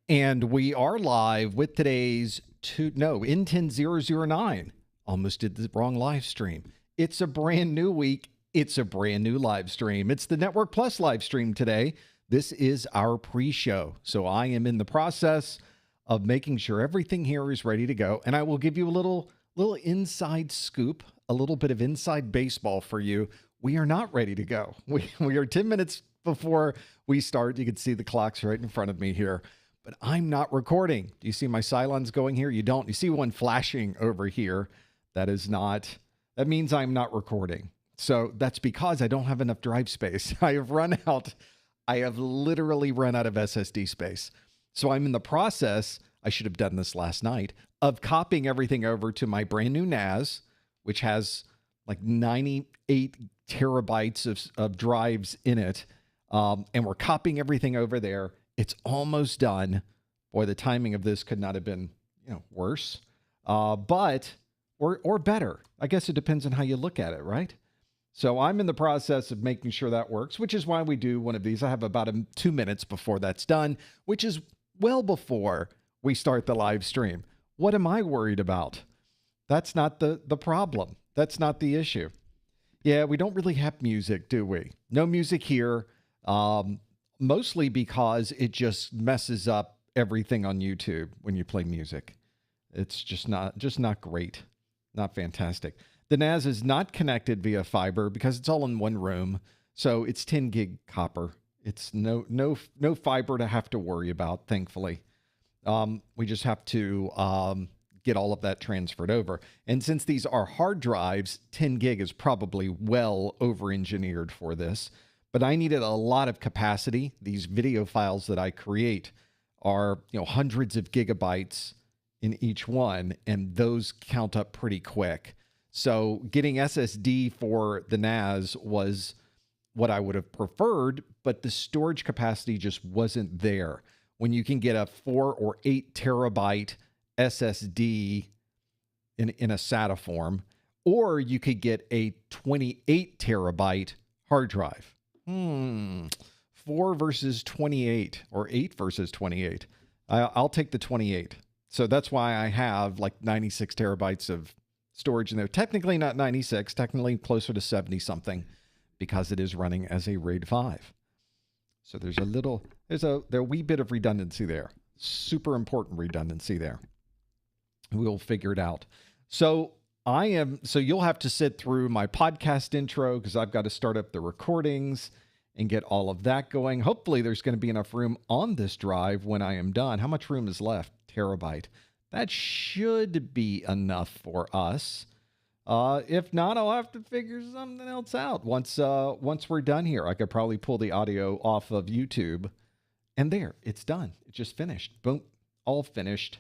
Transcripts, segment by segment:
And we are live with today's N10-009. Almost did the wrong live stream. It's a brand new week. It's a brand new live stream. It's the Network Plus live stream today. This is our pre-show. So I am in the process of making sure everything here is ready to go. And I will give you a little inside scoop, a little bit of inside baseball for you. We are not ready to go. We are 10 minutes before we start. You can see the clocks right in front of me here. But I'm not recording. Do you see my Cylons going here? You don't. You see one flashing over here. That means I'm not recording. So that's because I don't have enough drive space. I have literally run out of SSD space. So I'm in the process, I should have done this last night, of copying everything over to my brand new NAS, which has like 98 terabytes of drives in it. And we're copying everything over there. It's almost done. Boy, the timing of this could not have been, worse, but better. I guess it depends on how you look at it, right? So I'm in the process of making sure that works, which is why we do one of these. I have about 2 minutes before that's done, which is well before we start the live stream. What am I worried about? That's not the problem. That's not the issue. Yeah, we don't really have music, do we? No music here. Mostly because it just messes up everything on YouTube when you play music. It's just not great, not fantastic. The NAS is not connected via fiber because it's all in one room. So it's 10 gig copper. It's no fiber to have to worry about, thankfully. We just have to get all of that transferred over. And since these are hard drives, 10 gig is probably well over-engineered for this. But I needed a lot of capacity. These video files that I create are, hundreds of gigabytes in each one, and those count up pretty quick. So getting SSD for the NAS was what I would have preferred, but the storage capacity just wasn't there. When you can get a 4 or 8 terabyte SSD in a SATA form, or you could get a 28 terabyte hard drive. 4 versus 28 or 8 versus 28. I'll take the 28. So that's why I have like 96 terabytes of storage in there. Technically not 96, technically closer to 70 something because it is running as a RAID 5. So there's a wee bit of redundancy there. Super important redundancy there. We'll figure it out. So you'll have to sit through my podcast intro because I've got to start up the recordings and get all of that going. Hopefully there's going to be enough room on this drive when I am done. How much room is left? Terabyte. That should be enough for us. If not, I'll have to figure something else out. Once we're done here, I could probably pull the audio off of YouTube. And there, it's done. It just finished. Boom, all finished.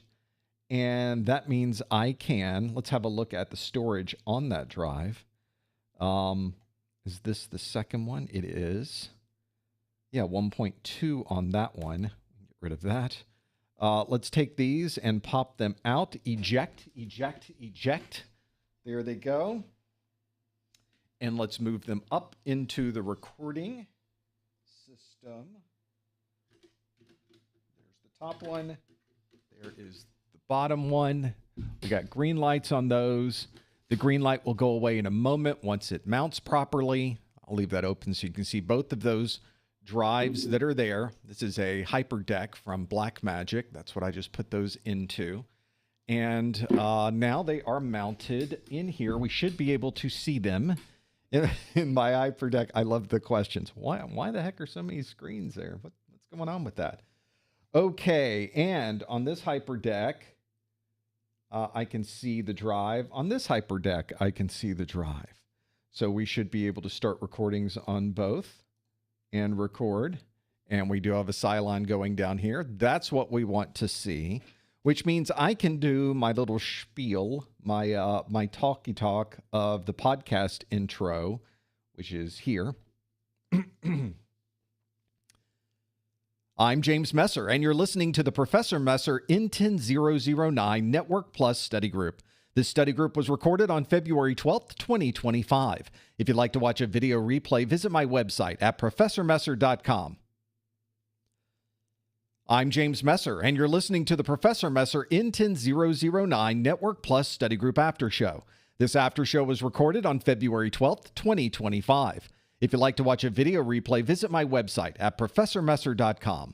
And that means let's have a look at the storage on that drive. Is this the second one? It is. Yeah, 1.2 on that one. Get rid of that. Let's take these and pop them out. Eject, eject, eject. There they go. And let's move them up into the recording system. There's the top one. There is the bottom one. We got green lights on those. The green light will go away in a moment once it mounts properly. I'll leave that open so you can see both of those drives that are there. This is a HyperDeck from Blackmagic. That's what I just put those into. And now they are mounted in here. We should be able to see them in my HyperDeck. I love the questions. Why the heck are so many screens there? What's going on with that? Okay, and on this HyperDeck, I can see the drive. On this HyperDeck, I can see the drive. So we should be able to start recordings on both and record. And we do have a Cylon going down here. That's what we want to see, which means I can do my little spiel, my talky talk of the podcast intro, which is here. I'm James Messer, and you're listening to the Professor Messer N10-009 Network Plus Study Group. This study group was recorded on February 12th, 2025. If you'd like to watch a video replay, visit my website at professormesser.com. I'm James Messer, and you're listening to the Professor Messer N10-009 Network Plus Study Group Aftershow. This Aftershow was recorded on February 12th, 2025. If you'd like to watch a video replay, visit my website at professormesser.com.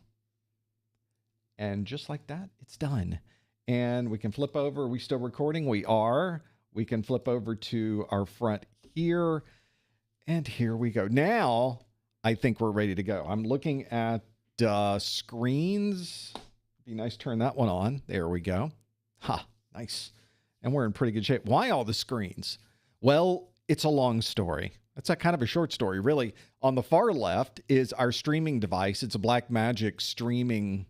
And just like that, it's done. And we can flip over. Are we still recording? We are. We can flip over to our front here. And here we go. Now, I think we're ready to go. I'm looking at screens. Be nice to turn that one on. There we go. Nice. And we're in pretty good shape. Why all the screens? Well, it's a long story. That's a kind of a short story, really. On the far left is our streaming device. It's a Blackmagic streaming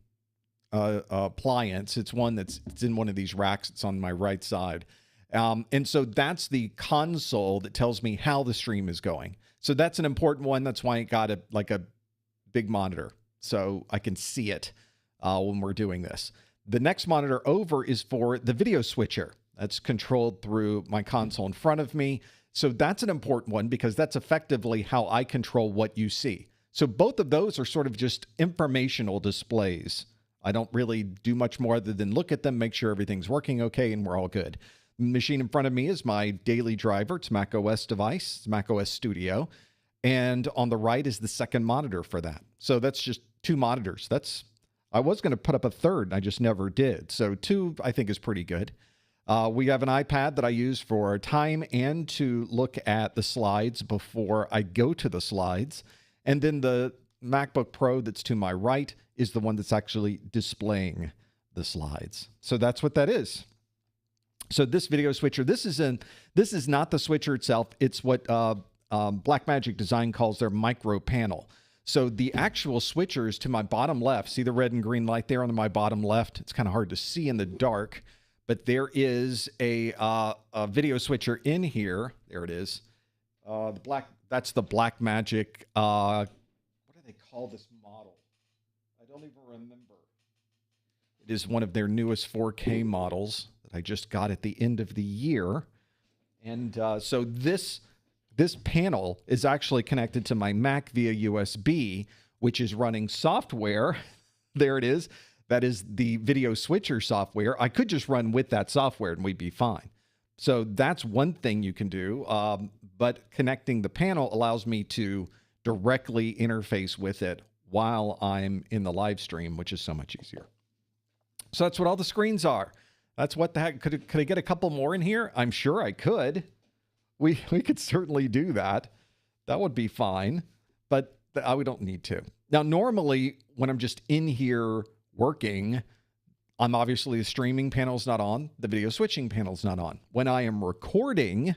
appliance. It's one it's in one of these racks. It's on my right side. And so that's the console that tells me how the stream is going. So that's an important one. That's why I got a big monitor, so I can see it when we're doing this. The next monitor over is for the video switcher. That's controlled through my console in front of me. So that's an important one because that's effectively how I control what you see. So both of those are sort of just informational displays. I don't really do much more other than look at them, make sure everything's working okay, and we're all good. The machine in front of me is my daily driver. It's Mac OS device. It's Mac OS Studio. And on the right is the second monitor for that. So that's just two monitors. I was going to put up a third, and I just never did. So two, I think, is pretty good. We have an iPad that I use for time and to look at the slides before I go to the slides. And then the MacBook Pro that's to my right is the one that's actually displaying the slides. So that's what that is. So this video switcher, this is not the switcher itself. It's what Blackmagic Design calls their micro panel. So the actual switcher is to my bottom left. See the red and green light there on my bottom left? It's kind of hard to see in the dark, but there is a video switcher in here. There it is. That's the Blackmagic. What do they call this model? I don't even remember. It is one of their newest 4K models that I just got at the end of the year. And so this panel is actually connected to my Mac via USB, which is running software. There it is. That is the video switcher software. I could just run with that software and we'd be fine. So that's one thing you can do. But connecting the panel allows me to directly interface with it while I'm in the live stream, which is so much easier. So that's what all the screens are. That's what the heck. Could I get a couple more in here? I'm sure I could. We could certainly do that. That would be fine, but we don't need to. Now, normally when I'm just in here working, I'm obviously the streaming panel's not on, the video switching panel's not on. When I am recording,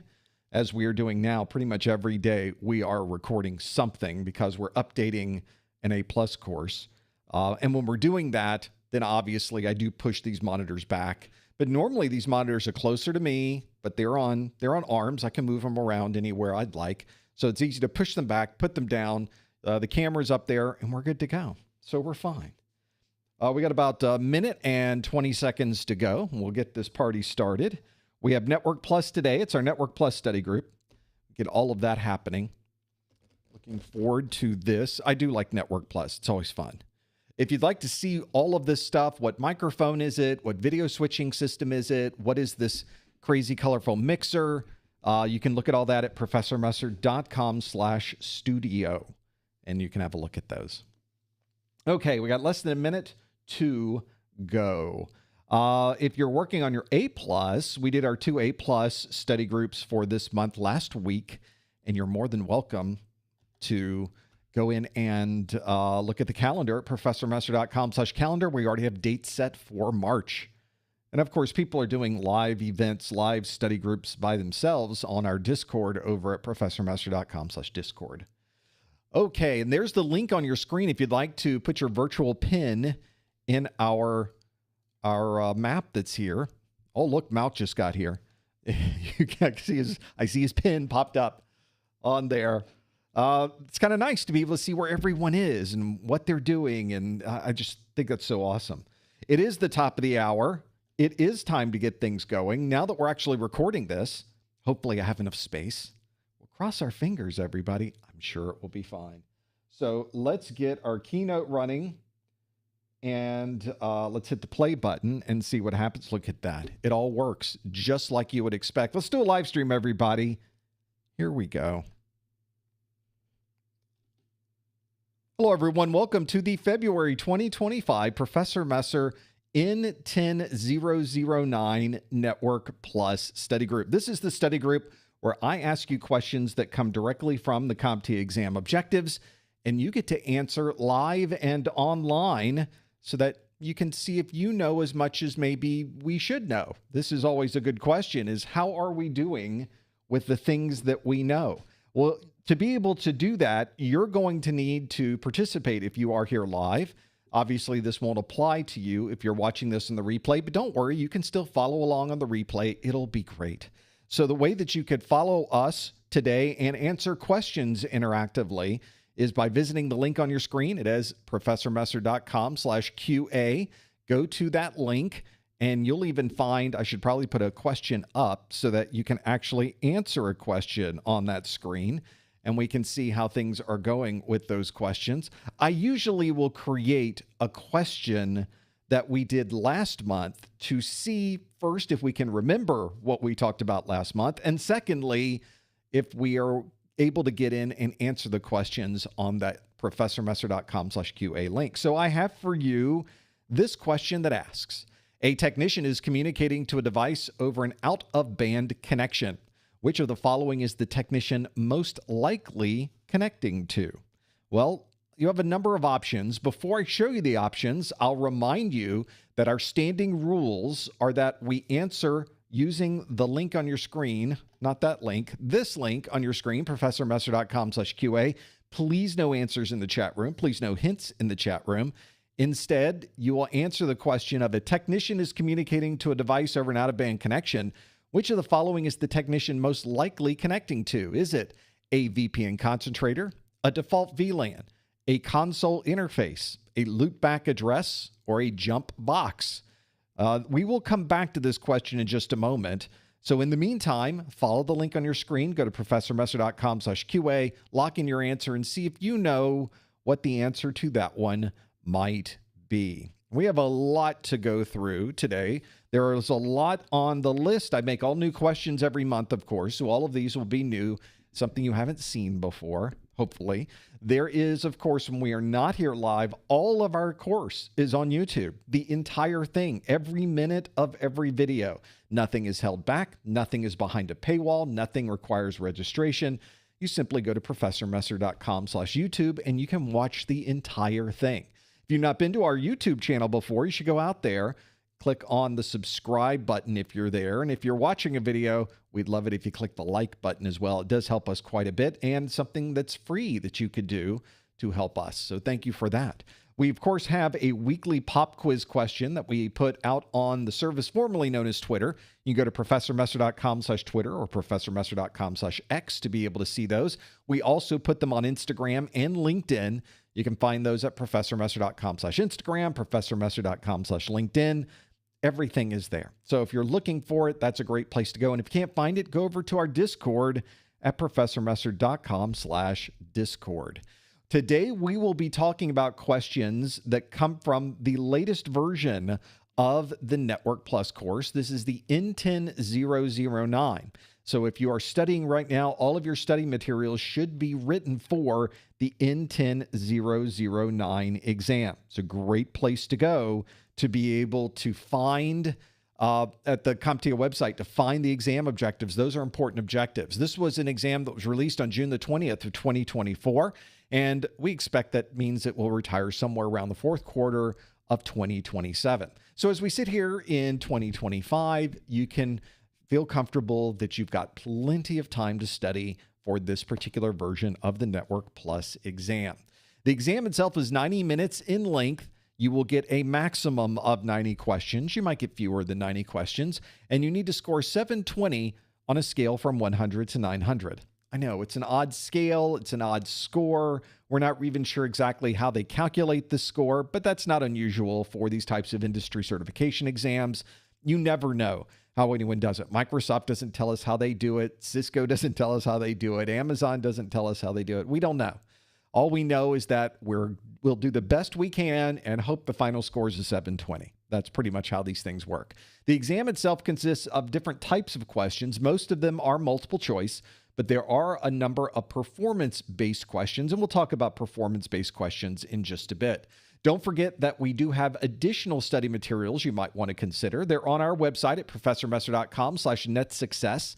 as we are doing now, pretty much every day, we are recording something because we're updating an A+ course. And when we're doing that, then obviously I do push these monitors back. But normally these monitors are closer to me, but they're on arms. I can move them around anywhere I'd like. So it's easy to push them back, put them down. The camera's up there, and we're good to go. So we're fine. We got about a minute and 20 seconds to go. We'll get this party started. We have Network Plus today. It's our Network Plus study group. Get all of that happening. Looking forward to this. I do like Network Plus. It's always fun. If you'd like to see all of this stuff, what microphone is it? What video switching system is it? What is this crazy colorful mixer? You can look at all that at professormesser.com/studio, and you can have a look at those. Okay, we got less than a minute to go. If you're working on your A+, we did our 2 A+ study groups for this month last week, and you're more than welcome to go in and look at the calendar at professormesser.com/calendar. We already have dates set for March. And of course, people are doing live events, live study groups by themselves on our Discord over at professormesser.com/discord. Okay, and there's the link on your screen if you'd like to put your virtual pin in our map that's here. Oh, look, Mount just got here. You can see I see his pin popped up on there. It's kind of nice to be able to see where everyone is and what they're doing, and I just think that's so awesome. It is the top of the hour. It is time to get things going. Now that we're actually recording this, hopefully I have enough space. We'll cross our fingers, everybody. I'm sure it will be fine. So let's get our keynote running. And let's hit the play button and see what happens. Look at that. It all works just like you would expect. Let's do a live stream, everybody. Here we go. Hello, everyone. Welcome to the February 2025 Professor Messer N10-009 Network Plus study group. This is the study group where I ask you questions that come directly from the CompTIA exam objectives, and you get to answer live and online so that you can see if you know as much as maybe we should know. This is always a good question, is how are we doing with the things that we know? Well, to be able to do that, you're going to need to participate if you are here live. Obviously, this won't apply to you if you're watching this in the replay, but don't worry, you can still follow along on the replay. It'll be great. So the way that you could follow us today and answer questions interactively is by visiting the link on your screen. It is professormesser.com/QA. Go to that link, and you'll even find, I should probably put a question up so that you can actually answer a question on that screen, and we can see how things are going with those questions. I usually will create a question that we did last month to see first if we can remember what we talked about last month, and secondly, if we are able to get in and answer the questions on that professormesser.com/QA link. So I have for you this question that asks, a technician is communicating to a device over an out-of-band connection. Which of the following is the technician most likely connecting to? Well, you have a number of options. Before I show you the options, I'll remind you that our standing rules are that we answer using the link on your screen, not that link, this link on your screen, professormesser.com/QA. Please no answers in the chat room. Please no hints in the chat room. Instead, you will answer the question of a technician is communicating to a device over an out-of-band connection. Which of the following is the technician most likely connecting to? Is it a VPN concentrator, a default VLAN, a console interface, a loopback address, or a jump box? We will come back to this question in just a moment. So in the meantime, follow the link on your screen, go to professormesser.com/QA, lock in your answer, and see if you know what the answer to that one might be. We have a lot to go through today. There is a lot on the list. I make all new questions every month, of course, so all of these will be new, something you haven't seen before, hopefully. There is, of course, when we are not here live, all of our course is on YouTube. The entire thing, every minute of every video. Nothing is held back. Nothing is behind a paywall. Nothing requires registration. You simply go to professormesser.com/YouTube and you can watch the entire thing. If you've not been to our YouTube channel before, you should go out there, click on the subscribe button if you're there. And if you're watching a video, we'd love it if you click the like button as well. It does help us quite a bit, and something that's free that you could do to help us. So thank you for that. We, of course, have a weekly pop quiz question that we put out on the service formerly known as Twitter. You can go to professormesser.com/Twitter or professormesser.com/X to be able to see those. We also put them on Instagram and LinkedIn. You can find those at professormesser.com/Instagram, professormesser.com/LinkedIn. Everything is there. So if you're looking for it, that's a great place to go. And if you can't find it, go over to our Discord at professormesser.com/Discord. Today, we will be talking about questions that come from the latest version of the Network Plus course. This is the N10-009. So if you are studying right now, all of your study materials should be written for the N10-009 exam. It's a great place to go to be able to find at the CompTIA website to find the exam objectives. Those are important objectives. This was an exam that was released on June the 20th of 2024, and we expect that means it will retire somewhere around the fourth quarter of 2027. So as we sit here in 2025, you can feel comfortable that you've got plenty of time to study for this particular version of the Network Plus exam. The exam itself is 90 minutes in length. You will get a maximum of 90 questions. You might get fewer than 90 questions, and you need to score 720 on a scale from 100 to 900. I know it's an odd scale. It's an odd score. We're not even sure exactly how they calculate the score, but that's not unusual for these types of industry certification exams. You never know how anyone does it. Microsoft doesn't tell us how they do it. Cisco doesn't tell us how they do it. Amazon doesn't tell us how they do it. We don't know. All we know is that we'll do the best we can and hope the final score is a 720. That's pretty much how these things work. The exam itself consists of different types of questions. Most of them are multiple choice, but there are a number of performance-based questions, and we'll talk about performance-based questions in just a bit. Don't forget that we do have additional study materials you might want to consider. They're on our website at professormesser.com/netsuccess.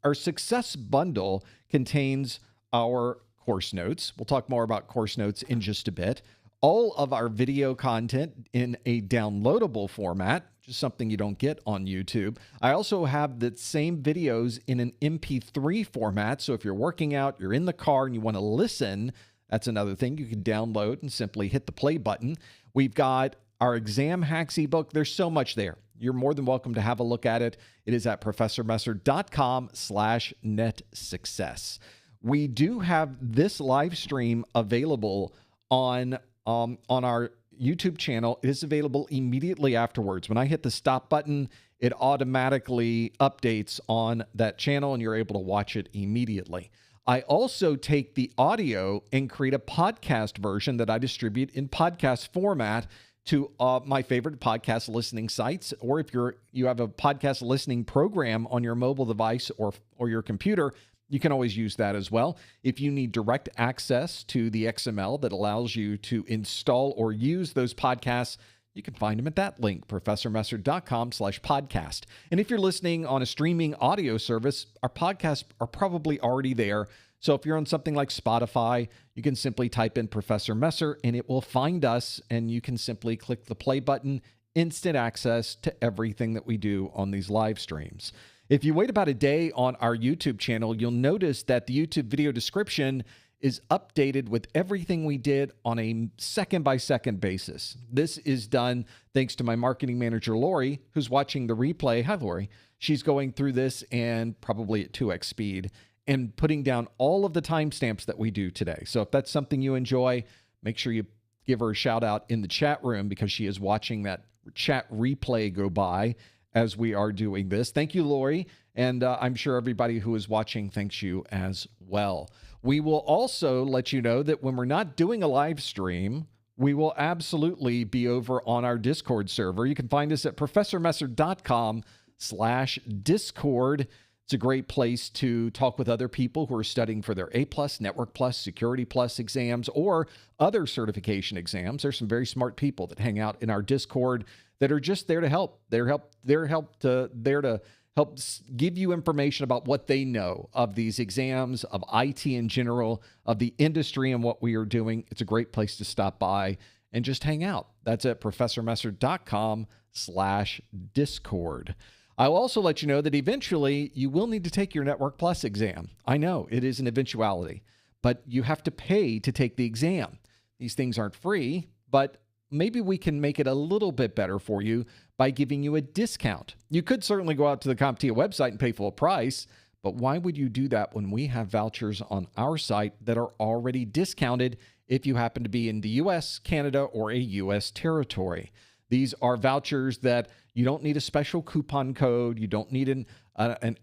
Our success bundle contains our course notes. We'll talk more about course notes in just a bit. All of our video content in a downloadable format, which is something you don't get on YouTube. I also have the same videos in an MP3 format. So if you're working out, you're in the car, and you want to listen, that's another thing you can download and simply hit the play button. We've got our exam hacks ebook. There's so much there. You're more than welcome to have a look at it. It is at professormesser.com/netsuccess. We do have this live stream available on our YouTube channel. It is available immediately afterwards. When I hit the stop button, it automatically updates on that channel, and you're able to watch it immediately. I also take the audio and create a podcast version that I distribute in podcast format to my favorite podcast listening sites, or if you have a podcast listening program on your mobile device or your computer, you can always use that as well. If you need direct access to the XML that allows you to install or use those podcasts, you can find them at that link, professormesser.com/podcast. And if you're listening on a streaming audio service, our podcasts are probably already there. So if you're on something like Spotify, you can simply type in Professor Messer and it will find us, and you can simply click the play button, instant access to everything that we do on these live streams. If you wait about a day on our YouTube channel, you'll notice that the YouTube video description is updated with everything we did on a second-by-second basis. This is done thanks to my marketing manager, Lori, who's watching the replay. Hi, Lori. She's going through this and probably at 2x speed and putting down all of the timestamps that we do today. So if that's something you enjoy, make sure you give her a shout out in the chat room, because she is watching that chat replay go by as we are doing this. Thank you, Lori. And I'm sure everybody who is watching thanks you as well. We will also let you know that when we're not doing a live stream, we will absolutely be over on our Discord server. You can find us at professormesser.com/Discord. It's a great place to talk with other people who are studying for their A+, Network Plus, Security Plus exams, or other certification exams. There's some very smart people that hang out in our Discord that are just there to help. They're there to help give you information about what they know of these exams, of IT in general, of the industry and what we are doing. It's a great place to stop by and just hang out. That's at professormesser.com/Discord. I'll also let you know that eventually you will need to take your Network Plus exam. I know it is an eventuality, but you have to pay to take the exam. These things aren't free, but maybe we can make it a little bit better for you by giving you a discount. You could certainly go out to the CompTIA website and pay full price, but why would you do that when we have vouchers on our site that are already discounted if you happen to be in the US, Canada, or a US territory? These are vouchers that you don't need a special coupon code. You don't need an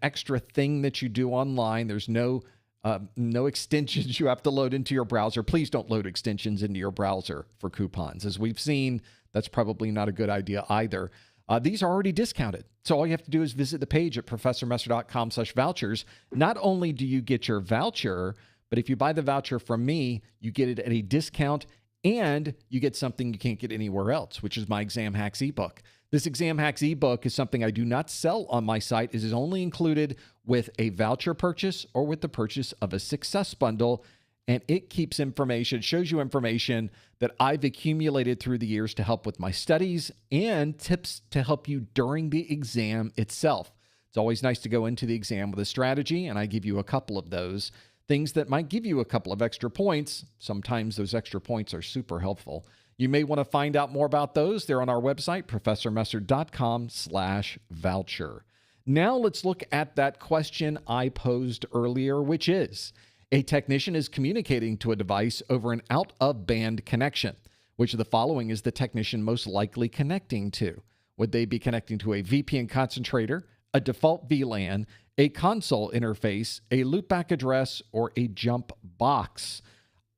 extra thing that you do online. There's no extensions you have to load into your browser. Please don't load extensions into your browser for coupons. As we've seen, that's probably not a good idea either. These are already discounted. So all you have to do is visit the page at professormesser.com/vouchers. Not only do you get your voucher, but if you buy the voucher from me, you get it at a discount, and you get something you can't get anywhere else, which is my Exam Hacks ebook. This Exam Hacks ebook is something I do not sell on my site. It is only included with a voucher purchase or with the purchase of a success bundle, and it keeps information, shows you information that I've accumulated through the years to help with my studies and tips to help you during the exam itself. It's always nice to go into the exam with a strategy, and I give you a couple of those. Things that might give you a couple of extra points. Sometimes those extra points are super helpful. You may want to find out more about those. They're on our website, professormesser.com/voucher. Now let's look at that question I posed earlier, which is, a technician is communicating to a device over an out-of-band connection. Which of the following is the technician most likely connecting to? Would they be connecting to a VPN concentrator, a default VLAN, a console interface, a loopback address, or a jump box?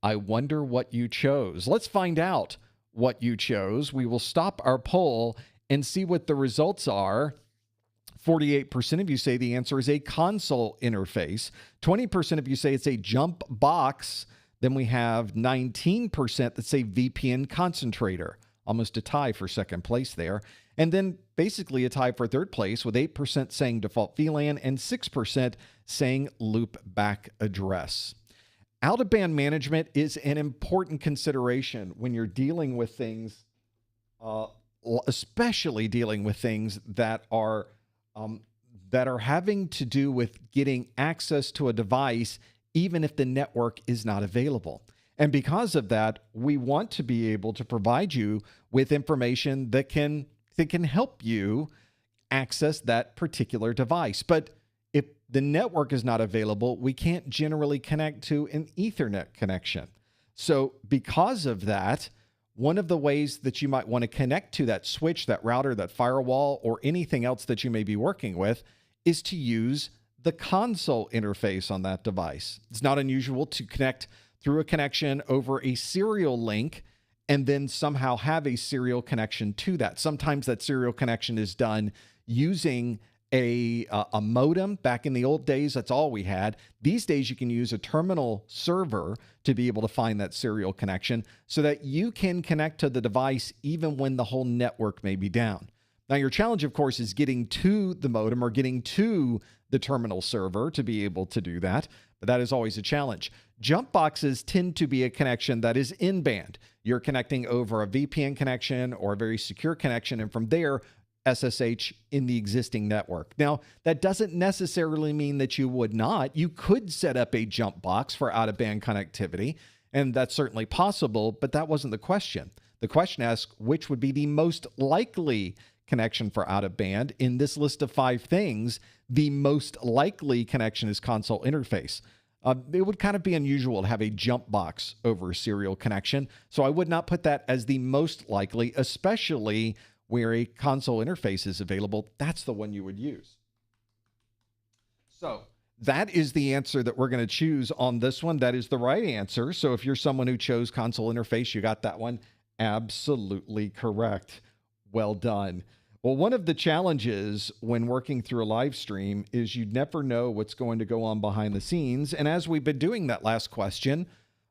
I wonder what you chose. Let's find out what you chose. We will stop our poll and see what the results are. 48% of you say the answer is a console interface. 20% of you say it's a jump box. Then we have 19% that say VPN concentrator. Almost a tie for second place there. And then basically a tie for third place with 8% saying default VLAN and 6% saying loop back address. Out-of-band management is an important consideration when you're dealing with things, especially dealing with things that are having to do with getting access to a device, even if the network is not available. And because of that, we want to be able to provide you with information that can help you access that particular device. But if the network is not available, we can't generally connect to an Ethernet connection. So because of that, one of the ways that you might want to connect to that switch, that router, that firewall, or anything else that you may be working with is to use the console interface on that device. It's not unusual to connect through a connection over a serial link and then somehow have a serial connection to that. Sometimes that serial connection is done using a modem. Back in the old days, that's all we had. These days, you can use a terminal server to be able to find that serial connection so that you can connect to the device even when the whole network may be down. Now, your challenge, of course, is getting to the modem or getting to the terminal server to be able to do that, but that is always a challenge. Jump boxes tend to be a connection that is in-band. You're connecting over a VPN connection or a very secure connection, and from there, SSH in the existing network. Now, that doesn't necessarily mean that you would not. You could set up a jump box for out-of-band connectivity, and that's certainly possible, but that wasn't the question. The question asks, which would be the most likely connection for out-of-band? In this list of 5 things, the most likely connection is console interface. It would kind of be unusual to have a jump box over a serial connection, so I would not put that as the most likely, especially where a console interface is available. That's the one you would use. So that is the answer that we're going to choose on this one. That is the right answer. So if you're someone who chose console interface, you got that one absolutely correct. Well done. Well, one of the challenges when working through a live stream is you never know what's going to go on behind the scenes. And as we've been doing that last question,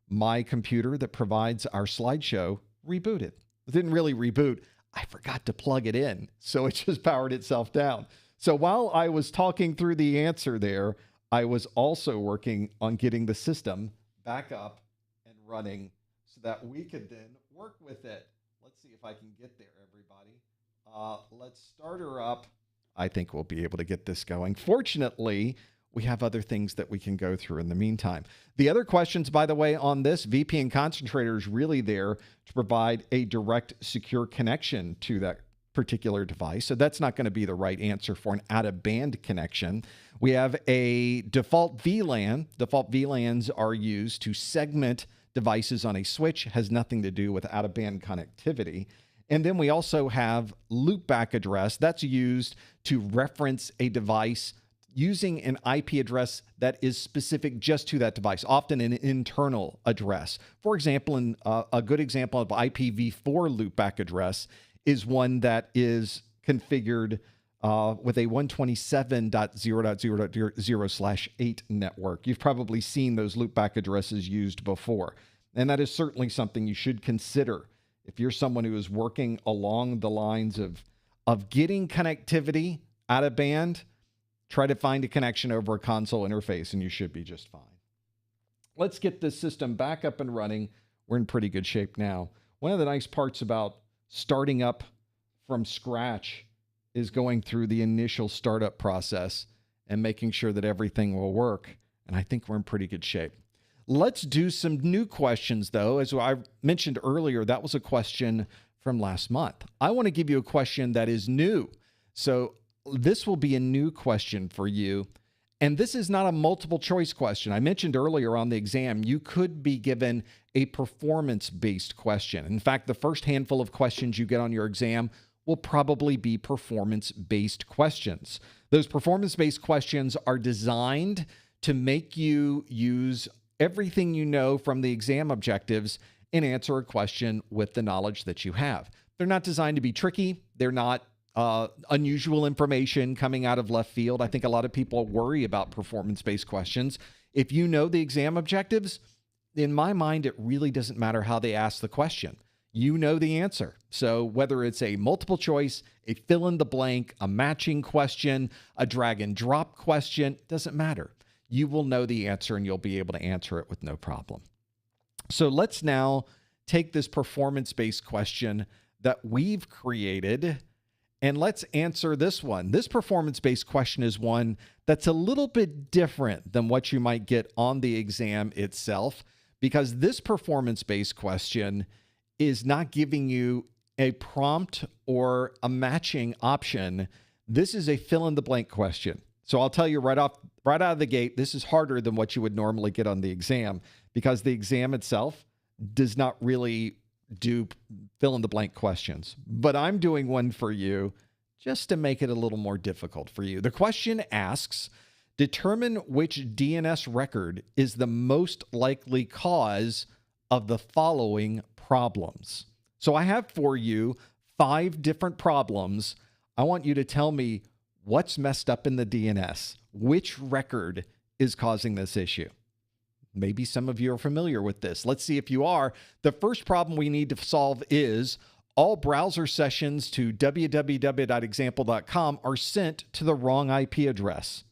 my computer that provides our slideshow rebooted. It didn't really reboot. I forgot to plug it in, so it just powered itself down. So while I was talking through the answer there, I was also working on getting the system back up and running so that we could then work with it. Let's see if I can get there, everybody. Let's start her up. I think we'll be able to get this going. Fortunately, we have other things that we can go through in the meantime. The other questions, by the way, on this VPN concentrator is really there to provide a direct secure connection to that particular device. So that's not going to be the right answer for an out-of-band connection. We have a default VLAN. Default VLANs are used to segment devices on a switch. It has nothing to do with out-of-band connectivity. And then we also have loopback address. That's used to reference a device using an IP address that is specific just to that device, often an internal address. For example, a good example of IPv4 loopback address is one that is configured with a 127.0.0.0/8 network. You've probably seen those loopback addresses used before. And that is certainly something you should consider if you're someone who is working along the lines of getting connectivity out of band. Try to find a connection over a console interface and you should be just fine. Let's get this system back up and running. We're in pretty good shape now. One of the nice parts about starting up from scratch is going through the initial startup process and making sure that everything will work. And I think we're in pretty good shape. Let's do some new questions, though. As I mentioned earlier, that was a question from last month. I want to give you a question that is new. So this will be a new question for you. And this is not a multiple choice question. I mentioned earlier on the exam, you could be given a performance-based question. In fact, the first handful of questions you get on your exam will probably be performance-based questions. Those performance-based questions are designed to make you use everything you know from the exam objectives and answer a question with the knowledge that you have. They're not designed to be tricky. They're not unusual information coming out of left field. I think a lot of people worry about performance-based questions. If you know the exam objectives, in my mind, it really doesn't matter how they ask the question. You know the answer. So whether it's a multiple choice, a fill in the blank, a matching question, a drag and drop question, doesn't matter. You will know the answer and you'll be able to answer it with no problem. So let's now take this performance-based question that we've created and let's answer this one. This performance-based question is one that's a little bit different than what you might get on the exam itself, because this performance-based question is not giving you a prompt or a matching option. This is a fill-in-the-blank question. So I'll tell you right out of the gate, this is harder than what you would normally get on the exam, because the exam itself does not really do fill-in-the-blank questions. But I'm doing one for you just to make it a little more difficult for you. The question asks, determine which DNS record is the most likely cause of the following problems. So I have for you 5 different problems. I want you to tell me what's messed up in the DNS. Which record is causing this issue? Maybe some of you are familiar with this. Let's see if you are. The first problem we need to solve is all browser sessions to www.example.com are sent to the wrong IP address.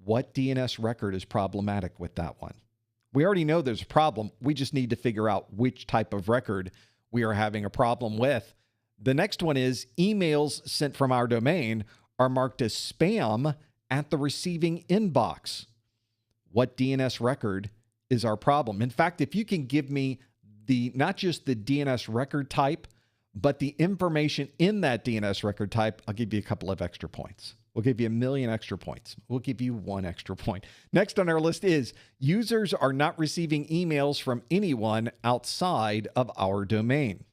What DNS record is problematic with that one? We already know there's a problem. We just need to figure out which type of record we are having a problem with. The next one is emails sent from our domain are marked as spam at the receiving inbox. What DNS record is our problem? In fact, if you can give me not just the DNS record type, but the information in that DNS record type, I'll give you a couple of extra points. We'll give you 1,000,000 extra points. We'll give you 1 extra point. Next on our list is users are not receiving emails from anyone outside of our domain.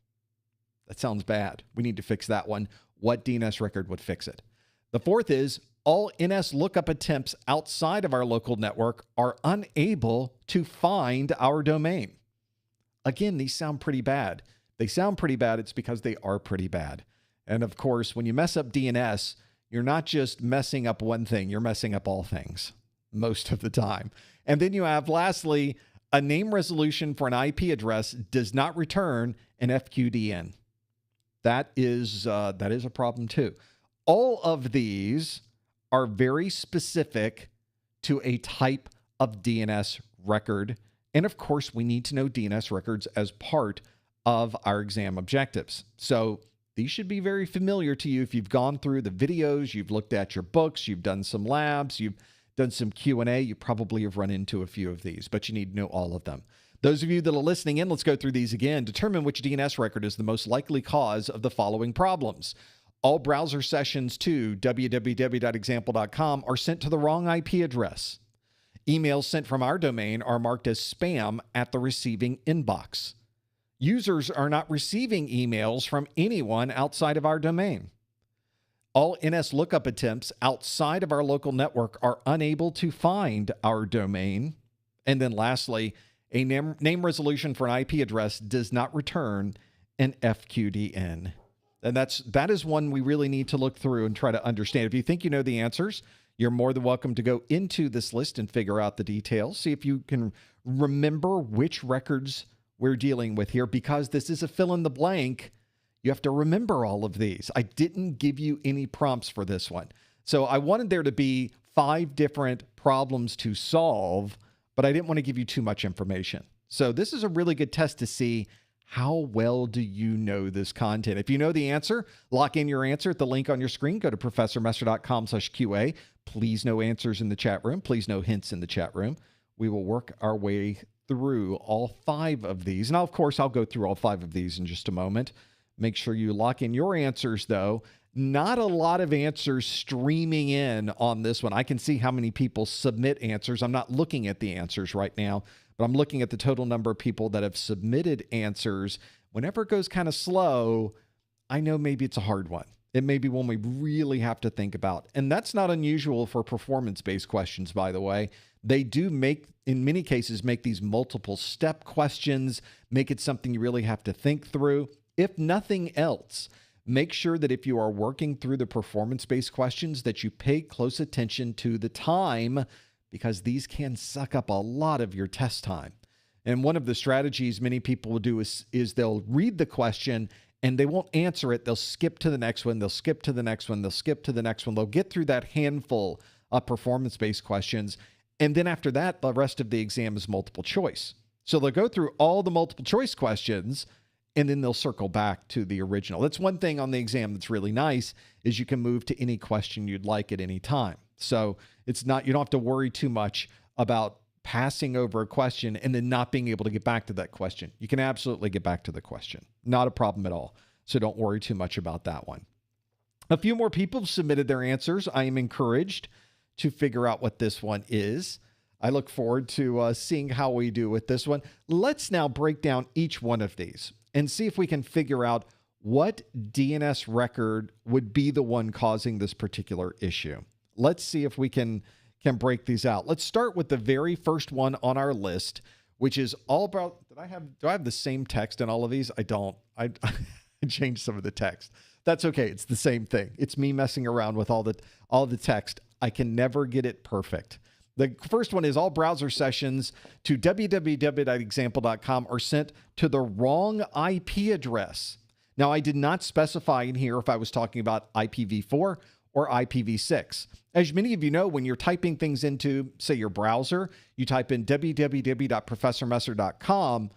That sounds bad. We need to fix that one. What DNS record would fix it? The fourth is all NS lookup attempts outside of our local network are unable to find our domain. Again, these sound pretty bad. They sound pretty bad. It's because they are pretty bad. And of course, when you mess up DNS, you're not just messing up one thing, you're messing up all things most of the time. And then you have, lastly, a name resolution for an IP address does not return an FQDN. That is a problem too. All of these are very specific to a type of DNS record. And of course, we need to know DNS records as part of our exam objectives. So these should be very familiar to you if you've gone through the videos, you've looked at your books, you've done some labs, you've done some Q&A, you probably have run into a few of these, but you need to know all of them. Those of you that are listening in, let's go through these again. Determine which DNS record is the most likely cause of the following problems. All browser sessions to www.example.com are sent to the wrong IP address. Emails sent from our domain are marked as spam at the receiving inbox. Users are not receiving emails from anyone outside of our domain. All NS lookup attempts outside of our local network are unable to find our domain. And then lastly, a name resolution for an IP address does not return an FQDN. And that is one we really need to look through and try to understand. If you think you know the answers, you're more than welcome to go into this list and figure out the details. See if you can remember which records we're dealing with here. Because this is a fill in the blank, you have to remember all of these. I didn't give you any prompts for this one. So I wanted there to be 5 different problems to solve, but I didn't want to give you too much information. So this is a really good test to see how well do you know this content. If you know the answer, lock in your answer at the link on your screen. Go to professormesser.com/QA. Please no answers in the chat room. Please no hints in the chat room. We will work our way through all 5 of these. And of course, I'll go through all 5 of these in just a moment. Make sure you lock in your answers, though. Not a lot of answers streaming in on this one. I can see how many people submit answers. I'm not looking at the answers right now, but I'm looking at the total number of people that have submitted answers. Whenever it goes kind of slow, I know maybe it's a hard one. It may be one we really have to think about. And that's not unusual for performance-based questions, by the way. They do in many cases, make these multiple step questions, make it something you really have to think through. If nothing else, make sure that if you are working through the performance-based questions that you pay close attention to the time, because these can suck up a lot of your test time. And one of the strategies many people will do is they'll read the question and they won't answer it. They'll skip to the next one. They'll skip to the next one. They'll skip to the next one. They'll get through that handful of performance-based questions. And then after that, the rest of the exam is multiple choice. So they'll go through all the multiple choice questions and then they'll circle back to the original. That's one thing on the exam that's really nice is you can move to any question you'd like at any time. So it's not, you don't have to worry too much about passing over a question and then not being able to get back to that question. You can absolutely get back to the question. Not a problem at all. So don't worry too much about that one. A few more people have submitted their answers. I am encouraged to figure out what this one is. I look forward to seeing how we do with this one. Let's now break down each one of these and see if we can figure out what DNS record would be the one causing this particular issue. Let's see if we can break these out. Let's start with the very first one on our list, which is all about, do I have the same text in all of these? I don't. I changed some of the text. That's okay. It's the same thing. It's me messing around with all the text. I can never get it perfect. The first one is all browser sessions to www.example.com are sent to the wrong IP address. Now, I did not specify in here if I was talking about IPv4 or IPv6. As many of you know, when you're typing things into, say, your browser, you type in www.professormesser.com,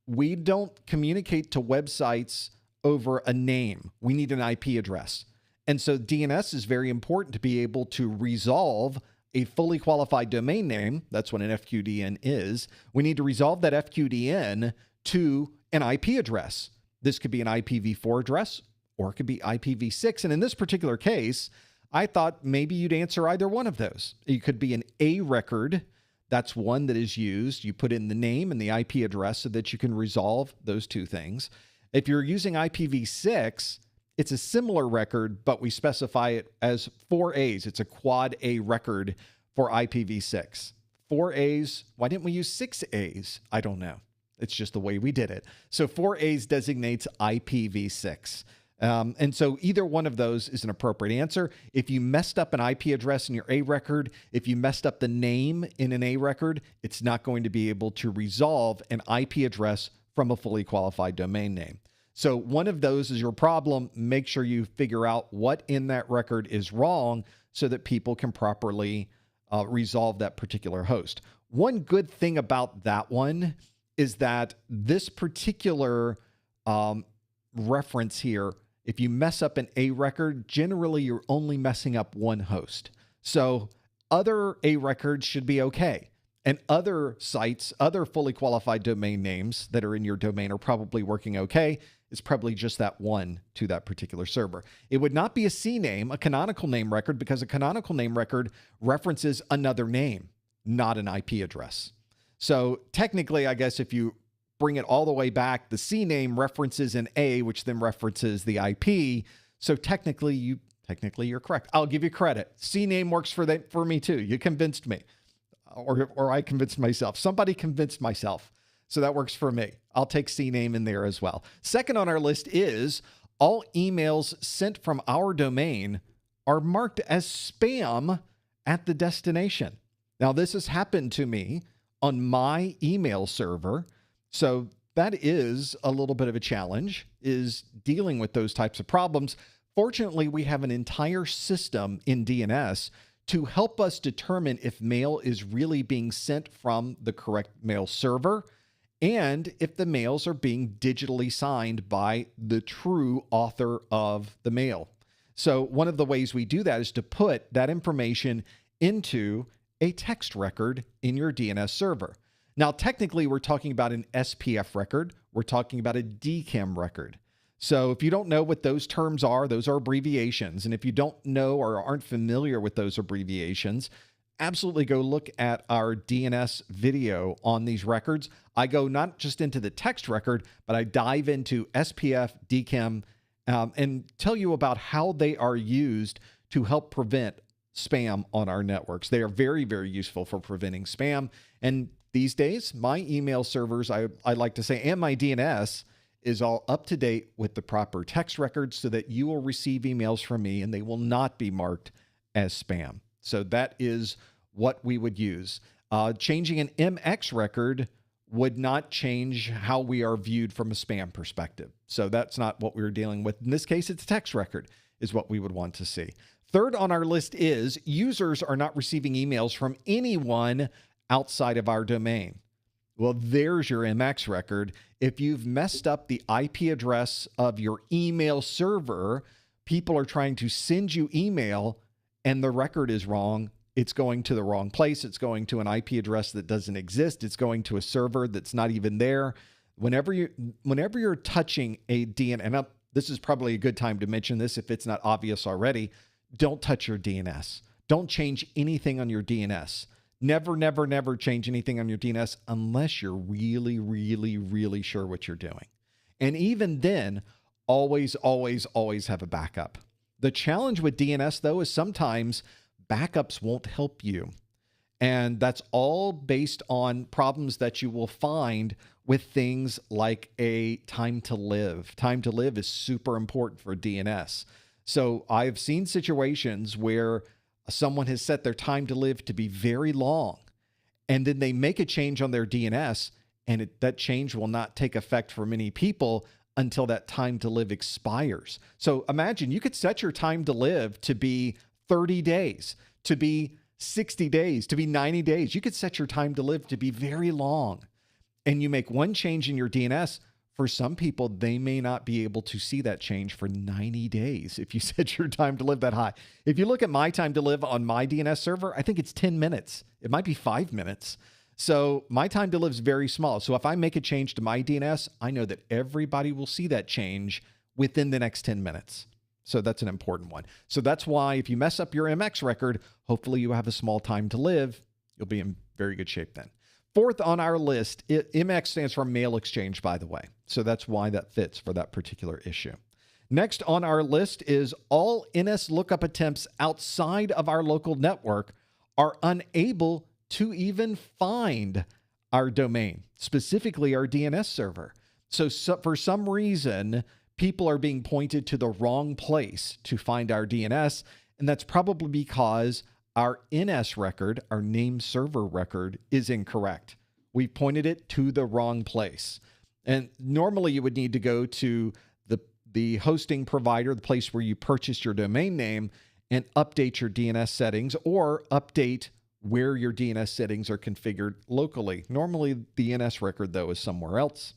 we don't communicate to websites over a name. We need an IP address. And so DNS is very important to be able to resolve a fully qualified domain name. That's what an FQDN is. We need to resolve that FQDN to an IP address. This could be an IPv4 address or it could be IPv6. And in this particular case, I thought maybe you'd answer either one of those. It could be an A record. That's one that is used. You put in the name and the IP address so that you can resolve those two things. If you're using IPv6, it's a similar record, but we specify it as 4 A's. It's a quad A record for IPv6. 4 A's. Why didn't we use 6 A's? I don't know. It's just the way we did it. So 4 A's designates IPv6. And so either one of those is an appropriate answer. If you messed up an IP address in your A record, if you messed up the name in an A record, it's not going to be able to resolve an IP address from a fully qualified domain name. So one of those is your problem. Make sure you figure out what in that record is wrong so that people can properly resolve that particular host. One good thing about that one is that this particular reference here, if you mess up an A record, generally you're only messing up one host. So other A records should be okay. And other sites, other fully qualified domain names that are in your domain are probably working okay. It's probably just that one to that particular server. It would not be a C name, a canonical name record, because a canonical name record references another name, not an IP address. So technically, I guess if you bring it all the way back, the C name references an A, which then references the IP. So technically you're correct. I'll give you credit. C name works for me too. You convinced me. Or I convinced myself. Somebody convinced myself. So that works for me. I'll take CNAME in there as well. Second on our list is all emails sent from our domain are marked as spam at the destination. Now, this has happened to me on my email server. So that is a little bit of a challenge, is dealing with those types of problems. Fortunately, we have an entire system in DNS to help us determine if mail is really being sent from the correct mail server and if the mails are being digitally signed by the true author of the mail. So one of the ways we do that is to put that information into a text record in your DNS server. Now, technically, we're talking about an SPF record. We're talking about a DKIM record. So if you don't know what those terms are, those are abbreviations. And if you don't know or aren't familiar with those abbreviations, absolutely go look at our DNS video on these records. I go not just into the text record, but I dive into SPF, DKIM, and tell you about how they are used to help prevent spam on our networks. They are very, very useful for preventing spam. And these days, my email servers, I like to say, and my DNS is all up to date with the proper text records so that you will receive emails from me and they will not be marked as spam. So that is what we would use. Changing an MX record would not change how we are viewed from a spam perspective. So that's not what we were dealing with. In this case, it's a text record is what we would want to see. Third on our list is users are not receiving emails from anyone outside of our domain. Well, there's your MX record. If you've messed up the IP address of your email server, people are trying to send you email and the record is wrong. It's going to the wrong place. It's going to an IP address that doesn't exist. It's going to a server that's not even there. Whenever you're touching a DNS, and this is probably a good time to mention this if it's not obvious already, don't touch your DNS. Don't change anything on your DNS. Never, never, never change anything on your DNS unless you're really, really, really sure what you're doing. And even then, always, always, always have a backup. The challenge with DNS, though, is sometimes backups won't help you. And that's all based on problems that you will find with things like a time to live. Time to live is super important for DNS. So I've seen situations where someone has set their time to live to be very long, and then they make a change on their DNS, and that change will not take effect for many people until that time to live expires. So imagine you could set your time to live to be 30 days, to be 60 days, to be 90 days. You could set your time to live to be very long. And you make one change in your DNS. For some people, they may not be able to see that change for 90 days if you set your time to live that high. If you look at my time to live on my DNS server, I think it's 10 minutes. It might be 5 minutes. So my time to live is very small. So if I make a change to my DNS, I know that everybody will see that change within the next 10 minutes. So that's an important one. So that's why if you mess up your MX record, hopefully you have a small time to live. You'll be in very good shape then. Fourth on our list, MX stands for mail exchange, by the way. So that's why that fits for that particular issue. Next on our list is all NS lookup attempts outside of our local network are unable to even find our domain, specifically our DNS server. So for some reason, people are being pointed to the wrong place to find our DNS, and that's probably because our NS record, our name server record, is incorrect. We pointed it to the wrong place. And normally you would need to go to the hosting provider, the place where you purchased your domain name, and update your DNS settings or update where your DNS settings are configured locally. Normally the NS record, though, is somewhere else,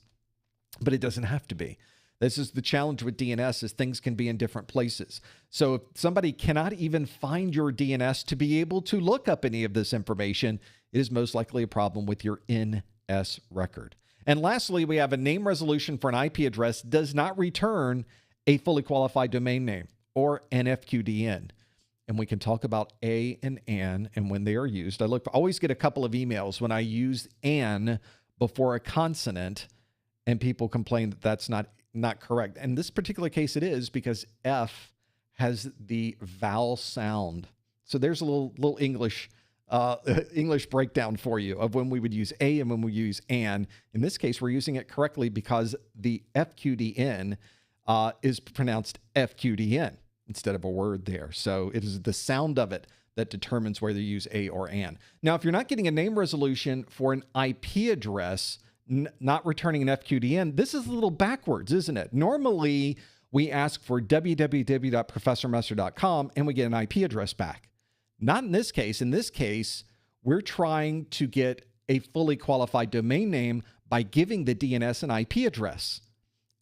but it doesn't have to be. This is the challenge with DNS, is things can be in different places. So if somebody cannot even find your DNS to be able to look up any of this information, it is most likely a problem with your NS record. And lastly, we have a name resolution for an IP address does not return a fully qualified domain name or an FQDN. And we can talk about a and an and when they are used. I always get a couple of emails when I use an before a consonant, and people complain that that's not correct. In this particular case, it is, because F has the vowel sound. So there's a little English breakdown for you of when we would use a and when we use an. In this case, we're using it correctly because the FQDN is pronounced FQDN instead of a word there. So it is the sound of it that determines whether you use a or an. Now, if you're not getting a name resolution for an IP address, not returning an FQDN, this is a little backwards, isn't it? Normally, we ask for www.professormesser.com and we get an IP address back. Not in this case. In this case, we're trying to get a fully qualified domain name by giving the DNS an IP address.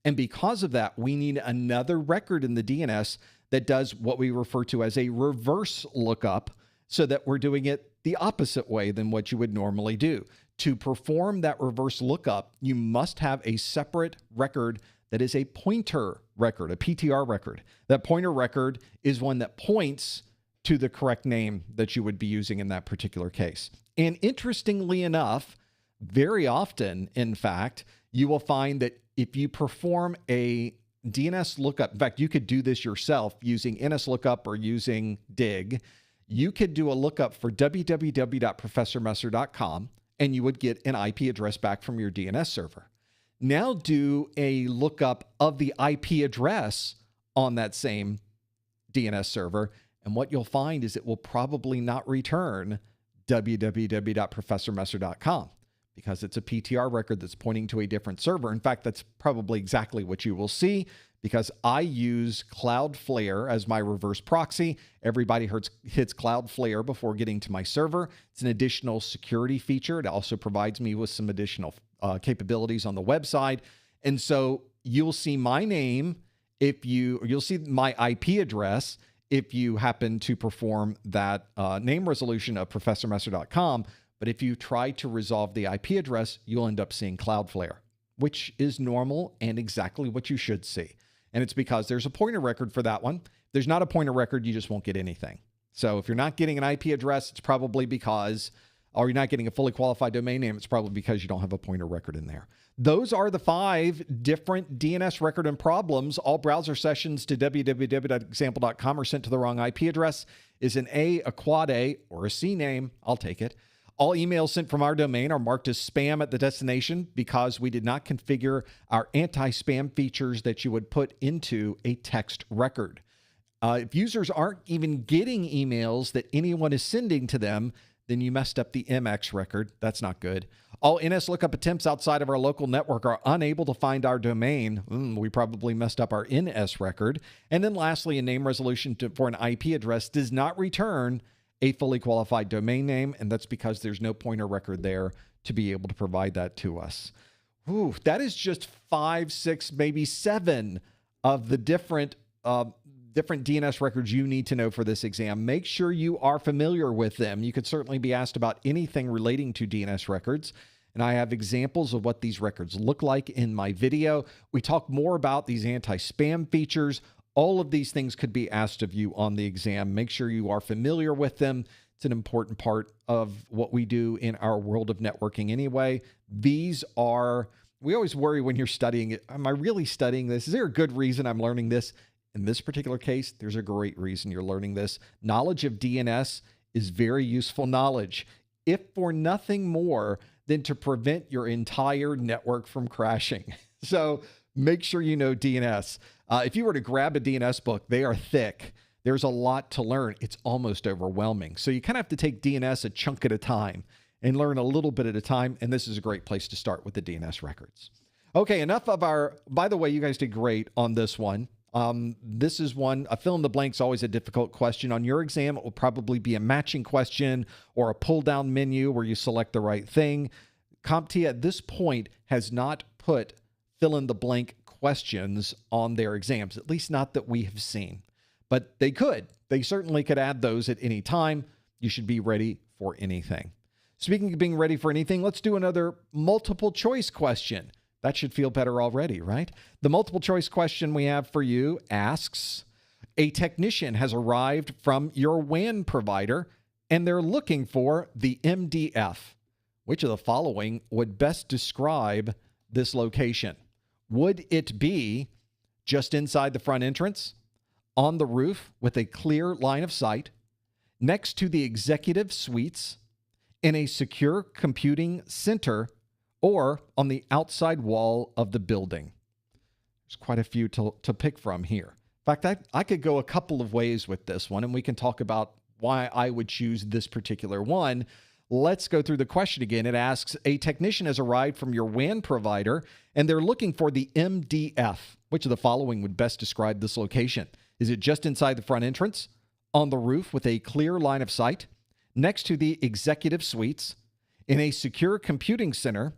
And because of that, we need another record in the DNS that does what we refer to as a reverse lookup, so that we're doing it the opposite way than what you would normally do. To perform that reverse lookup, you must have a separate record that is a pointer record, a PTR record. That pointer record is one that points to the correct name that you would be using in that particular case. And interestingly enough, very often, in fact, you will find that if you perform a DNS lookup, in fact, you could do this yourself using NS lookup or using dig. you could do a lookup for www.professormesser.com and you would get an IP address back from your DNS server. Now do a lookup of the IP address on that same DNS server, and what you'll find is it will probably not return www.professormesser.com because it's a PTR record that's pointing to a different server. In fact, that's probably exactly what you will see because I use Cloudflare as my reverse proxy. Everybody hits Cloudflare before getting to my server. It's an additional security feature. It also provides me with some additional capabilities on the website. And so you'll see my name you'll see my IP address if you happen to perform that name resolution of professormesser.com. But if you try to resolve the IP address, you'll end up seeing Cloudflare, which is normal and exactly what you should see. And it's because there's a pointer record for that one. If there's not a pointer record, you just won't get anything. So if you're not getting an IP address, it's probably because, or you're not getting a fully qualified domain name, it's probably because you don't have a pointer record in there. Those are the 5 different DNS record and problems. All browser sessions to www.example.com are sent to the wrong IP address. Is an A, a quad A, or a C name? I'll take it. All emails sent from our domain are marked as spam at the destination because we did not configure our anti-spam features that you would put into a text record. If users aren't even getting emails that anyone is sending to them, then you messed up the MX record. That's not good. All NS lookup attempts outside of our local network are unable to find our domain. We probably messed up our NS record. And then lastly, a name resolution for an IP address does not return a fully qualified domain name, and that's because there's no pointer record there to be able to provide that to us. Ooh, that is just 5, 6, maybe 7 of the different DNS records you need to know for this exam. Make sure you are familiar with them. You could certainly be asked about anything relating to DNS records, and I have examples of what these records look like in my video. We talk more about these anti-spam features. All of these things could be asked of you on the exam. Make sure you are familiar with them. It's an important part of what we do in our world of networking anyway. These are, we always worry when you're studying it. Am I really studying this? Is there a good reason I'm learning this? In this particular case, there's a great reason you're learning this. Knowledge of DNS is very useful knowledge, if for nothing more than to prevent your entire network from crashing. So make sure you know DNS. If you were to grab a DNS book, they are thick. There's a lot to learn. It's almost overwhelming. So you kind of have to take DNS a chunk at a time and learn a little bit at a time. And this is a great place to start with the DNS records. Okay, enough of our, by the way, you guys did great on this one. This is one, a fill in the blank is always a difficult question. On your exam, it will probably be a matching question or a pull down menu where you select the right thing. CompTIA at this point has not put fill in the blank questions on their exams, at least not that we have seen. But they could. They certainly could add those at any time. You should be ready for anything. Speaking of being ready for anything, let's do another multiple choice question. That should feel better already, right? The multiple choice question we have for you asks, a technician has arrived from your WAN provider and they're looking for the MDF. Which of the following would best describe this location? Would it be just inside the front entrance, on the roof with a clear line of sight, next to the executive suites, in a secure computing center, or on the outside wall of the building? There's quite a few to pick from here. In fact, I could go a couple of ways with this one, and we can talk about why I would choose this particular one. Let's go through the question again. It asks, a technician has arrived from your WAN provider, and they're looking for the MDF. Which of the following would best describe this location? Is it just inside the front entrance, on the roof with a clear line of sight, next to the executive suites, in a secure computing center,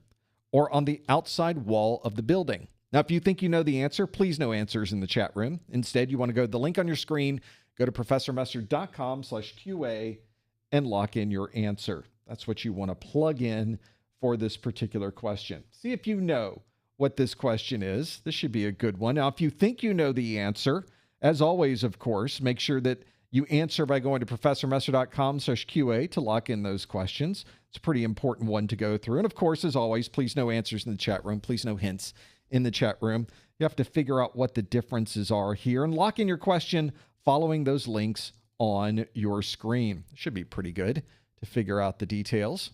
or on the outside wall of the building? Now, if you think you know the answer, please no answers in the chat room. Instead, you want to go to the link on your screen, go to professormesser.com/QA, and lock in your answer. That's what you want to plug in for this particular question. See if you know what this question is. This should be a good one. Now, if you think you know the answer, as always, of course, make sure that you answer by going to professormesser.com/QA to lock in those questions. It's a pretty important one to go through. And of course, as always, please no answers in the chat room. Please no hints in the chat room. You have to figure out what the differences are here and lock in your question following those links on your screen. Should be pretty good to figure out the details.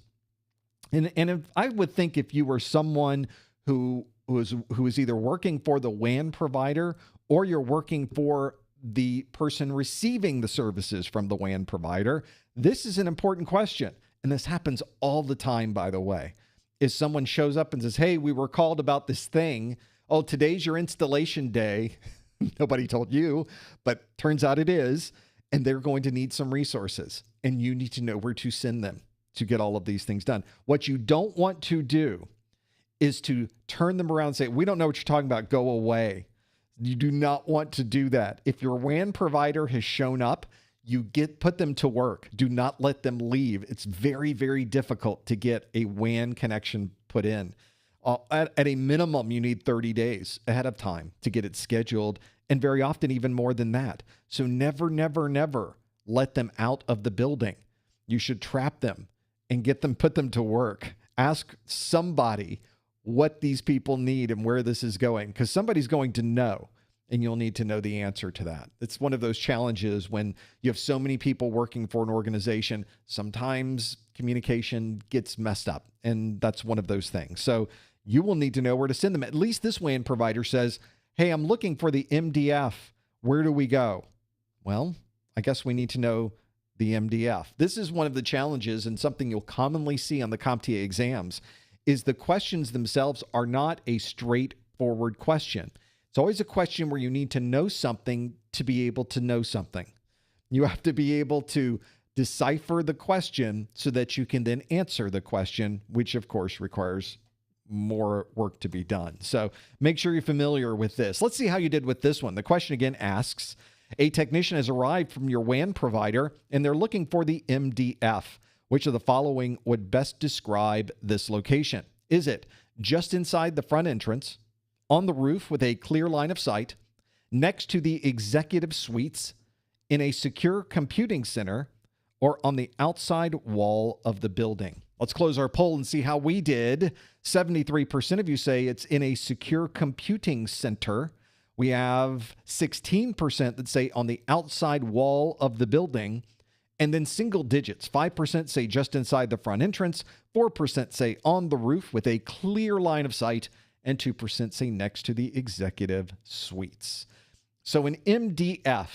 And if, I would think if you were someone who is either working for the WAN provider or you're working for the person receiving the services from the WAN provider, this is an important question. And this happens all the time, by the way, is someone shows up and says, hey, we were called about this thing. Oh, today's your installation day. Nobody told you, but turns out it is. And they're going to need some resources, and you need to know where to send them to get all of these things done. What you don't want to do is to turn them around and say, we don't know what you're talking about, go away. You do not want to do that. If your WAN provider has shown up, put them to work. Do not let them leave. It's very, very difficult to get a WAN connection put in. At a minimum, you need 30 days ahead of time to get it scheduled, and very often even more than that. So never, never, never let them out of the building. You should trap them and put them to work. Ask somebody what these people need and where this is going, because somebody's going to know, and you'll need to know the answer to that. It's one of those challenges when you have so many people working for an organization. Sometimes communication gets messed up, and that's one of those things. So you will need to know where to send them. At least this WAN provider says, hey, I'm looking for the MDF. Where do we go? Well, I guess we need to know the MDF. This is one of the challenges, and something you'll commonly see on the CompTIA exams, is the questions themselves are not a straightforward question. It's always a question where you need to know something to be able to know something. You have to be able to decipher the question so that you can then answer the question, which of course requires more work to be done. So make sure you're familiar with this. Let's see how you did with this one. The question again asks, a technician has arrived from your WAN provider and they're looking for the MDF. Which of the following would best describe this location? Is it just inside the front entrance, on the roof with a clear line of sight, next to the executive suites, in a secure computing center, or on the outside wall of the building? Let's close our poll and see how we did. 73% of you say it's in a secure computing center. We have 16% that say on the outside wall of the building. And then single digits, 5% say just inside the front entrance, 4% say on the roof with a clear line of sight, and 2% say next to the executive suites. So an MDF,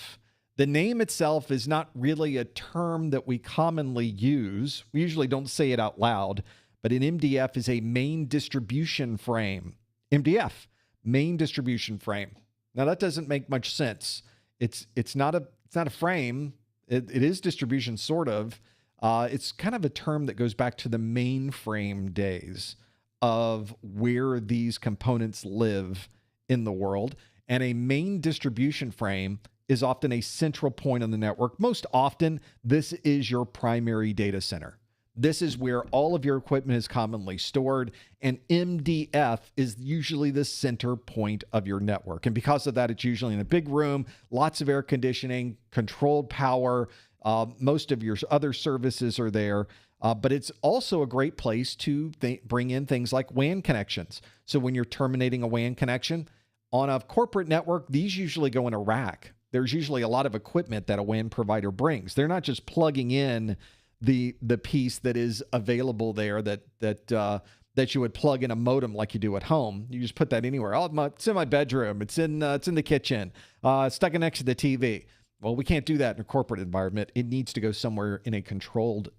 the name itself is not really a term that we commonly use. We usually don't say it out loud, but an MDF is a main distribution frame. MDF, main distribution frame. Now that doesn't make much sense. It's not a frame. It is distribution, sort of. It's kind of a term that goes back to the mainframe days of where these components live in the world. And a main distribution frame is often a central point on the network. Most often, this is your primary data center. This is where all of your equipment is commonly stored, and MDF is usually the center point of your network. And because of that, it's usually in a big room, lots of air conditioning, controlled power. Most of your other services are there, but it's also a great place to bring in things like WAN connections. So when you're terminating a WAN connection on a corporate network, these usually go in a rack. There's usually a lot of equipment that a WAN provider brings. They're not just plugging in the piece that is available there that you would plug in a modem like you do at home. You just put that anywhere. Oh, it's in my bedroom. It's in the kitchen. Stuck next to the TV. Well, we can't do that in a corporate environment. It needs to go somewhere in a controlled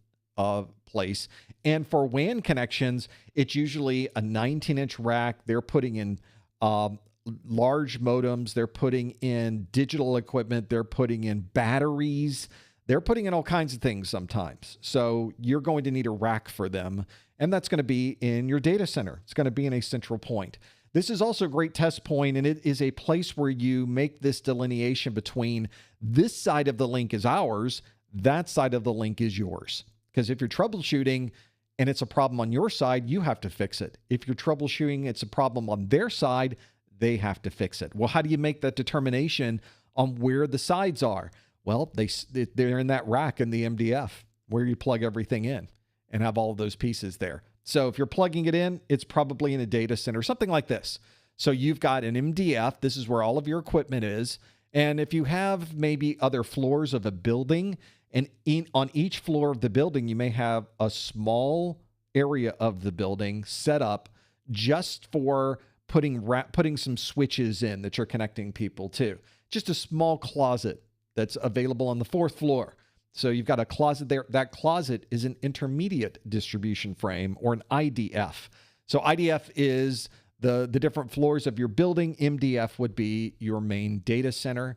place. And for WAN connections, it's usually a 19-inch rack. They're putting in large modems. They're putting in digital equipment. They're putting in batteries. They're putting in all kinds of things sometimes. So you're going to need a rack for them, and that's going to be in your data center. It's going to be in a central point. This is also a great test point, and it is a place where you make this delineation between this side of the link is ours, that side of the link is yours. Because if you're troubleshooting and it's a problem on your side, you have to fix it. If you're troubleshooting, it's a problem on their side, they have to fix it. Well, how do you make that determination on where the sides are? Well, they're in that rack in the MDF where you plug everything in and have all of those pieces there. So if you're plugging it in, it's probably in a data center, something like this. So you've got an MDF. This is where all of your equipment is. And if you have maybe other floors of a building, and on each floor of the building, you may have a small area of the building set up just for putting some switches in that you're connecting people to. Just a small closet that's available on the 4th floor. So you've got a closet there. That closet is an intermediate distribution frame, or an IDF. So IDF is the different floors of your building. MDF would be your main data center.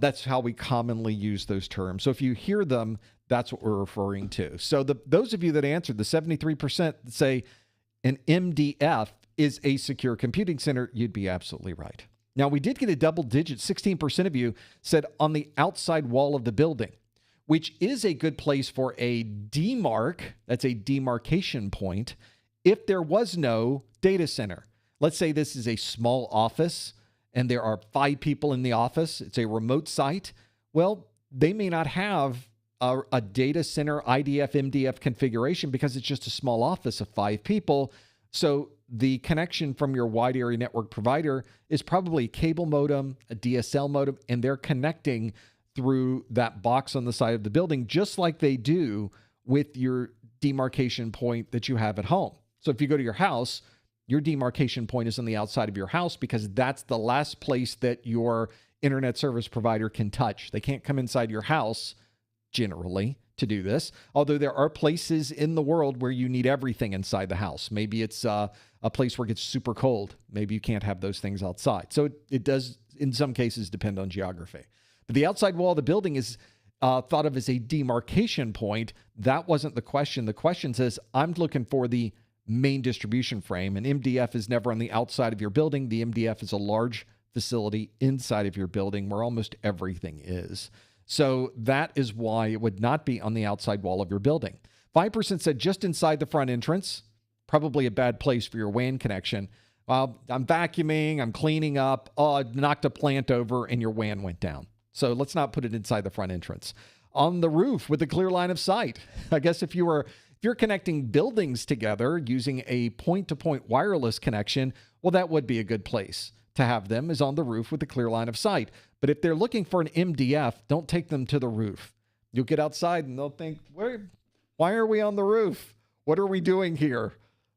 That's how we commonly use those terms. So if you hear them, that's what we're referring to. So those of you that answered, the 73% say an MDF is a secure computing center, you'd be absolutely right. Now, we did get a double digit. 16% of you said on the outside wall of the building, which is a good place for a demarc. That's a demarcation point. If there was no data center, let's say this is a small office and there are 5 people in the office. It's a remote site. Well, they may not have a data center IDF, MDF configuration because it's just a small office of 5 people. So the connection from your wide area network provider is probably a cable modem, a DSL modem, and they're connecting through that box on the side of the building, just like they do with your demarcation point that you have at home. So if you go to your house, your demarcation point is on the outside of your house because that's the last place that your internet service provider can touch. They can't come inside your house generally to do this, although there are places in the world where you need everything inside the house. Maybe it's a place where it gets super cold. Maybe you can't have those things outside. So it does, in some cases, depend on geography. But the outside wall of the building is thought of as a demarcation point. That wasn't the question. The question says, I'm looking for the main distribution frame. And MDF is never on the outside of your building. The MDF is a large facility inside of your building where almost everything is. So that is why it would not be on the outside wall of your building. 5% said just inside the front entrance, probably a bad place for your WAN connection. I'm vacuuming, I'm cleaning up, I knocked a plant over and your WAN went down. So let's not put it inside the front entrance. On the roof with a clear line of sight. I guess if you're connecting buildings together using a point-to-point wireless connection, well, that would be a good place to have them, is on the roof with a clear line of sight. But if they're looking for an MDF, don't take them to the roof. You'll get outside and they'll think, why are we on the roof? What are we doing here?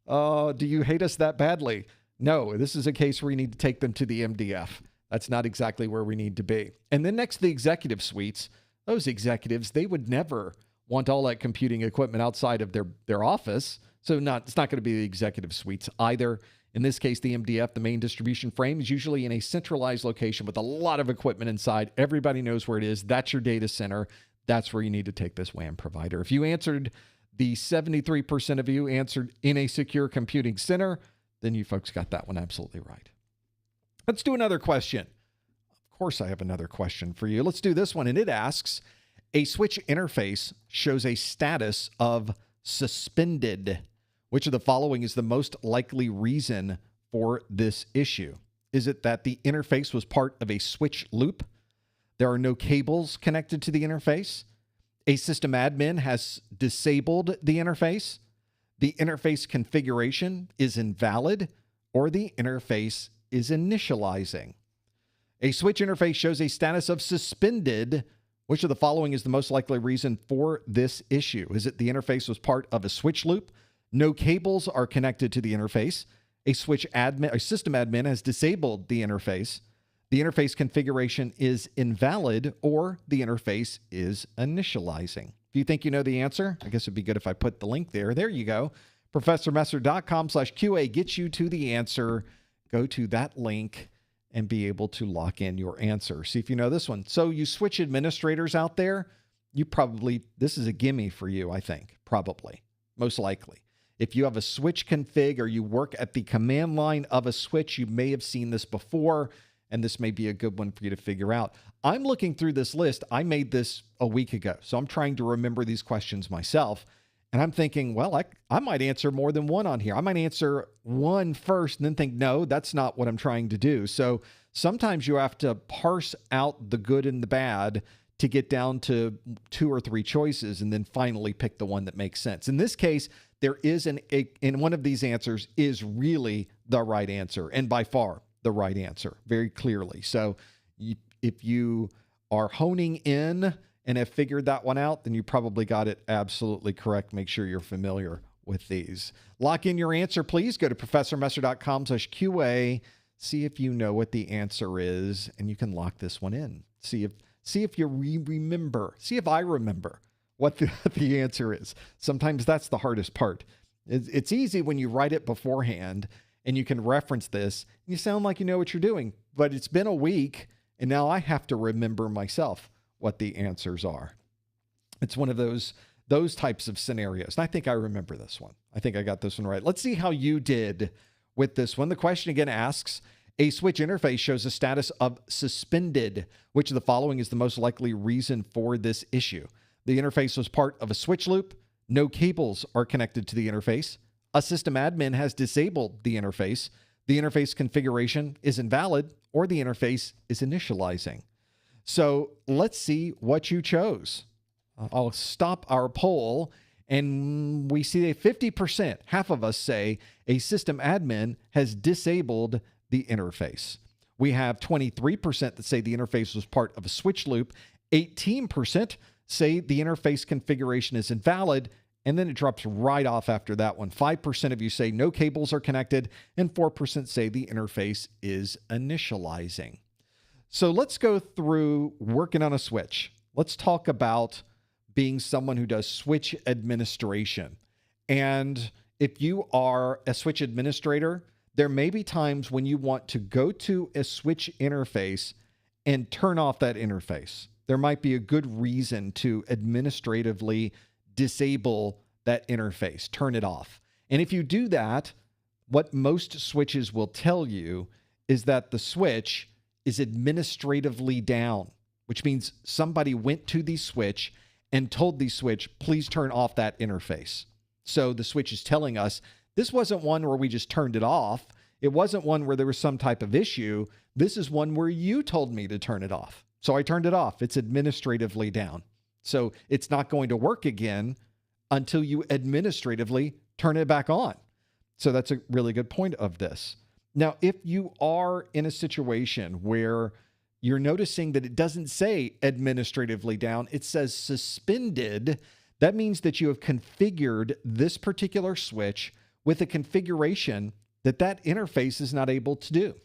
Do you hate us that badly? No, this is a case where you need to take them to the MDF. That's not exactly where we need to be. And then next, the executive suites. Those executives, they would never want all that computing equipment outside of their office. So it's not going to be the executive suites either. In this case, the MDF, the main distribution frame, is usually in a centralized location with a lot of equipment inside. Everybody knows where it is. That's your data center. That's where you need to take this WAN provider. If you answered, the 73% of you answered in a secure computing center, then you folks got that one absolutely right. Let's do another question. Of course, I have another question for you. Let's do this one. And it asks, a switch interface shows a status of suspended. Which of the following is the most likely reason for this issue? Is it that the interface was part of a switch loop? There are no cables connected to the interface? A system admin has disabled the interface? The interface configuration is invalid? Or the interface is initializing? A switch interface shows a status of suspended. Which of the following is the most likely reason for this issue? Is it the interface was part of a switch loop? No cables are connected to the interface. A system admin has disabled the interface. The interface configuration is invalid, or the interface is initializing. If you think you know the answer, I guess it'd be good if I put the link there. There you go. ProfessorMesser.com/QA gets you to the answer. Go to that link and be able to lock in your answer. See if you know this one. So you switch administrators out there, this is a gimme for you, I think, probably, most likely. If you have a switch config or you work at the command line of a switch, you may have seen this before, and this may be a good one for you to figure out. I'm looking through this list. I made this a week ago, so I'm trying to remember these questions myself. And I'm thinking, well, I might answer more than one on here. I might answer one first and then think, no, that's not what I'm trying to do. So sometimes you have to parse out the good and the bad to get down to 2 or 3 choices and then finally pick the one that makes sense. In this case, there is in one of these answers is really the right answer, and by far the right answer, very clearly. So If you are honing in and have figured that one out, then you probably got it absolutely correct. Make sure you're familiar with these. Lock in your answer, please. Go to professormesser.com/QA. See if you know what the answer is, and you can lock this one in. See if you remember. See if I remember what the answer is. Sometimes that's the hardest part. It's easy when you write it beforehand and you can reference this and you sound like you know what you're doing, but it's been a week and now I have to remember myself what the answers are. It's one of those types of scenarios. And I think I remember this one. I think I got this one right. Let's see how you did with this one. The question again asks, a switch interface shows a status of suspended. Which of the following is the most likely reason for this issue? The interface was part of a switch loop. No cables are connected to the interface. A system admin has disabled the interface. The interface configuration is invalid, or the interface is initializing. So let's see what you chose. I'll stop our poll, and we see that 50%, half of us say a system admin has disabled the interface. We have 23% that say the interface was part of a switch loop. 18% say the interface configuration is invalid, and then it drops right off after that one. 5% of you say no cables are connected, and 4% say the interface is initializing. So let's go through working on a switch. Let's talk about being someone who does switch administration. And if you are a switch administrator, there may be times when you want to go to a switch interface and turn off that interface. There might be a good reason to administratively disable that interface, turn it off. And if you do that, what most switches will tell you is that the switch is administratively down, which means somebody went to the switch and told the switch, please turn off that interface. So the switch is telling us, this wasn't one where we just turned it off. It wasn't one where there was some type of issue. This is one where you told me to turn it off. So I turned it off. It's administratively down. So it's not going to work again until you administratively turn it back on. So that's a really good point of this. Now, if you are in a situation where you're noticing that it doesn't say administratively down, it says suspended, that means that you have configured this particular switch with a configuration that that interface is not able to do.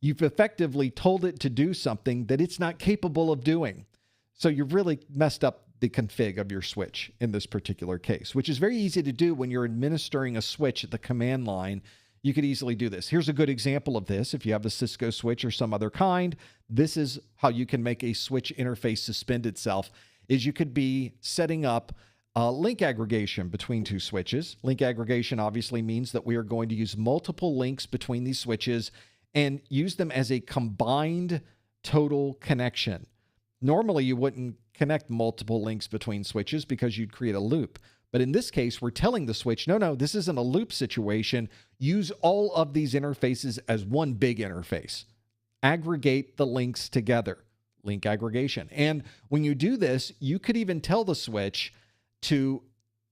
You've effectively told it to do something that it's not capable of doing. So you've really messed up the config of your switch in this particular case, which is very easy to do when you're administering a switch at the command line. You could easily do this. Here's a good example of this. If you have a Cisco switch or some other kind, this is how you can make a switch interface suspend itself, is you could be setting up link aggregation between two switches. Link aggregation obviously means that we are going to use multiple links between these switches and use them as a combined total connection. Normally, you wouldn't connect multiple links between switches because you'd create a loop. But in this case, we're telling the switch, no, this isn't a loop situation. Use all of these interfaces as one big interface. Aggregate the links together. Link aggregation. And when you do this, you could even tell the switch to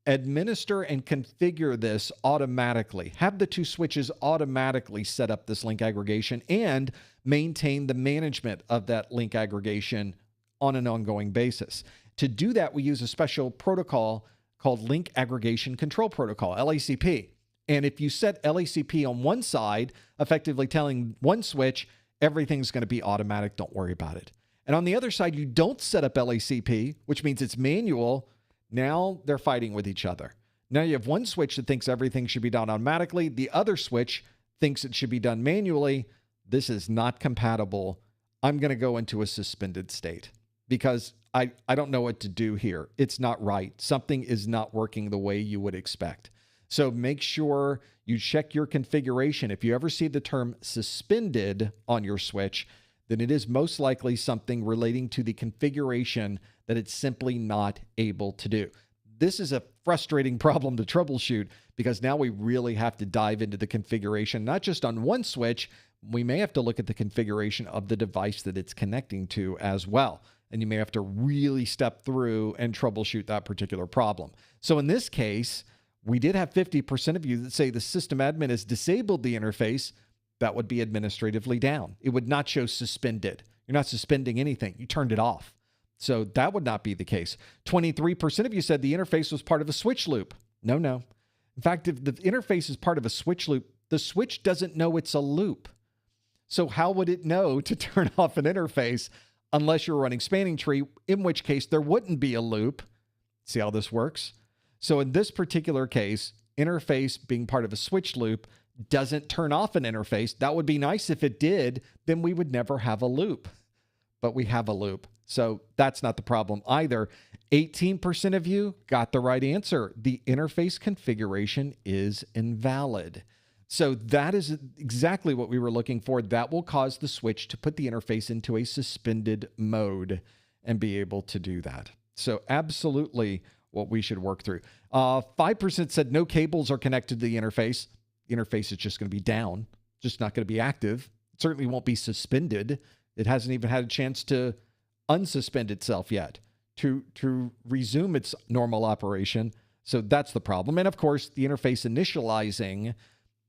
administer and configure this automatically. Have the two switches automatically set up this link aggregation and maintain the management of that link aggregation on an ongoing basis. To do that, we use a special protocol called Link Aggregation Control Protocol, LACP. And if you set LACP on one side, effectively telling one switch, everything's going to be automatic, don't worry about it. And on the other side, you don't set up LACP, which means it's manual. Now they're fighting with each other. Now you have one switch that thinks everything should be done automatically. The other switch thinks it should be done manually. This is not compatible. I'm going to go into a suspended state because I don't know what to do here. It's not right. Something is not working the way you would expect. So make sure you check your configuration. If you ever see the term suspended on your switch, then it is most likely something relating to the configuration that it's simply not able to do. This is a frustrating problem to troubleshoot because now we really have to dive into the configuration, not just on one switch. We may have to look at the configuration of the device that it's connecting to as well. And you may have to really step through and troubleshoot that particular problem. So in this case, we did have 50% of you that say the system admin has disabled the interface. That would be administratively down. It would not show suspended. You're not suspending anything. You turned it off. So that would not be the case. 23% of you said the interface was part of a switch loop. No. In fact, if the interface is part of a switch loop, the switch doesn't know it's a loop. So how would it know to turn off an interface unless you're running spanning tree, in which case there wouldn't be a loop? See how this works? So in this particular case, interface being part of a switch loop doesn't turn off an interface. That would be nice if it did, then we would never have a loop. But we have a loop. So that's not the problem either. 18% of you got the right answer. The interface configuration is invalid. So that is exactly what we were looking for. That will cause the switch to put the interface into a suspended mode and be able to do that. So absolutely what we should work through. 5% said no cables are connected to the interface. The interface is just going to be down, just not going to be active. It certainly won't be suspended. It hasn't even had a chance to unsuspend itself yet, to resume its normal operation. So that's the problem. And of course, the interface initializing,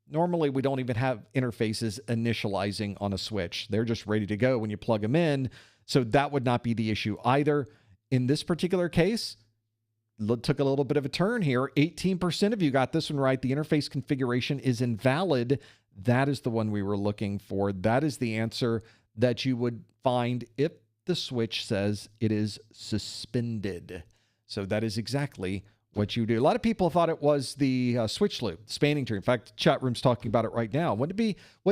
normally we don't even have interfaces initializing on a switch. They're just ready to go when you plug them in. So that would not be the issue either. In this particular case, took a little bit of a turn here. 18% of you got this one right. The interface configuration is invalid. That is the one we were looking for. That is the answer that you would find if the switch says it is suspended. So that is exactly what you do. A lot of people thought it was the switch loop, spanning tree. In fact, the chat room's talking about it right now. Wouldn't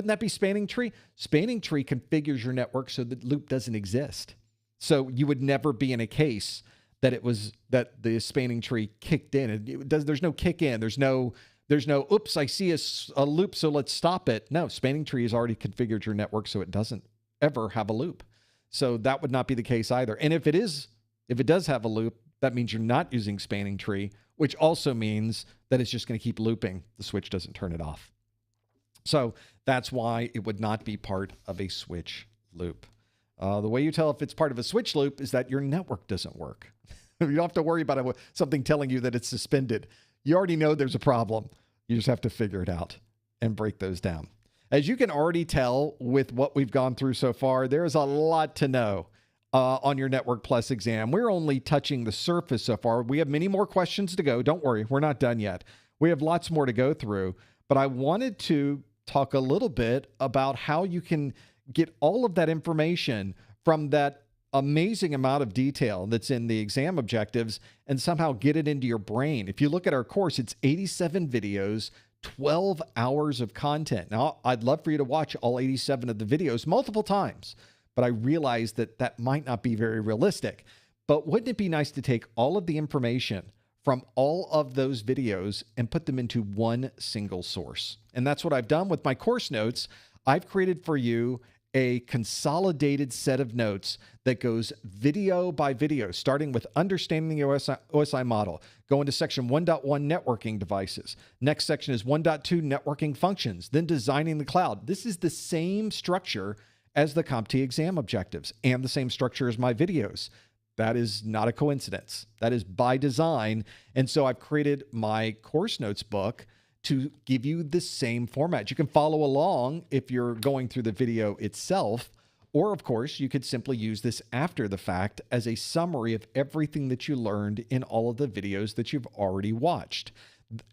that be spanning tree? Spanning tree configures your network so that loop doesn't exist. So you would never be in a case that the spanning tree kicked in. There's no kick in. There's no, oops, I see a loop, so let's stop it. No, spanning tree has already configured your network so it doesn't ever have a loop. So that would not be the case either. And if it does have a loop, that means you're not using spanning tree, which also means that it's just going to keep looping. The switch doesn't turn it off. So that's why it would not be part of a switch loop. The way you tell if it's part of a switch loop is that your network doesn't work. You don't have to worry about something telling you that it's suspended. You already know there's a problem. You just have to figure it out and break those down. As you can already tell with what we've gone through so far, there's a lot to know on your Network Plus exam. We're only touching the surface so far. We have many more questions to go. Don't worry, we're not done yet. We have lots more to go through, but I wanted to talk a little bit about how you can get all of that information from that amazing amount of detail that's in the exam objectives and somehow get it into your brain. If you look at our course, it's 87 videos, 12 hours of content. Now, I'd love for you to watch all 87 of the videos multiple times, but I realize that that might not be very realistic. But wouldn't it be nice to take all of the information from all of those videos and put them into one single source? And that's what I've done with my course notes. I've created for you a consolidated set of notes that goes video by video, starting with understanding the OSI model, going to section 1.1 networking devices. Next section is 1.2 networking functions, then designing the cloud. This is the same structure as the CompTIA exam objectives and the same structure as my videos. That is not a coincidence. That is by design. And so I've created my course notes book to give you the same format. You can follow along if you're going through the video itself, or of course, you could simply use this after the fact as a summary of everything that you learned in all of the videos that you've already watched.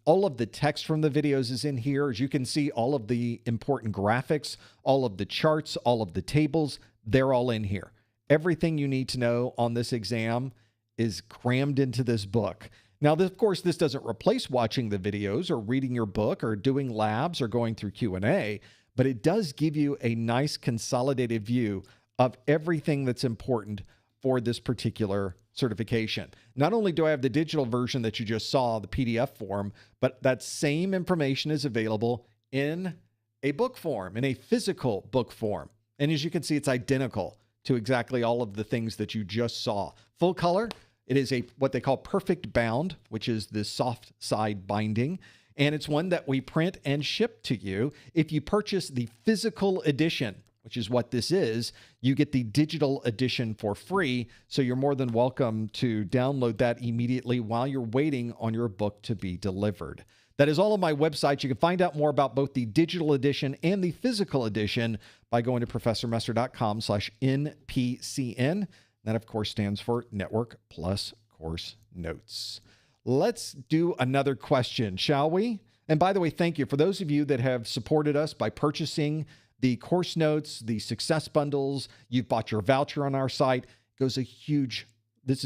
All of the text from the videos is in here. As you can see, all of the important graphics, all of the charts, all of the tables, they're all in here. Everything you need to know on this exam is crammed into this book. Now, of course, this doesn't replace watching the videos or reading your book or doing labs or going through Q&A, but it does give you a nice consolidated view of everything that's important for this particular certification. Not only do I have the digital version that you just saw, the PDF form, but that same information is available in a book form, in a physical book form. And as you can see, it's identical to exactly all of the things that you just saw. Full color. It is what they call perfect bound, which is the soft side binding. And it's one that we print and ship to you. If you purchase the physical edition, which is what this is, you get the digital edition for free. So you're more than welcome to download that immediately while you're waiting on your book to be delivered. That is all on my website. You can find out more about both the digital edition and the physical edition by going to professormesser.com/NPCN. That, of course, stands for Network Plus Course Notes. Let's do another question, shall we? And by the way, thank you for those of you that have supported us by purchasing the course notes, the success bundles. You've bought your voucher on our site. This is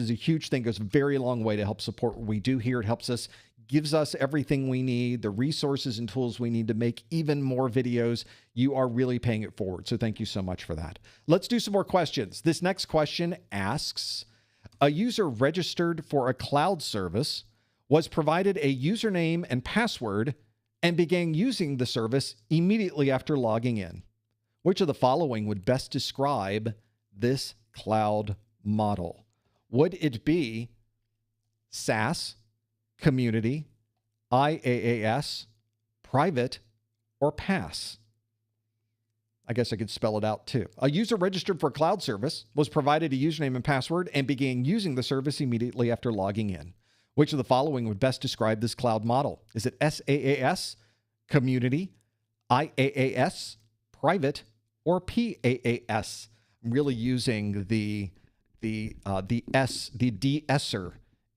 a huge thing. It goes a very long way to help support what we do here. It helps us, gives us everything we need, the resources and tools we need to make even more videos. You are really paying it forward. So thank you so much for that. Let's do some more questions. This next question asks, a user registered for a cloud service, was provided a username and password, and began using the service immediately after logging in. Which of the following would best describe this cloud model? Would it be SaaS, community, IaaS, private, or PaaS? I guess I could spell it out too. A user registered for a cloud service, was provided a username and password, and began using the service immediately after logging in. Which of the following would best describe this cloud model? Is it SaaS, community, IaaS, private, or PaaS? I'm really using the de-esser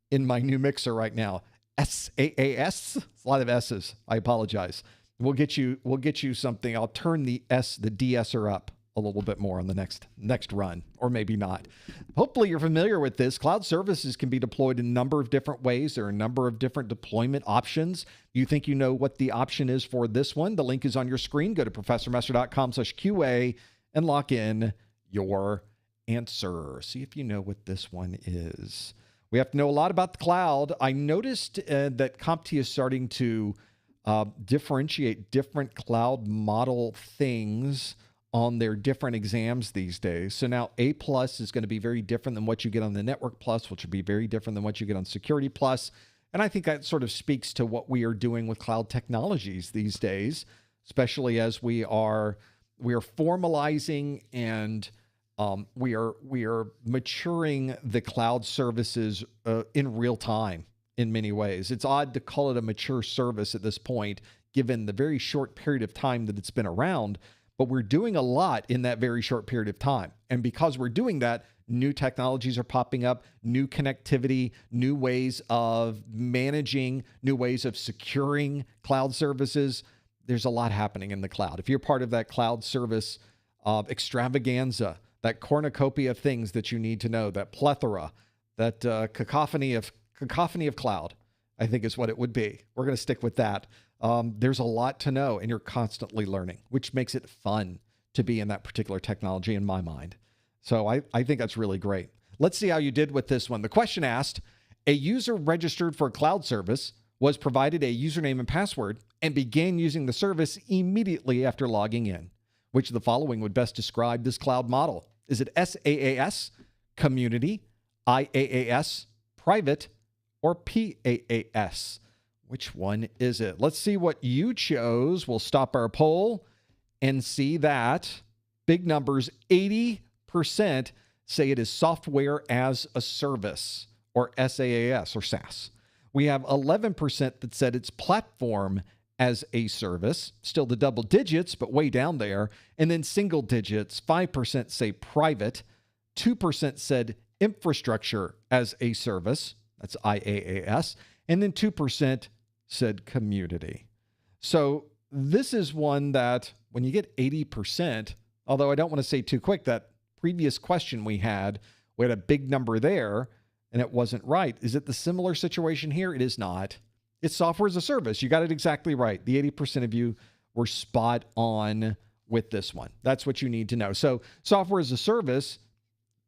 in my new mixer right now. SaaS, a lot of S's. I apologize. We'll get you something. I'll turn the de-esser up a little bit more on the next run, or maybe not. Hopefully you're familiar with this. Cloud services can be deployed in a number of different ways. There are a number of different deployment options. You think you know what the option is for this one? The link is on your screen. Go to professormesser.com/QA and lock in your answer. See if you know what this one is. We have to know a lot about the cloud. I noticed that CompTIA is starting to differentiate different cloud model things on their different exams these days. So now A+ is going to be very different than what you get on the Network Plus, which will be very different than what you get on Security Plus. And I think that sort of speaks to what we are doing with cloud technologies these days, especially as we are formalizing and we are maturing the cloud services in real time in many ways. It's odd to call it a mature service at this point, given the very short period of time that it's been around. But we're doing a lot in that very short period of time. And because we're doing that, new technologies are popping up, new connectivity, new ways of managing, new ways of securing cloud services. There's a lot happening in the cloud. If you're part of that cloud service extravaganza, that cornucopia of things that you need to know, that plethora, that cacophony of cloud, I think is what it would be. We're going to stick with that. There's a lot to know, and you're constantly learning, which makes it fun to be in that particular technology in my mind. So I think that's really great. Let's see how you did with this one. The question asked, a user registered for a cloud service, was provided a username and password, and began using the service immediately after logging in. Which of the following would best describe this cloud model? Is it SaaS, community, IaaS, private, or PaaS? Which one is it? Let's see what you chose. We'll stop our poll and see that big numbers, 80% say it is software as a service, or SaaS or SaaS. We have 11% that said it's platform as a service, still the double digits, but way down there. And then single digits, 5% say private, 2% said infrastructure as a service, that's IaaS, and then 2% said community. So this is one that when you get 80%, although I don't want to say too quick, that previous question we had a big number there and it wasn't right. Is it the similar situation here? It is not. It's software as a service. You got it exactly right. The 80% of you were spot on with this one. That's what you need to know. So software as a service,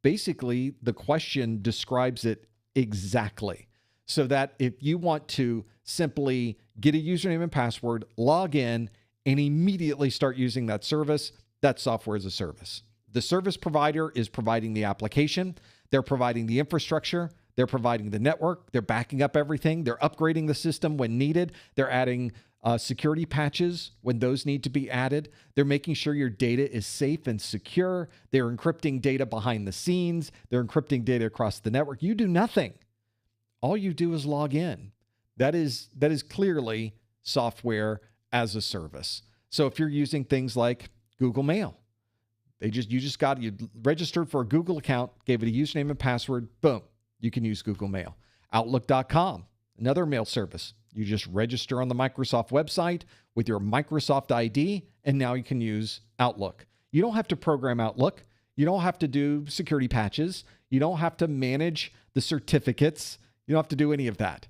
basically the question describes it exactly. So that if you want to simply get a username and password, log in, and immediately start using that service, that's software as a service. The service provider is providing the application. They're providing the infrastructure. They're providing the network. They're backing up everything. They're upgrading the system when needed. They're adding security patches when those need to be added. They're making sure your data is safe and secure. They're encrypting data behind the scenes. They're encrypting data across the network. You do nothing. All you do is log in. That is clearly software as a service. So if you're using things like Google Mail, you registered for a Google account, gave it a username and password, boom, you can use Google Mail. Outlook.com, another mail service. You just register on the Microsoft website with your Microsoft ID, and now you can use Outlook. You don't have to program Outlook. You don't have to do security patches. You don't have to manage the certificates. You don't have to do any of that.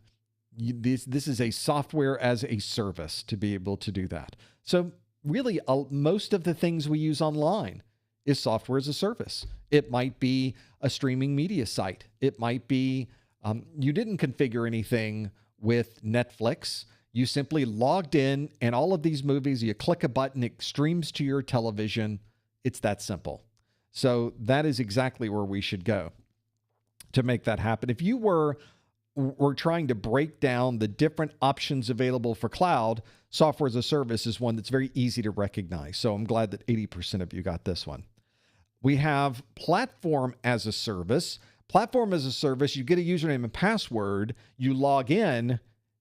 This is a software as a service to be able to do that. So really, most of the things we use online is software as a service. It might be a streaming media site. It might be, you didn't configure anything with Netflix. You simply logged in, and all of these movies, you click a button, it streams to your television. It's that simple. So that is exactly where we should go to make that happen. If you were trying to break down the different options available for cloud, software as a service is one that's very easy to recognize. So I'm glad that 80% of you got this one. We have platform as a service. Platform as a service, you get a username and password, you log in,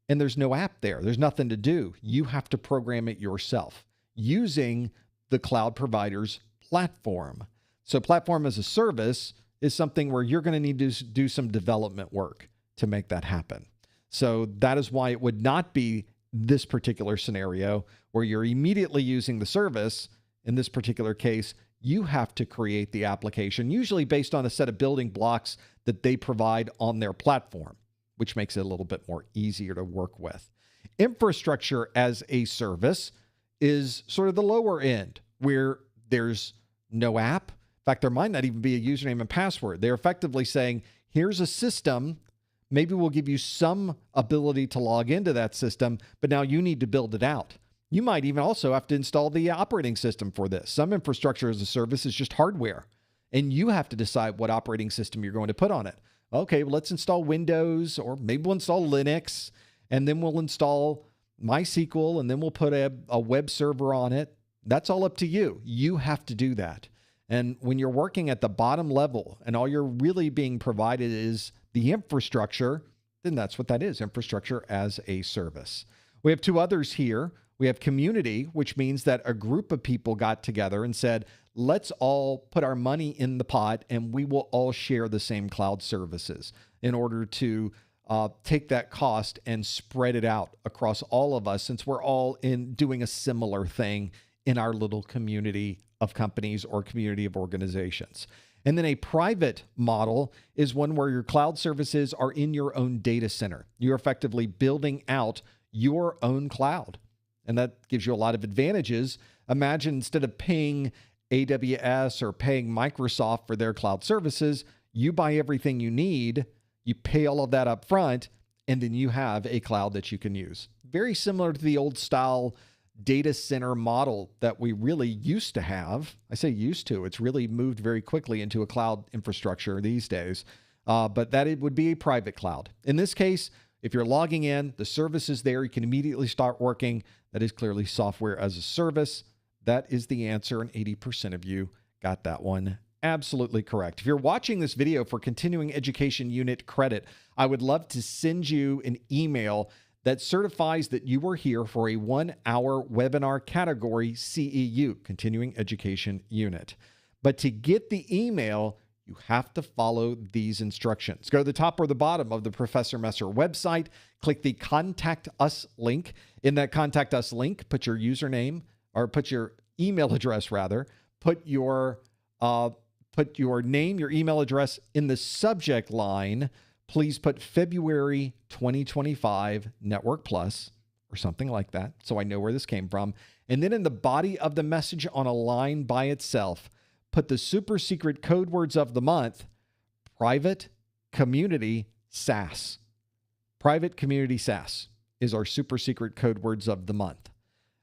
and there's no app there. There's nothing to do. You have to program it yourself using the cloud provider's platform. So platform as a service is something where you're going to need to do some development work to make that happen. So that is why it would not be this particular scenario where you're immediately using the service. In this particular case, you have to create the application, usually based on a set of building blocks that they provide on their platform, which makes it a little bit more easier to work with. Infrastructure as a service is sort of the lower end, where there's no app. In fact, there might not even be a username and password. They're effectively saying, here's a system. Maybe we'll give you some ability to log into that system, but now you need to build it out. You might even also have to install the operating system for this. Some infrastructure as a service is just hardware, and you have to decide what operating system you're going to put on it. Okay, well, let's install Windows, or maybe we'll install Linux, and then we'll install MySQL, and then we'll put a web server on it. That's all up to you. You have to do that. And when you're working at the bottom level and all you're really being provided is the infrastructure, then that's what that is, infrastructure as a service. We have two others here. We have community, which means that a group of people got together and said, let's all put our money in the pot and we will all share the same cloud services in order to take that cost and spread it out across all of us, since we're all doing a similar thing in our little community of companies or community of organizations. And then a private model is one where your cloud services are in your own data center. You're effectively building out your own cloud. And that gives you a lot of advantages. Imagine instead of paying AWS or paying Microsoft for their cloud services, you buy everything you need, you pay all of that up front, and then you have a cloud that you can use. Very similar to the old style data center model that we really used to have. I say used to, it's really moved very quickly into a cloud infrastructure these days, but that it would be a private cloud. In this case, if you're logging in, the service is there, you can immediately start working. That is clearly software as a service. That is the answer, and 80% of you got that one absolutely correct. If you're watching this video for continuing education unit credit, I would love to send you an email that certifies that you were here for a 1-hour webinar category CEU, Continuing Education Unit. But to get the email, you have to follow these instructions. Go to the top or the bottom of the Professor Messer website, click the Contact Us link. In that Contact Us link, put your username, or put your email address rather, put your name, your email address in the subject line. Please put February 2025 Network Plus or something like that, so I know where this came from. And then in the body of the message on a line by itself, put the super secret code words of the month, private community SaaS. Private community SaaS is our super secret code words of the month.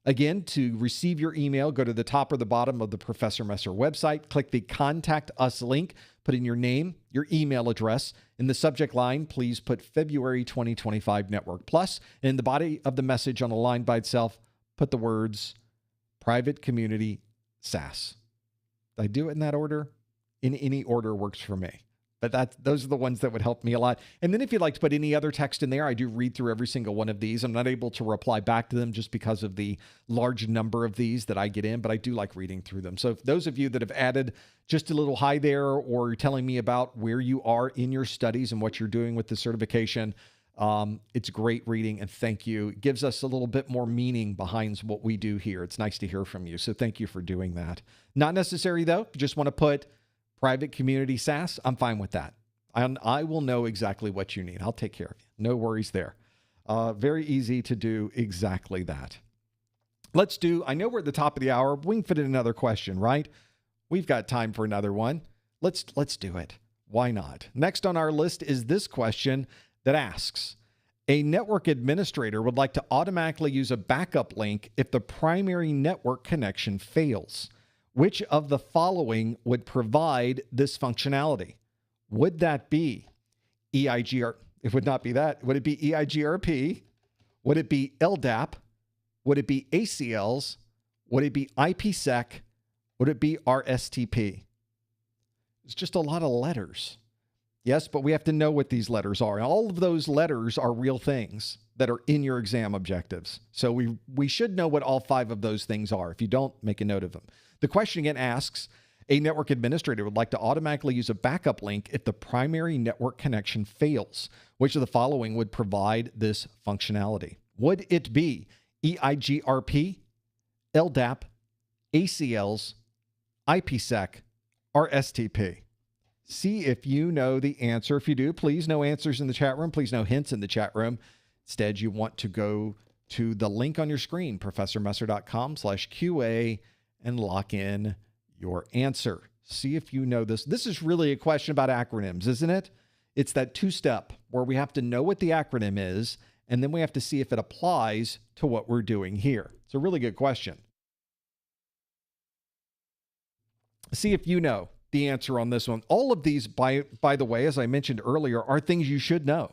Again, to receive your email, go to the top or the bottom of the Professor Messer website, click the Contact Us link, put in your name, your email address. In the subject line, please put February 2025 Network Plus. And in the body of the message on a line by itself, put the words Private Community SaaS. Did I do it in that order? In any order works for me. But those are the ones that would help me a lot. And then if you'd like to put any other text in there, I do read through every single one of these. I'm not able to reply back to them just because of the large number of these that I get in, but I do like reading through them. So if those of you that have added just a little hi there, or telling me about where you are in your studies and what you're doing with the certification, it's great reading, and thank you. It gives us a little bit more meaning behind what we do here. It's nice to hear from you. So thank you for doing that. Not necessary though. If you just want to put private community SaaS, I'm fine with that. I will know exactly what you need. I'll take care of you. No worries there. Very easy to do exactly that. I know we're at the top of the hour. We can fit in another question, right? We've got time for another one. Let's do it. Why not? Next on our list is this question that asks, a network administrator would like to automatically use a backup link if the primary network connection fails. Which of the following would provide this functionality? Would that be EIGR? It would not be that. Would it be EIGRP? Would it be LDAP? Would it be ACLs? Would it be IPsec? Would it be RSTP? It's just a lot of letters. Yes, but we have to know what these letters are. All of those letters are real things that are in your exam objectives. So we should know what all 5 of those things are. If you don't, make a note of them. The question again asks, a network administrator would like to automatically use a backup link if the primary network connection fails. Which of the following would provide this functionality? Would it be EIGRP, LDAP, ACLs, IPsec, or STP? See if you know the answer. If you do, please no answers in the chat room. Please no hints in the chat room. Instead, you want to go to the link on your screen, professormesser.com/QA, and lock in your answer. See if you know this. This is really a question about acronyms, isn't it? It's that 2-step where we have to know what the acronym is, and then we have to see if it applies to what we're doing here. It's a really good question. See if you know the answer on this one. All of these, by the way, as I mentioned earlier, are things you should know.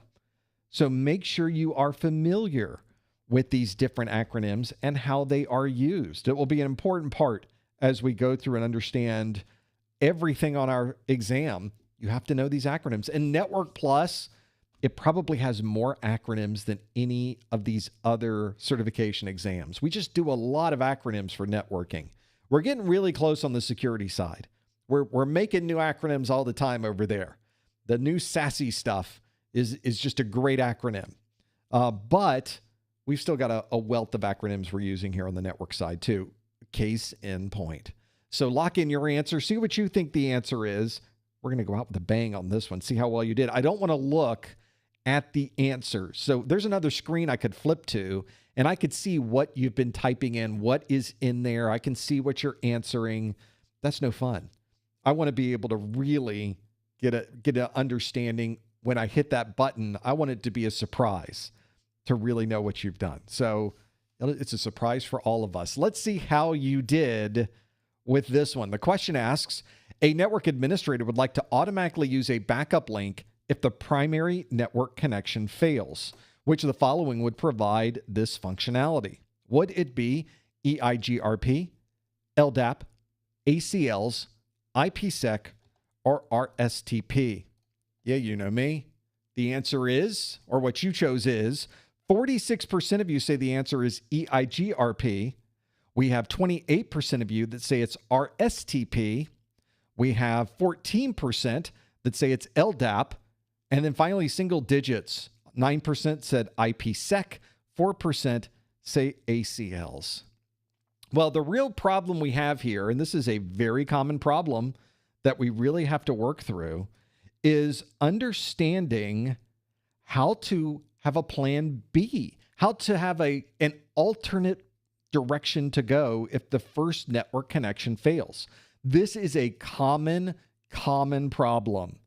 So make sure you are familiar with these different acronyms and how they are used. It will be an important part as we go through and understand everything on our exam. You have to know these acronyms. And Network Plus, it probably has more acronyms than any of these other certification exams. We just do a lot of acronyms for networking. We're getting really close on the security side. We're making new acronyms all the time over there. The new SASE stuff is just a great acronym. But we've still got a wealth of acronyms we're using here on the network side too. Case in point. So lock in your answer. See what you think the answer is. We're going to go out with a bang on this one. See how well you did. I don't want to look at the answer. So there's another screen I could flip to, and I could see what you've been typing in, what is in there. I can see what you're answering. That's no fun. I want to be able to really get an understanding when I hit that button. I want it to be a surprise to really know what you've done. So it's a surprise for all of us. Let's see how you did with this one. The question asks, a network administrator would like to automatically use a backup link if the primary network connection fails. Which of the following would provide this functionality? Would it be EIGRP, LDAP, ACLs, IPsec, or RSTP? Yeah, you know me. The answer is, or what you chose is, 46% of you say the answer is EIGRP. We have 28% of you that say it's RSTP. We have 14% that say it's LDAP. And then finally, single digits. 9% said IPsec. 4% say ACLs. Well, the real problem we have here, and this is a very common problem that we really have to work through, is understanding how to have a plan B, how to have an alternate direction to go if the first network connection fails. This is a common problem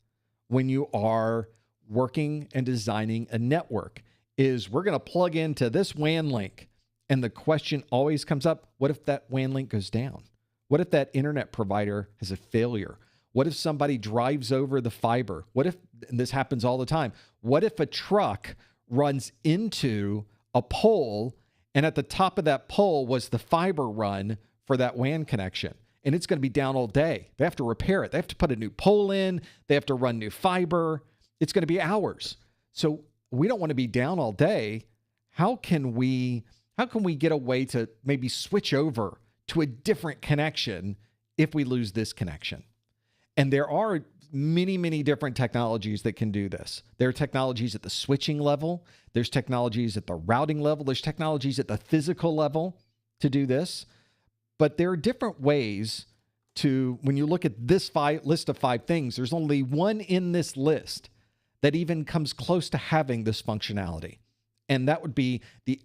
when you are working and designing a network, is we're going to plug into this WAN link. And the question always comes up, what if that WAN link goes down? What if that internet provider has a failure? What if somebody drives over the fiber? What if, and this happens all the time, what if a truck runs into a pole and at the top of that pole was the fiber run for that WAN connection? and it's going to be down all day. They have to repair it. They have to put a new pole in. They have to run new fiber. It's going to be hours. So we don't want to be down all day. How can we get a way to maybe switch over to a different connection if we lose this connection? And there are many, many different technologies that can do this. There are technologies at the switching level. There's technologies at the routing level. There's technologies at the physical level to do this. But there are different ways to, when you look at this list of 5 things, there's only one in this list that even comes close to having this functionality. And that would be the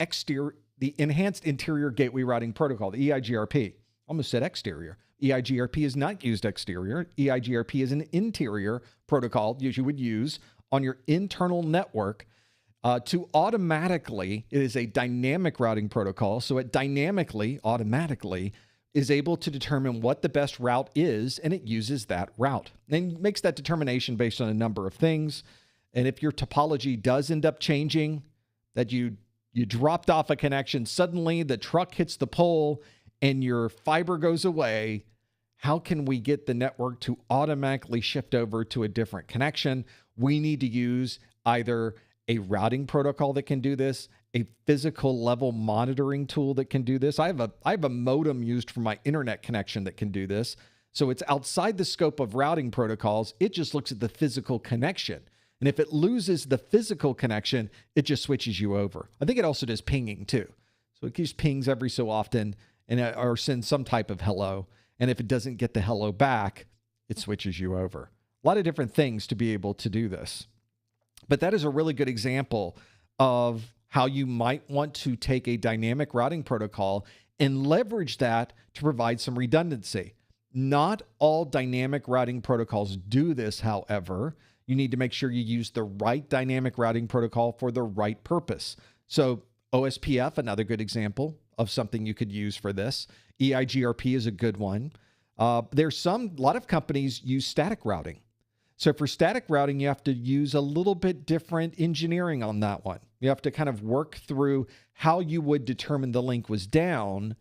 Enhanced Interior Gateway Routing Protocol, the EIGRP. Almost said exterior. EIGRP is not used exterior. EIGRP is an interior protocol you would use on your internal network to automatically, it is a dynamic routing protocol, so it automatically is able to determine what the best route is, and it uses that route. And makes that determination based on a number of things. And if your topology does end up changing, that you dropped off a connection, suddenly the truck hits the pole and your fiber goes away, how can we get the network to automatically shift over to a different connection? We need to use either a routing protocol that can do this, a physical level monitoring tool that can do this. I have a modem used for my internet connection that can do this. So it's outside the scope of routing protocols. It just looks at the physical connection. And if it loses the physical connection, it just switches you over. I think it also does pinging too. So it just pings every so often or sends some type of hello. And if it doesn't get the hello back, it switches you over. A lot of different things to be able to do this. But that is a really good example of how you might want to take a dynamic routing protocol and leverage that to provide some redundancy. Not all dynamic routing protocols do this, however. You need to make sure you use the right dynamic routing protocol for the right purpose. So OSPF, another good example of something you could use for this. EIGRP is a good one. A lot of companies use static routing. So for static routing, you have to use a little bit different engineering on that one. You have to kind of work through how you would determine the link was down,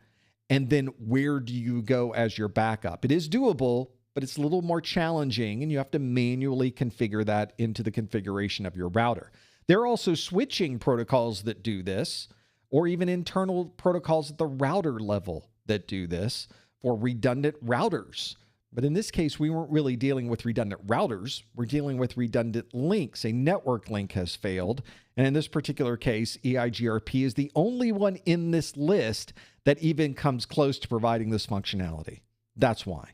and then where do you go as your backup. It is doable, but it's a little more challenging, and you have to manually configure that into the configuration of your router. There are also switching protocols that do this, or even internal protocols at the router level that do this for redundant routers. But in this case, we weren't really dealing with redundant routers. We're dealing with redundant links. A network link has failed. And in this particular case, EIGRP is the only one in this list that even comes close to providing this functionality. That's why.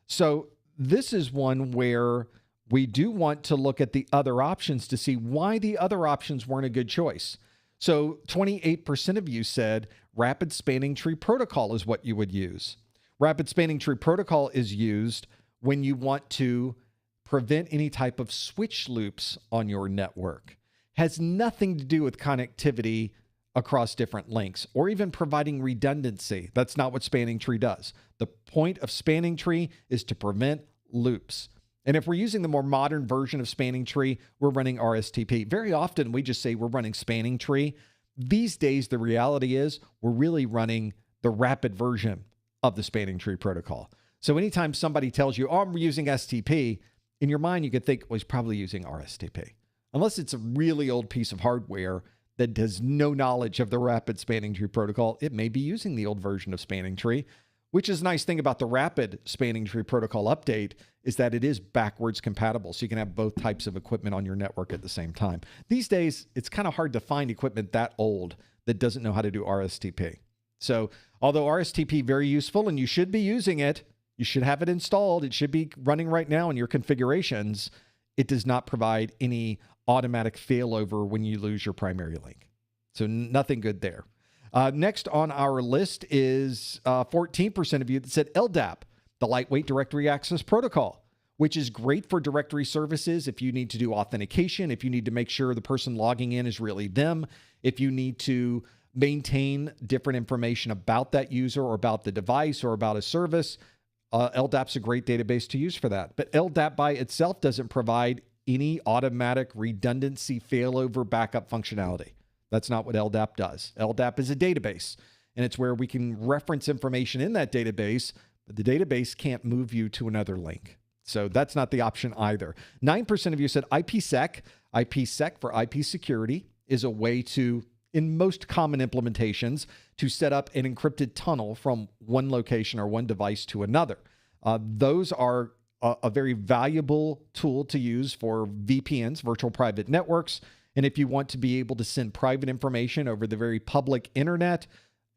So this is one where we do want to look at the other options to see why the other options weren't a good choice. So 28% of you said rapid spanning tree protocol is what you would use. Rapid spanning tree protocol is used when you want to prevent any type of switch loops on your network. Has nothing to do with connectivity across different links or even providing redundancy. That's not what spanning tree does. The point of spanning tree is to prevent loops. And if we're using the more modern version of spanning tree, we're running RSTP. Very often we just say we're running spanning tree. These days, the reality is we're really running the rapid version of the spanning tree protocol. So anytime somebody tells you, oh, I'm using STP, in your mind, you could think, well, he's probably using RSTP. Unless it's a really old piece of hardware that has no knowledge of the rapid spanning tree protocol, it may be using the old version of spanning tree, which is a nice thing about the rapid spanning tree protocol update is that it is backwards compatible. So you can have both types of equipment on your network at the same time. These days, it's kind of hard to find equipment that old that doesn't know how to do RSTP. So although RSTP very useful and you should be using it, you should have it installed. It should be running right now in your configurations. It does not provide any automatic failover when you lose your primary link. So nothing good there. Next on our list is 14% of you that said LDAP, the Lightweight Directory Access Protocol, which is great for directory services if you need to do authentication, if you need to make sure the person logging in is really them, if you need to maintain different information about that user or about the device or about a service. LDAP's a great database to use for that. But LDAP by itself doesn't provide any automatic redundancy failover backup functionality. That's not what LDAP does. LDAP is a database, and it's where we can reference information in that database. but the database can't move you to another link. So that's not the option either. 9% of you said IPsec. IPsec for IP security is a way to, in most common implementations, to set up an encrypted tunnel from one location or one device to another. Those are a very valuable tool to use for VPNs, virtual private networks. And if you want to be able to send private information over the very public internet,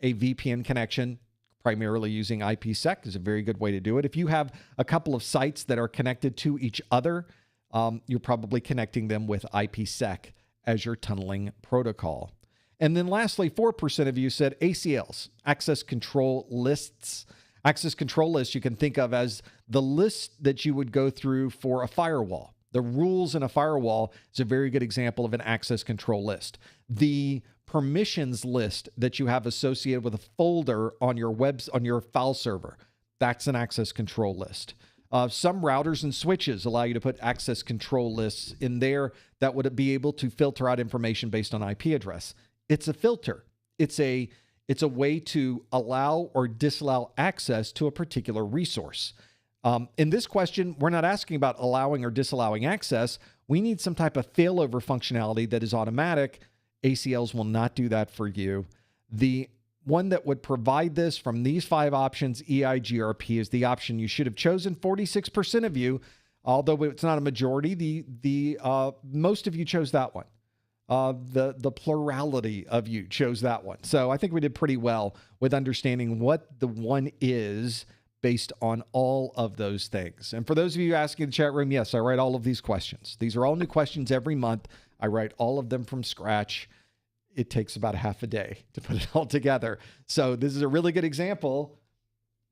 a VPN connection, primarily using IPsec, is a very good way to do it. If you have a couple of sites that are connected to each other, you're probably connecting them with IPsec as your tunneling protocol. And then lastly, 4% of you said ACLs, access control lists. Access control lists you can think of as the list that you would go through for a firewall. The rules in a firewall is a very good example of an access control list. The permissions list that you have associated with a folder on your file server, that's an access control list. Some routers and switches allow you to put access control lists in there that would be able to filter out information based on IP address. It's a filter. It's a way to allow or disallow access to a particular resource. In this question, we're not asking about allowing or disallowing access. We need some type of failover functionality that is automatic. ACLs will not do that for you. The one that would provide this from these 5 options, EIGRP, is the option you should have chosen. 46% of you, although it's not a majority, most of you chose that one. The plurality of you chose that one. So I think we did pretty well with understanding what the one is based on all of those things. And for those of you asking in the chat room, yes, I write all of these questions. These are all new questions every month. I write all of them from scratch. It takes about half a day to put it all together. So this is a really good example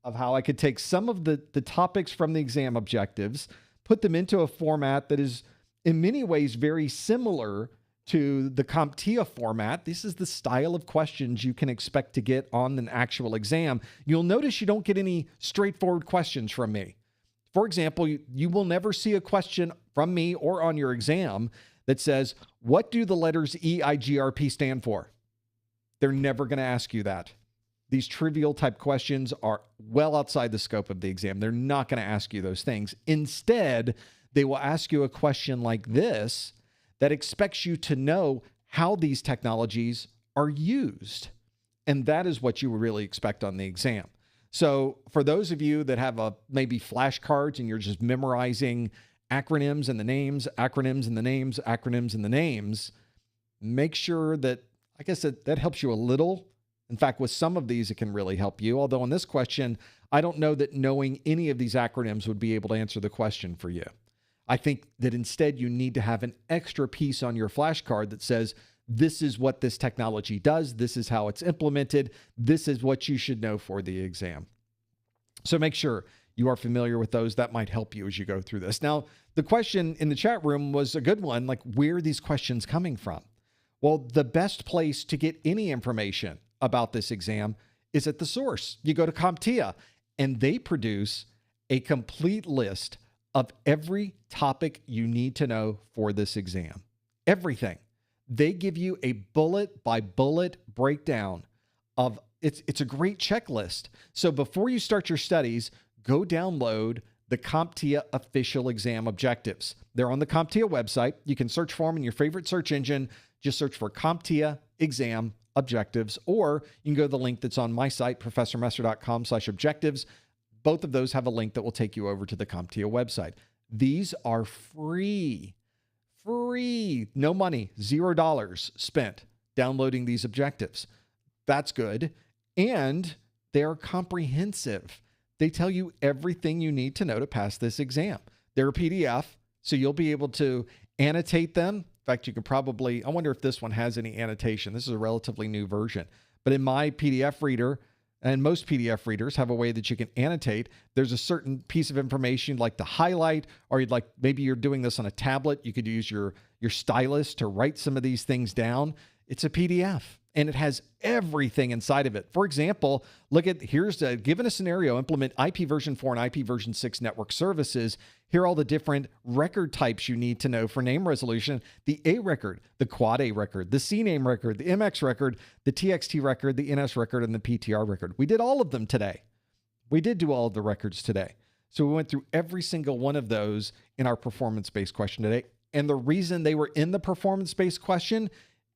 of how I could take some of the topics from the exam objectives, put them into a format that is in many ways very similar to the CompTIA format. This is the style of questions you can expect to get on an actual exam. You'll notice you don't get any straightforward questions from me. For example, you will never see a question from me or on your exam that says, what do the letters EIGRP stand for? They're never going to ask you that. These trivial type questions are well outside the scope of the exam. They're not going to ask you those things. Instead, they will ask you a question like this that expects you to know how these technologies are used. And that is what you would really expect on the exam. So for those of you that have maybe flashcards and you're just memorizing acronyms and the names, acronyms and the names, acronyms and the names, make sure that, I guess that helps you a little. In fact, with some of these, it can really help you. Although in this question, I don't know that knowing any of these acronyms would be able to answer the question for you. I think that instead you need to have an extra piece on your flashcard that says, this is what this technology does. This is how it's implemented. This is what you should know for the exam. So make sure you are familiar with those. That might help you as you go through this. Now, the question in the chat room was a good one, like where are these questions coming from? Well, the best place to get any information about this exam is at the source. You go to CompTIA and they produce a complete list of every topic you need to know for this exam. Everything. They give you a bullet by bullet breakdown of it's a great checklist. So before you start your studies, go download the CompTIA official exam objectives. They're on the CompTIA website. You can search for them in your favorite search engine. Just search for CompTIA exam objectives, or you can go to the link that's on my site, professormesser.com/objectives. Both of those have a link that will take you over to the CompTIA website. These are free, no money, $0 spent downloading these objectives. That's good. And they're comprehensive. They tell you everything you need to know to pass this exam. They're a PDF, so you'll be able to annotate them. In fact, you can probably, I wonder if this one has any annotation. This is a relatively new version. But in my PDF reader, and most PDF readers have a way that you can annotate. There's a certain piece of information you'd like to highlight, or maybe you're doing this on a tablet. You could use your stylus to write some of these things down. It's a PDF and it has everything inside of it. For example, given a scenario, implement IP version 4 and IP version 6 network services. Here are all the different record types you need to know for name resolution: the A record, the quad A record, the CNAME record, the MX record, the TXT record, the NS record, and the PTR record. We did all of them today. We did do all of the records today. So we went through every single one of those in our performance-based question today. And the reason they were in the performance-based question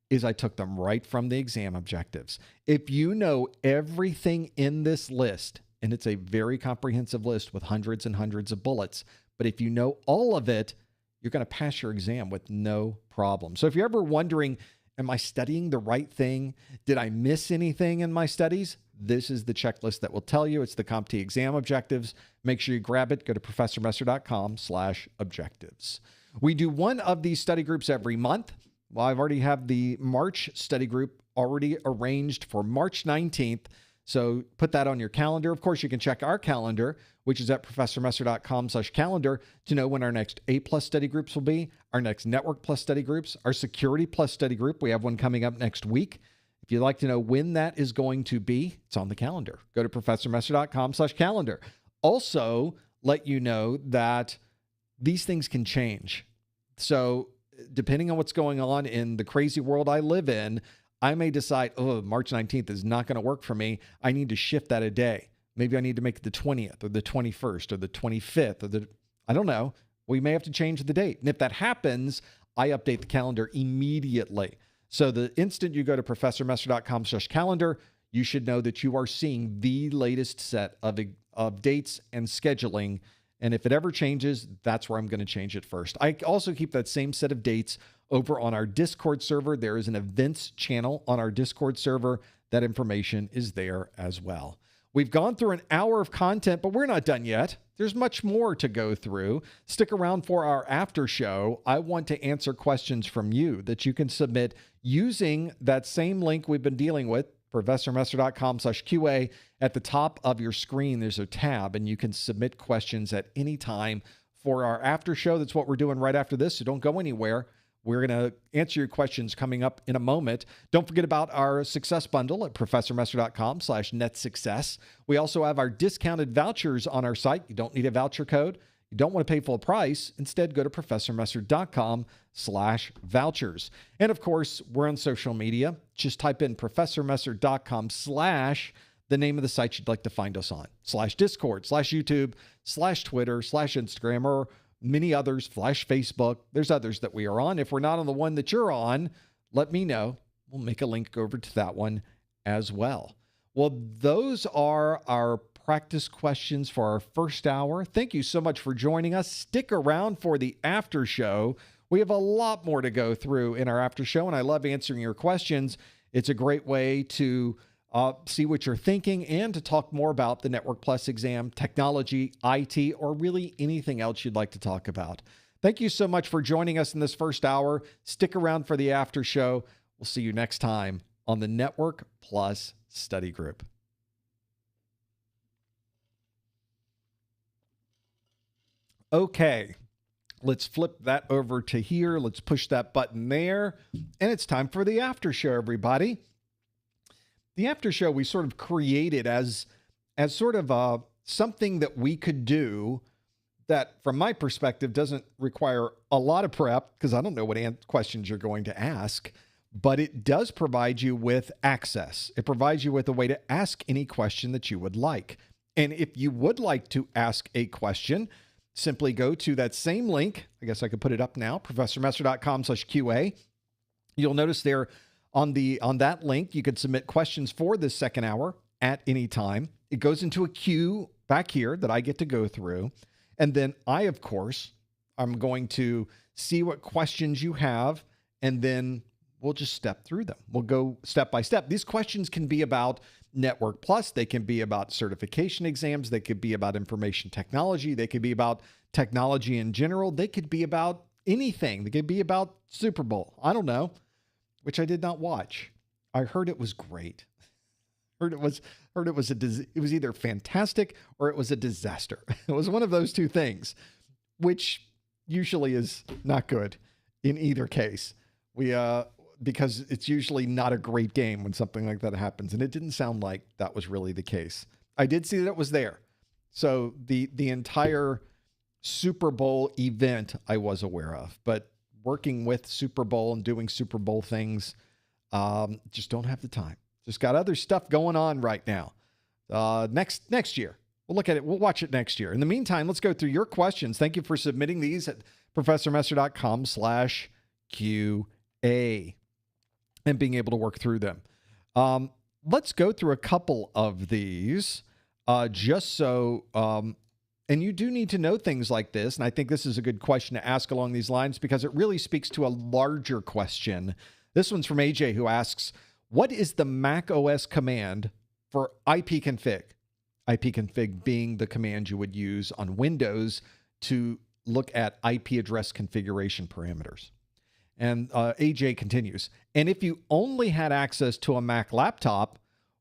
is I took them right from the exam objectives. If you know everything in this list, and it's a very comprehensive list with hundreds and hundreds of bullets, but if you know all of it, you're going to pass your exam with no problem. So if you're ever wondering, am I studying the right thing? Did I miss anything in my studies? This is the checklist that will tell you. It's the CompTIA exam objectives. Make sure you grab it. Go to professormesser.com/objectives. We do one of these study groups every month. Well, I've already have the March study group already arranged for March 19th. So put that on your calendar. Of course, you can check our calendar, which is at professormesser.com/calendar, to know when our next A+ study groups will be, our next Network Plus study groups, our Security Plus study group. We have one coming up next week. If you'd like to know when that is going to be, it's on the calendar. Go to professormesser.com/calendar. Also, let you know that these things can change. So depending on what's going on in the crazy world I live in, I may decide, oh, March 19th is not going to work for me. I need to shift that a day. Maybe I need to make it the 20th or the 21st or the 25th or I don't know. We may have to change the date. And if that happens, I update the calendar immediately. So the instant you go to professormesser.com/calendar, you should know that you are seeing the latest set of dates and scheduling. And if it ever changes, that's where I'm going to change it first. I also keep that same set of dates over on our Discord server. There is an events channel on our Discord server. That information is there as well. We've gone through an hour of content, but we're not done yet. There's much more to go through. Stick around for our after show. I want to answer questions from you that you can submit using that same link we've been dealing with, professormesser.com/QA. At the top of your screen, there's a tab, and you can submit questions at any time for our after show. That's what we're doing right after this, so don't go anywhere. We're going to answer your questions coming up in a moment. Don't forget about our success bundle at professormesser.com/netsuccess. We also have our discounted vouchers on our site. You don't need a voucher code. You don't want to pay full price. Instead, go to professormesser.com/vouchers. And of course, we're on social media. Just type in professormesser.com/ the name of the site you'd like to find us on, /Discord, /YouTube, /Twitter, /Instagram, or many others, /Facebook. There's others that we are on. If we're not on the one that you're on, let me know. We'll make a link over to that one as well. Well, those are our practice questions for our first hour. Thank you so much for joining us. Stick around for the after show. We have a lot more to go through in our after show, and I love answering your questions. It's a great way to see what you're thinking and to talk more about the Network Plus exam, technology, IT, or really anything else you'd like to talk about. Thank you so much for joining us in this first hour. Stick around for the after show. We'll see you next time on the Network Plus Study Group. Okay, let's flip that over to here. Let's push that button there. And it's time for the after show, everybody. The after show we sort of created as sort of something that we could do that, from my perspective, doesn't require a lot of prep because I don't know what questions you're going to ask, but it does provide you with access. It provides you with a way to ask any question that you would like. And if you would like to ask a question, simply go to that same link. I guess I could put it up now, professormesser.com/QA. You'll notice there on that link, you could submit questions for this second hour at any time. It goes into a queue back here that I get to go through. And then I, of course, I'm going to see what questions you have, and then we'll just step through them. We'll go step by step. These questions can be about Network Plus. They can be about certification exams. They could be about information technology. They could be about technology in general. They could be about anything. They could be about Super Bowl. I don't know. Which I did not watch. I heard it was great. It was either fantastic or it was a disaster. It was one of those two things, which usually is not good in either case. Because it's usually not a great game when something like that happens, and it didn't sound like that was really the case. I did see that it was there. So the entire Super Bowl event I was aware of, but working with Super Bowl and doing Super Bowl things, just don't have the time. Just got other stuff going on right now. Next year, We'll look at it. We'll watch it next year. In the meantime, let's go through your questions. Thank you for submitting these at professormesser.com/QA and being able to work through them. Let's go through a couple of these just so, and you do need to know things like this. And I think this is a good question to ask along these lines because it really speaks to a larger question. This one's from AJ, who asks, what is the Mac OS command for ifconfig? ifconfig being the command you would use on Windows to look at IP address configuration parameters. And AJ continues, and if you only had access to a Mac laptop,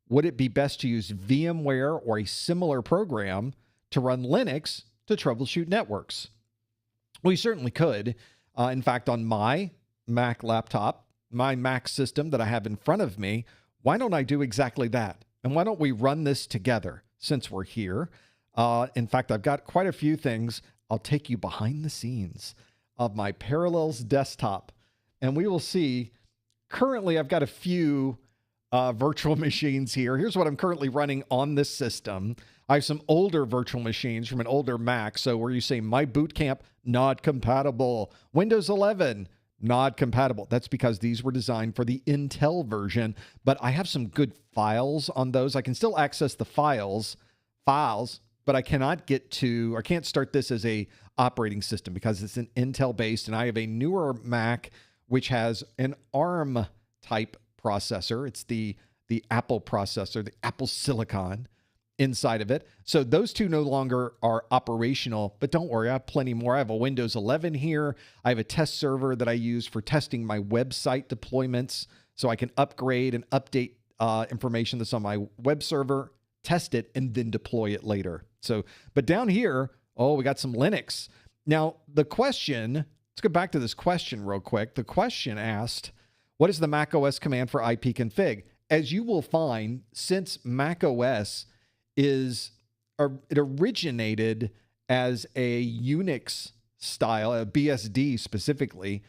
would it be best to use VMware or a similar program to run Linux to troubleshoot networks? Well, you certainly could. In fact, on my Mac laptop, my Mac system that I have in front of me, why don't I do exactly that? And why don't we run this together since we're here? In fact, I've got quite a few things. I'll take you behind the scenes of my Parallels desktop, and we will see. Currently, I've got a few virtual machines here. Here's what I'm currently running on this system. I have some older virtual machines from an older Mac. So where you say my boot camp, not compatible. Windows 11, not compatible. That's because these were designed for the Intel version, but I have some good files on those. I can still access the files, but I cannot I can't start this as a operating system because it's an Intel based, and I have a newer Mac which has an ARM type processor. It's the Apple processor, the Apple Silicon inside of it. So those two no longer are operational, but don't worry, I have plenty more. I have a Windows 11 here. I have a test server that I use for testing my website deployments so I can upgrade and update information that's on my web server, test it, and then deploy it later. So, but down here, we got some Linux. Now, the question, let's go back to this question real quick. The question asked, what is the Mac OS command for ifconfig? As you will find, since Mac OS it originated as a Unix style, a BSD specifically,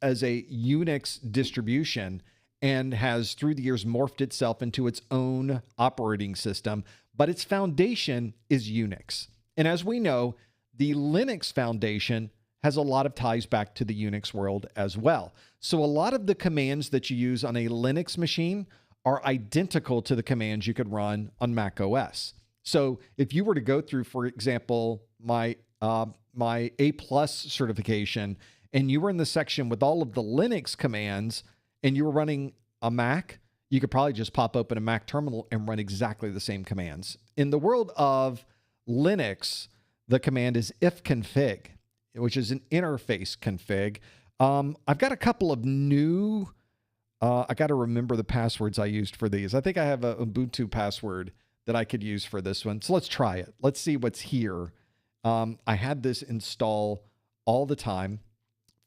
as a Unix distribution, and has through the years morphed itself into its own operating system, but its foundation is Unix. And as we know, the Linux foundation has a lot of ties back to the Unix world as well. So a lot of the commands that you use on a Linux machine are identical to the commands you could run on Mac OS. So if you were to go through, for example, my A+ certification, and you were in the section with all of the Linux commands, and you were running a Mac, you could probably just pop open a Mac terminal and run exactly the same commands. In the world of Linux, the command is ifconfig, which is an interface config. I've got a couple of new, I got to remember the passwords I used for these. I think I have an Ubuntu password that I could use for this one. So let's try it. Let's see what's here. I had this install all the time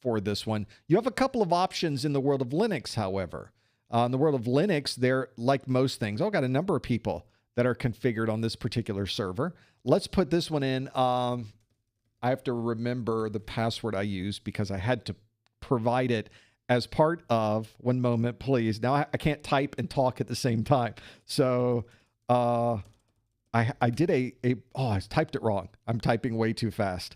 for this one. You have a couple of options in the world of Linux, however. In the world of Linux, they're like most things. I've got a number of people that are configured on this particular server. Let's put this one in. I have to remember the password I used because I had to provide it as part of, one moment, please. Now I can't type and talk at the same time. So I did I typed it wrong. I'm typing way too fast.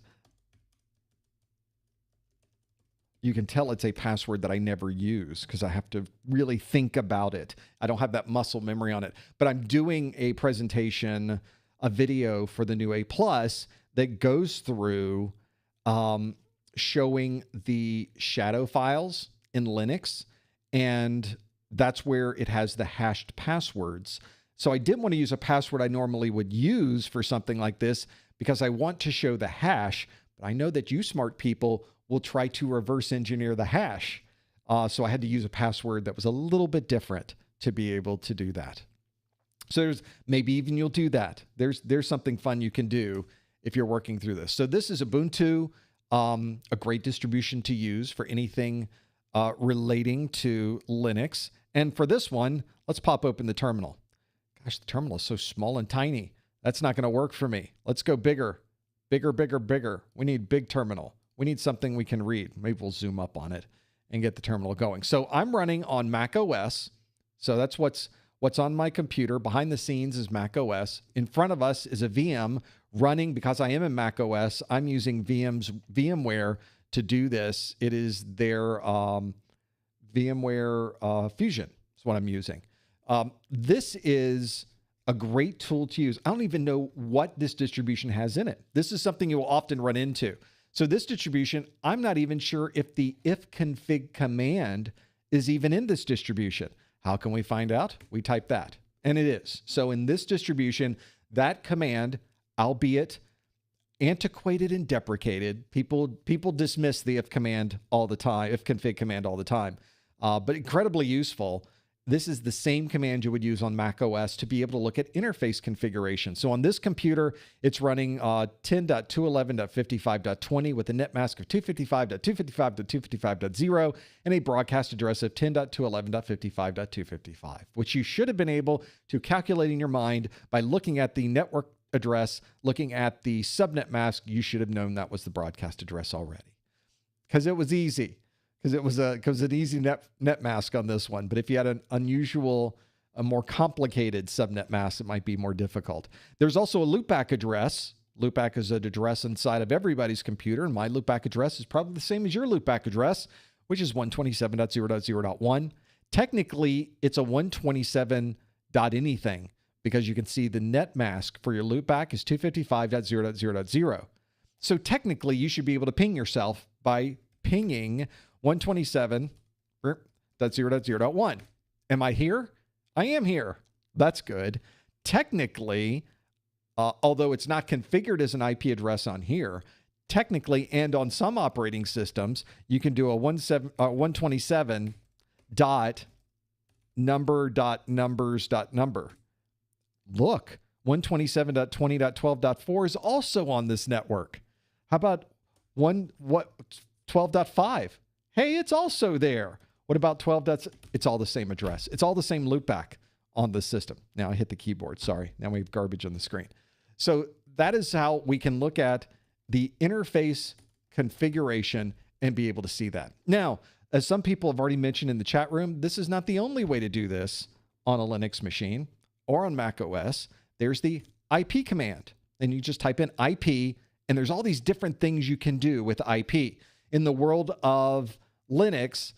You can tell it's a password that I never use because I have to really think about it. I don't have that muscle memory on it. But I'm doing a presentation, a video for the new A+ that goes through showing the shadow files in Linux. And that's where it has the hashed passwords. So I didn't want to use a password I normally would use for something like this because I want to show the hash. But I know that you smart people will try to reverse engineer the hash. So I had to use a password that was a little bit different to be able to do that. So maybe even you'll do that. There's something fun you can do if you're working through this. So this is Ubuntu, a great distribution to use for anything relating to Linux. And for this one, let's pop open the terminal. Gosh, the terminal is so small and tiny. That's not going to work for me. Let's go bigger, bigger, bigger, bigger. We need big terminal. We need something we can read. Maybe we'll zoom up on it and get the terminal going. So I'm running on Mac OS. So that's what's what's on my computer. Behind the scenes is Mac OS. In front of us is a VM running. Because I am in Mac OS, I'm using VMware to do this. It is their VMware Fusion is what I'm using. This is a great tool to use. I don't even know what this distribution has in it. This is something you will often run into. So this distribution, I'm not even sure if the ifconfig command is even in this distribution. How can we find out? We type that, and it is. So in this distribution, that command, albeit antiquated and deprecated, people dismiss the if command all the time, ifconfig command all the time, but incredibly useful. This is the same command you would use on Mac OS to be able to look at interface configuration. So on this computer, it's running 10.211.55.20 with a net mask of 255.255.255.0 and a broadcast address of 10.211.55.255, which you should have been able to calculate in your mind by looking at the network address, looking at the subnet mask. You should have known that was the broadcast address already, because it was easy. Because it was an easy net mask on this one. But if you had an unusual, a more complicated subnet mask, it might be more difficult. There's also a loopback address. Loopback is an address inside of everybody's computer, and my loopback address is probably the same as your loopback address, which is 127.0.0.1. Technically, it's a 127 dot anything, because you can see the net mask for your loopback is 255.0.0.0. So technically, you should be able to ping yourself by pinging 127.0.0.1. Am I here? I am here. That's good. Technically, although it's not configured as an IP address on here, technically, and on some operating systems, you can do a 127 dot number. Look, 127.20.12.4 is also on this network. How about 12.5? Hey, it's also there. What about 12? It's all the same address. It's all the same loopback on the system. Now I hit the keyboard. Sorry. Now we have garbage on the screen. So that is how we can look at the interface configuration and be able to see that. Now, as some people have already mentioned in the chat room, this is not the only way to do this on a Linux machine or on Mac OS. There's the IP command, and you just type in IP, and there's all these different things you can do with IP. In the world of Linux,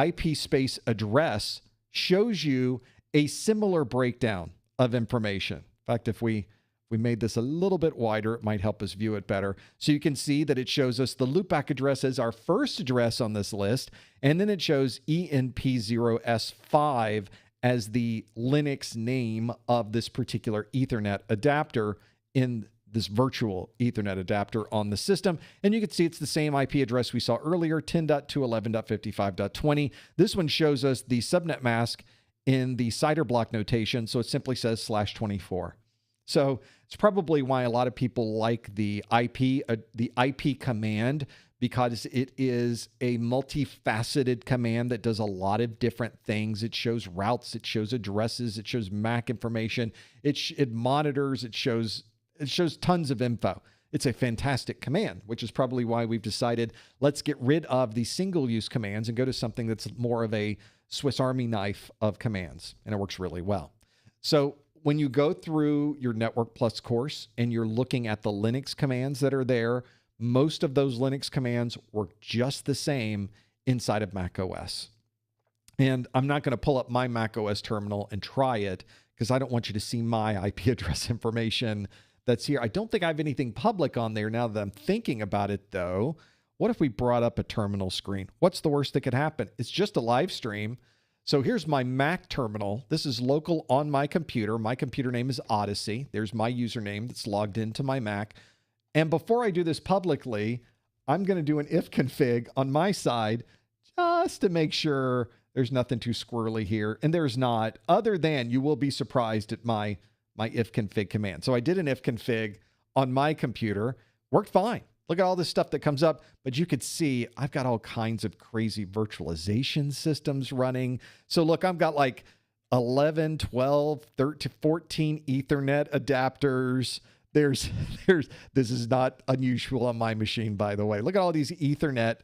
IP space address shows you a similar breakdown of information. In fact, if we made this a little bit wider, it might help us view it better. So you can see that it shows us the loopback address as our first address on this list, and then it shows ENP0S5 as the Linux name of this particular Ethernet adapter in this virtual Ethernet adapter on the system. And you can see it's the same IP address we saw earlier, 10.211.55.20. This one shows us the subnet mask in the CIDR block notation, so it simply says /24. So it's probably why a lot of people like the IP command, because it is a multifaceted command that does a lot of different things. It shows routes, it shows addresses, it shows MAC information, it monitors, it shows tons of info. It's a fantastic command, which is probably why we've decided let's get rid of the single-use commands and go to something that's more of a Swiss Army knife of commands, and it works really well. So when you go through your Network Plus course and you're looking at the Linux commands that are there, most of those Linux commands work just the same inside of Mac OS. And I'm not going to pull up my Mac OS terminal and try it because I don't want you to see my IP address information that's here. I don't think I have anything public on there now that I'm thinking about it, though. What if we brought up a terminal screen? What's the worst that could happen? It's just a live stream. So here's my Mac terminal. This is local on my computer. My computer name is Odyssey. There's my username that's logged into my Mac. And before I do this publicly, I'm going to do an ifconfig on my side just to make sure there's nothing too squirrely here. And there's not, other than you will be surprised at my ifconfig command. So I did an ifconfig on my computer. Worked fine. Look at all this stuff that comes up, but you could see I've got all kinds of crazy virtualization systems running. So look, I've got like 11, 12, 13, 14 Ethernet adapters. This is not unusual on my machine, by the way. Look at all these Ethernet,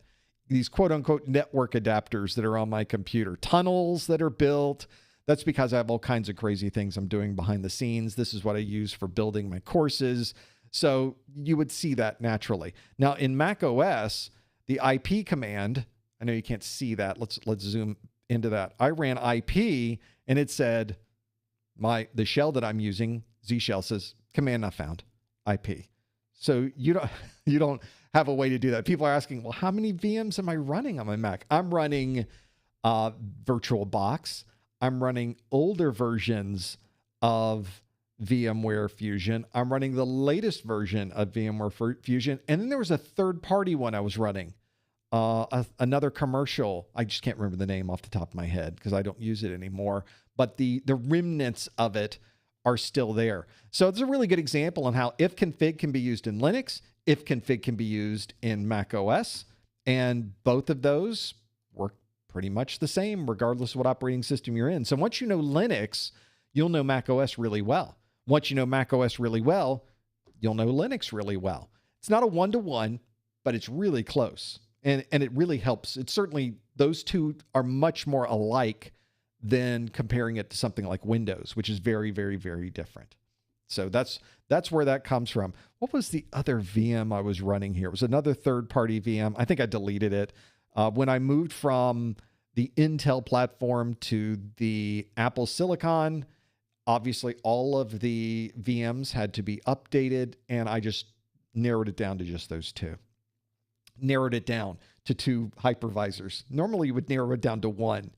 these quote unquote network adapters that are on my computer, tunnels that are built. That's because I have all kinds of crazy things I'm doing behind the scenes. This is what I use for building my courses. So you would see that naturally. Now in Mac OS, the IP command, I know you can't see that. Let's zoom into that. I ran IP and it said the shell that I'm using, Z shell, says command not found, IP. So you don't have a way to do that. People are asking, well, how many VMs am I running on my Mac? I'm running VirtualBox. I'm running older versions of VMware Fusion. I'm running the latest version of VMware Fusion. And then there was a third-party one I was running, another commercial. I just can't remember the name off the top of my head because I don't use it anymore. But the remnants of it are still there. So it's a really good example on how ifconfig can be used in Linux, ifconfig can be used in Mac OS, and both of those work pretty much the same regardless of what operating system you're in. So once you know Linux, you'll know Mac OS really well. Once you know Mac OS really well, you'll know Linux really well. It's not a one-to-one, but it's really close. And it really helps. It's certainly, those two are much more alike than comparing it to something like Windows, which is very, very, very different. So that's where that comes from. What was the other VM I was running here? It was another third-party VM. I think I deleted it. When I moved from the Intel platform to the Apple Silicon, obviously all of the VMs had to be updated, and I just narrowed it down to just those two. Narrowed it down to 2 hypervisors. Normally you would narrow it down to 1.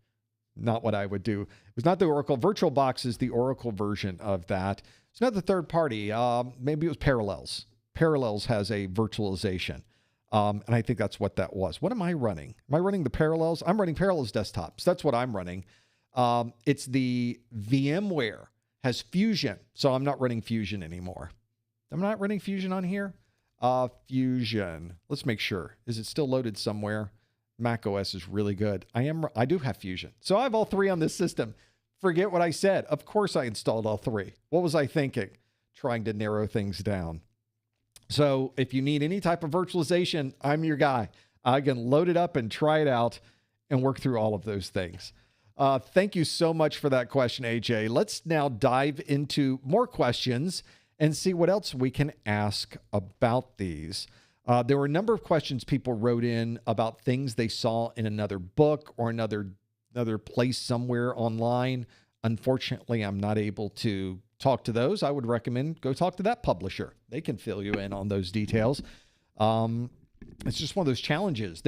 Not what I would do. It was not the Oracle. VirtualBox is the Oracle version of that. It's not the third party. Maybe it was Parallels. Parallels has a virtualization. And I think that's what that was. What am I running? Am I running the Parallels? I'm running Parallels desktops. That's what I'm running. It's the VMware has Fusion. So I'm not running Fusion anymore. I'm not running Fusion on here. Fusion. Let's make sure. Is it still loaded somewhere? Mac OS is really good. I do have Fusion. So I have all 3 on this system. Forget what I said. Of course I installed all 3. What was I thinking? Trying to narrow things down. So if you need any type of virtualization, I'm your guy. I can load it up and try it out and work through all of those things. Thank you so much for that question, AJ. Let's now dive into more questions and see what else we can ask about these. There were a number of questions people wrote in about things they saw in another book or another place somewhere online. Unfortunately, I'm not able to talk to those. I would recommend go talk to that publisher. They can fill you in on those details. It's just one of those challenges.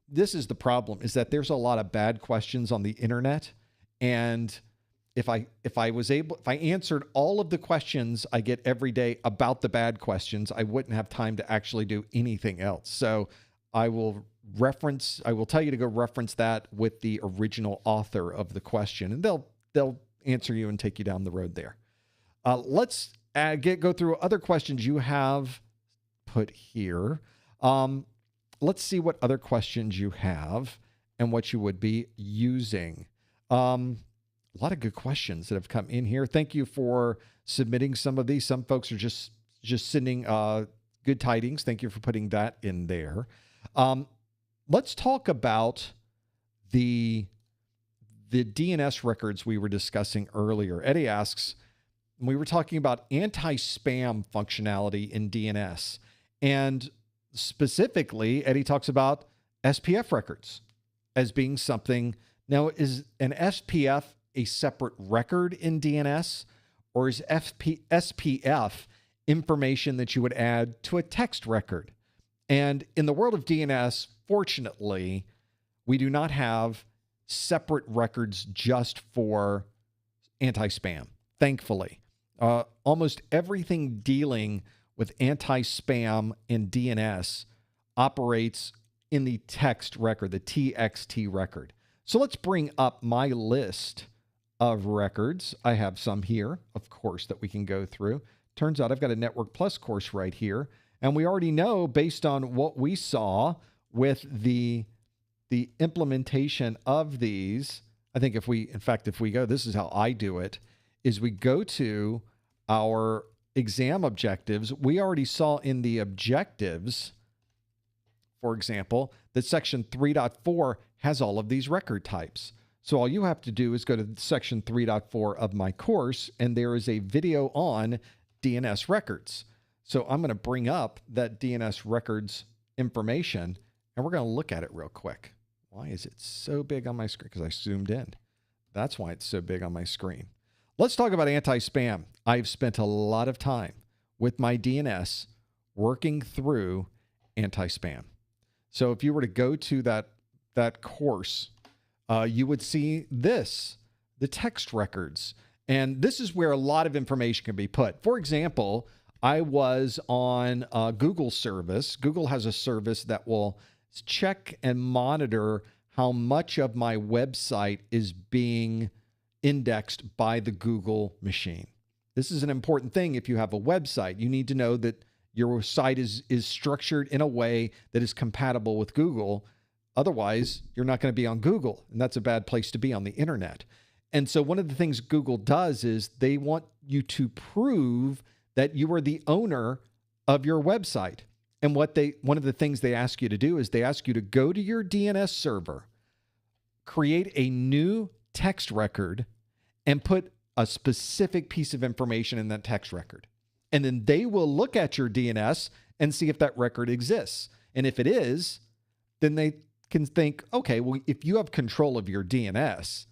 This is the problem, is that there's a lot of bad questions on the internet, and if I answered all of the questions I get every day about the bad questions, I wouldn't have time to actually do anything else. So I will tell you to go reference that with the original author of the question, and they'll answer you and take you down the road there. Let's go through other questions you have put here. Let's see what other questions you have and what you would be using. A lot of good questions that have come in here. Thank you for submitting some of these. Some folks are just sending good tidings. Thank you for putting that in there. Let's talk about the DNS records we were discussing earlier. Eddie asks, we were talking about anti-spam functionality in DNS. And specifically, Eddie talks about SPF records as being something. Now, is an SPF a separate record in DNS, or is SPF information that you would add to a text record? And in the world of DNS, fortunately, we do not have separate records just for anti-spam, thankfully. Almost everything dealing with anti-spam in DNS operates in the text record, the TXT record. So let's bring up my list of records. I have some here, of course, that we can go through. Turns out I've got a Network Plus course right here. And we already know, based on what we saw with the implementation of these, I think if we go, this is how I do it, is we go to our exam objectives. We already saw in the objectives, for example, that section 3.4 has all of these record types. So all you have to do is go to section 3.4 of my course, and there is a video on DNS records. So I'm going to bring up that DNS records information, and we're going to look at it real quick. Why is it so big on my screen? Because I zoomed in. That's why it's so big on my screen. Let's talk about anti-spam. I've spent a lot of time with my DNS working through anti-spam. So if you were to go to that course, you would see this, the text records. And this is where a lot of information can be put. For example, I was on a Google service. Google has a service that will check and monitor how much of my website is being indexed by the Google machine. This is an important thing. If you have a website, you need to know that your site is structured in a way that is compatible with Google. Otherwise, you're not going to be on Google, and that's a bad place to be on the internet. And so one of the things Google does is they want you to prove that you are the owner of your website. And one of the things they ask you to do is they ask you to go to your DNS server, create a new text record, and put a specific piece of information in that text record. And then they will look at your DNS and see if that record exists. And if it is, then they can think, okay, well, if you have control of your DNS,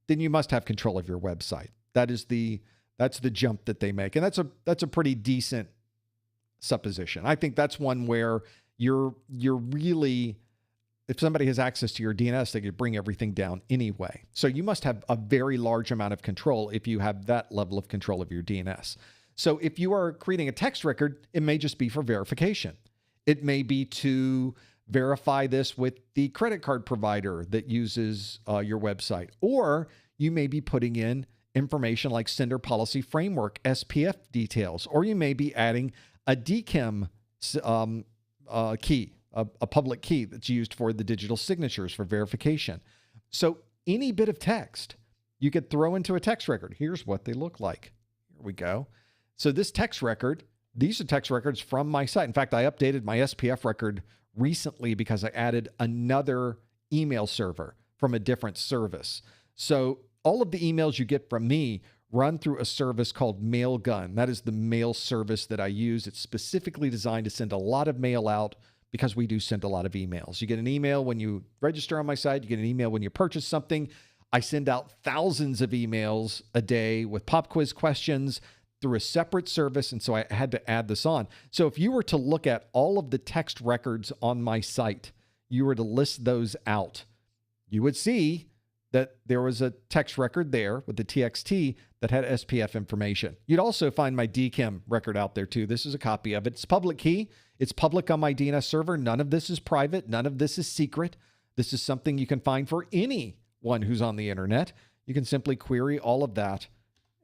then you must have control of your website. That's the jump that they make. And that's a pretty decent supposition. I think that's one where you're really, if somebody has access to your DNS, they could bring everything down anyway. So you must have a very large amount of control if you have that level of control of your DNS. So if you are creating a text record, it may just be for verification. It may be to verify this with the credit card provider that uses your website. Or you may be putting in information like sender policy framework, SPF details, or you may be adding a DKIM key, a public key that's used for the digital signatures for verification. So any bit of text you could throw into a text record. Here's what they look like. Here we go. So this text record, these are text records from my site. In fact, I updated my SPF record recently because I added another email server from a different service. So all of the emails you get from me run through a service called Mailgun. That is the mail service that I use. It's specifically designed to send a lot of mail out because we do send a lot of emails. You get an email when you register on my site. You get an email when you purchase something. I send out thousands of emails a day with pop quiz questions through a separate service, and so I had to add this on. So if you were to look at all of the text records on my site, you were to list those out, you would see that there was a text record there with the TXT that had SPF information. You'd also find my DKIM record out there too. This is a copy of it. It's public key. It's public on my DNS server. None of this is private. None of this is secret. This is something you can find for anyone who's on the internet. You can simply query all of that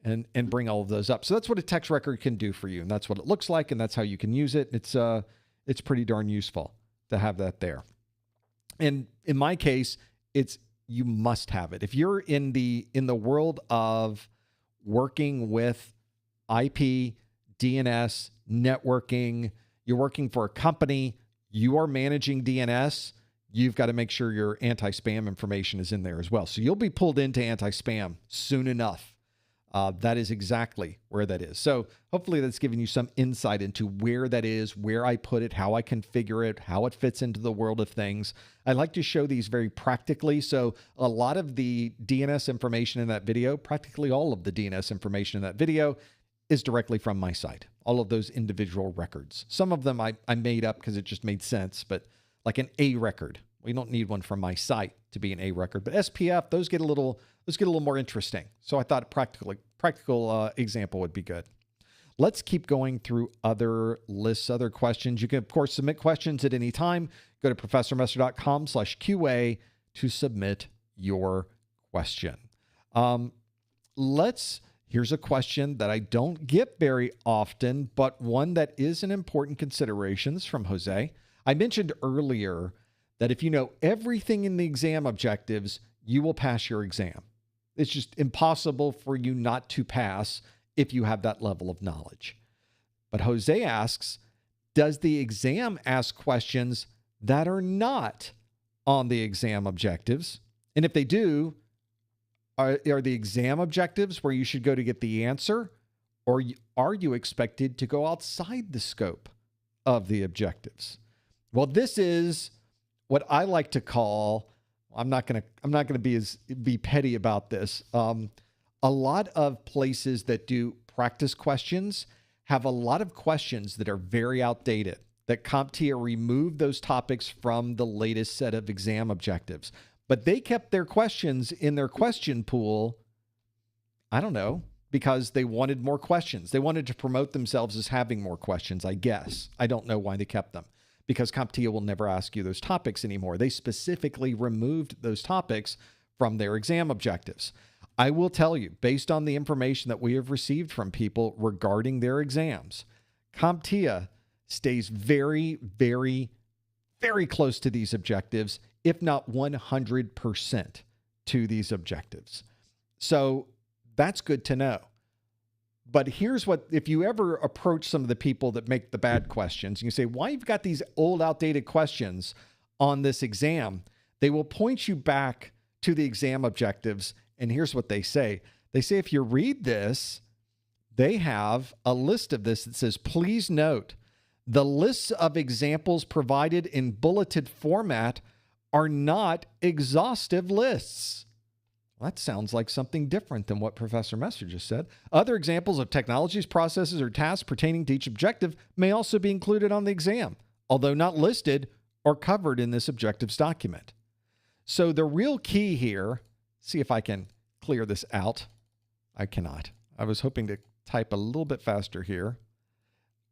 and bring all of those up. So that's what a text record can do for you. And that's what it looks like. And that's how you can use it. It's pretty darn useful to have that there. And in my case, you must have it. If you're in the world of working with IP, DNS, networking, you're working for a company, you are managing DNS, you've got to make sure your anti-spam information is in there as well. So you'll be pulled into anti-spam soon enough. That is exactly where that is. So hopefully that's giving you some insight into where that is, where I put it, how I configure it, how it fits into the world of things. I like to show these very practically. So a lot of the DNS information in that video, practically all of the DNS information in that video is directly from my site. All of those individual records. Some of them I made up because it just made sense, but like an A record, we don't need one from my site to be an A record, but SPF, those get a little more interesting. So I thought a practical example would be good. Let's keep going through other lists, other questions. You can, of course, submit questions at any time. Go to professormesser.com/QA to submit your question. Here's a question that I don't get very often, but one that is an important consideration. This is from Jose. I mentioned earlier that if you know everything in the exam objectives, you will pass your exam. It's just impossible for you not to pass if you have that level of knowledge. But Jose asks, does the exam ask questions that are not on the exam objectives? And if they do, Are the exam objectives where you should go to get the answer, or are you expected to go outside the scope of the objectives? Well, this is what I like to call, I'm not going to be petty about this. A lot of places that do practice questions have a lot of questions that are very outdated, that CompTIA removed those topics from the latest set of exam objectives. But they kept their questions in their question pool, I don't know, because they wanted more questions. They wanted to promote themselves as having more questions, I guess. I don't know why they kept them, because CompTIA will never ask you those topics anymore. They specifically removed those topics from their exam objectives. I will tell you, based on the information that we have received from people regarding their exams, CompTIA stays very, very, very close to these objectives, if not 100% to these objectives. So that's good to know. But here's what, if you ever approach some of the people that make the bad questions, and you say, why you've got these old, outdated questions on this exam, they will point you back to the exam objectives. And here's what they say. They say, if you read this, they have a list of this that says, please note, the lists of examples provided in bulleted format are not exhaustive lists. Well, that sounds like something different than what Professor Messer just said. Other examples of technologies, processes, or tasks pertaining to each objective may also be included on the exam, although not listed or covered in this objectives document. So the real key here, see if I can clear this out. I cannot. I was hoping to type a little bit faster here.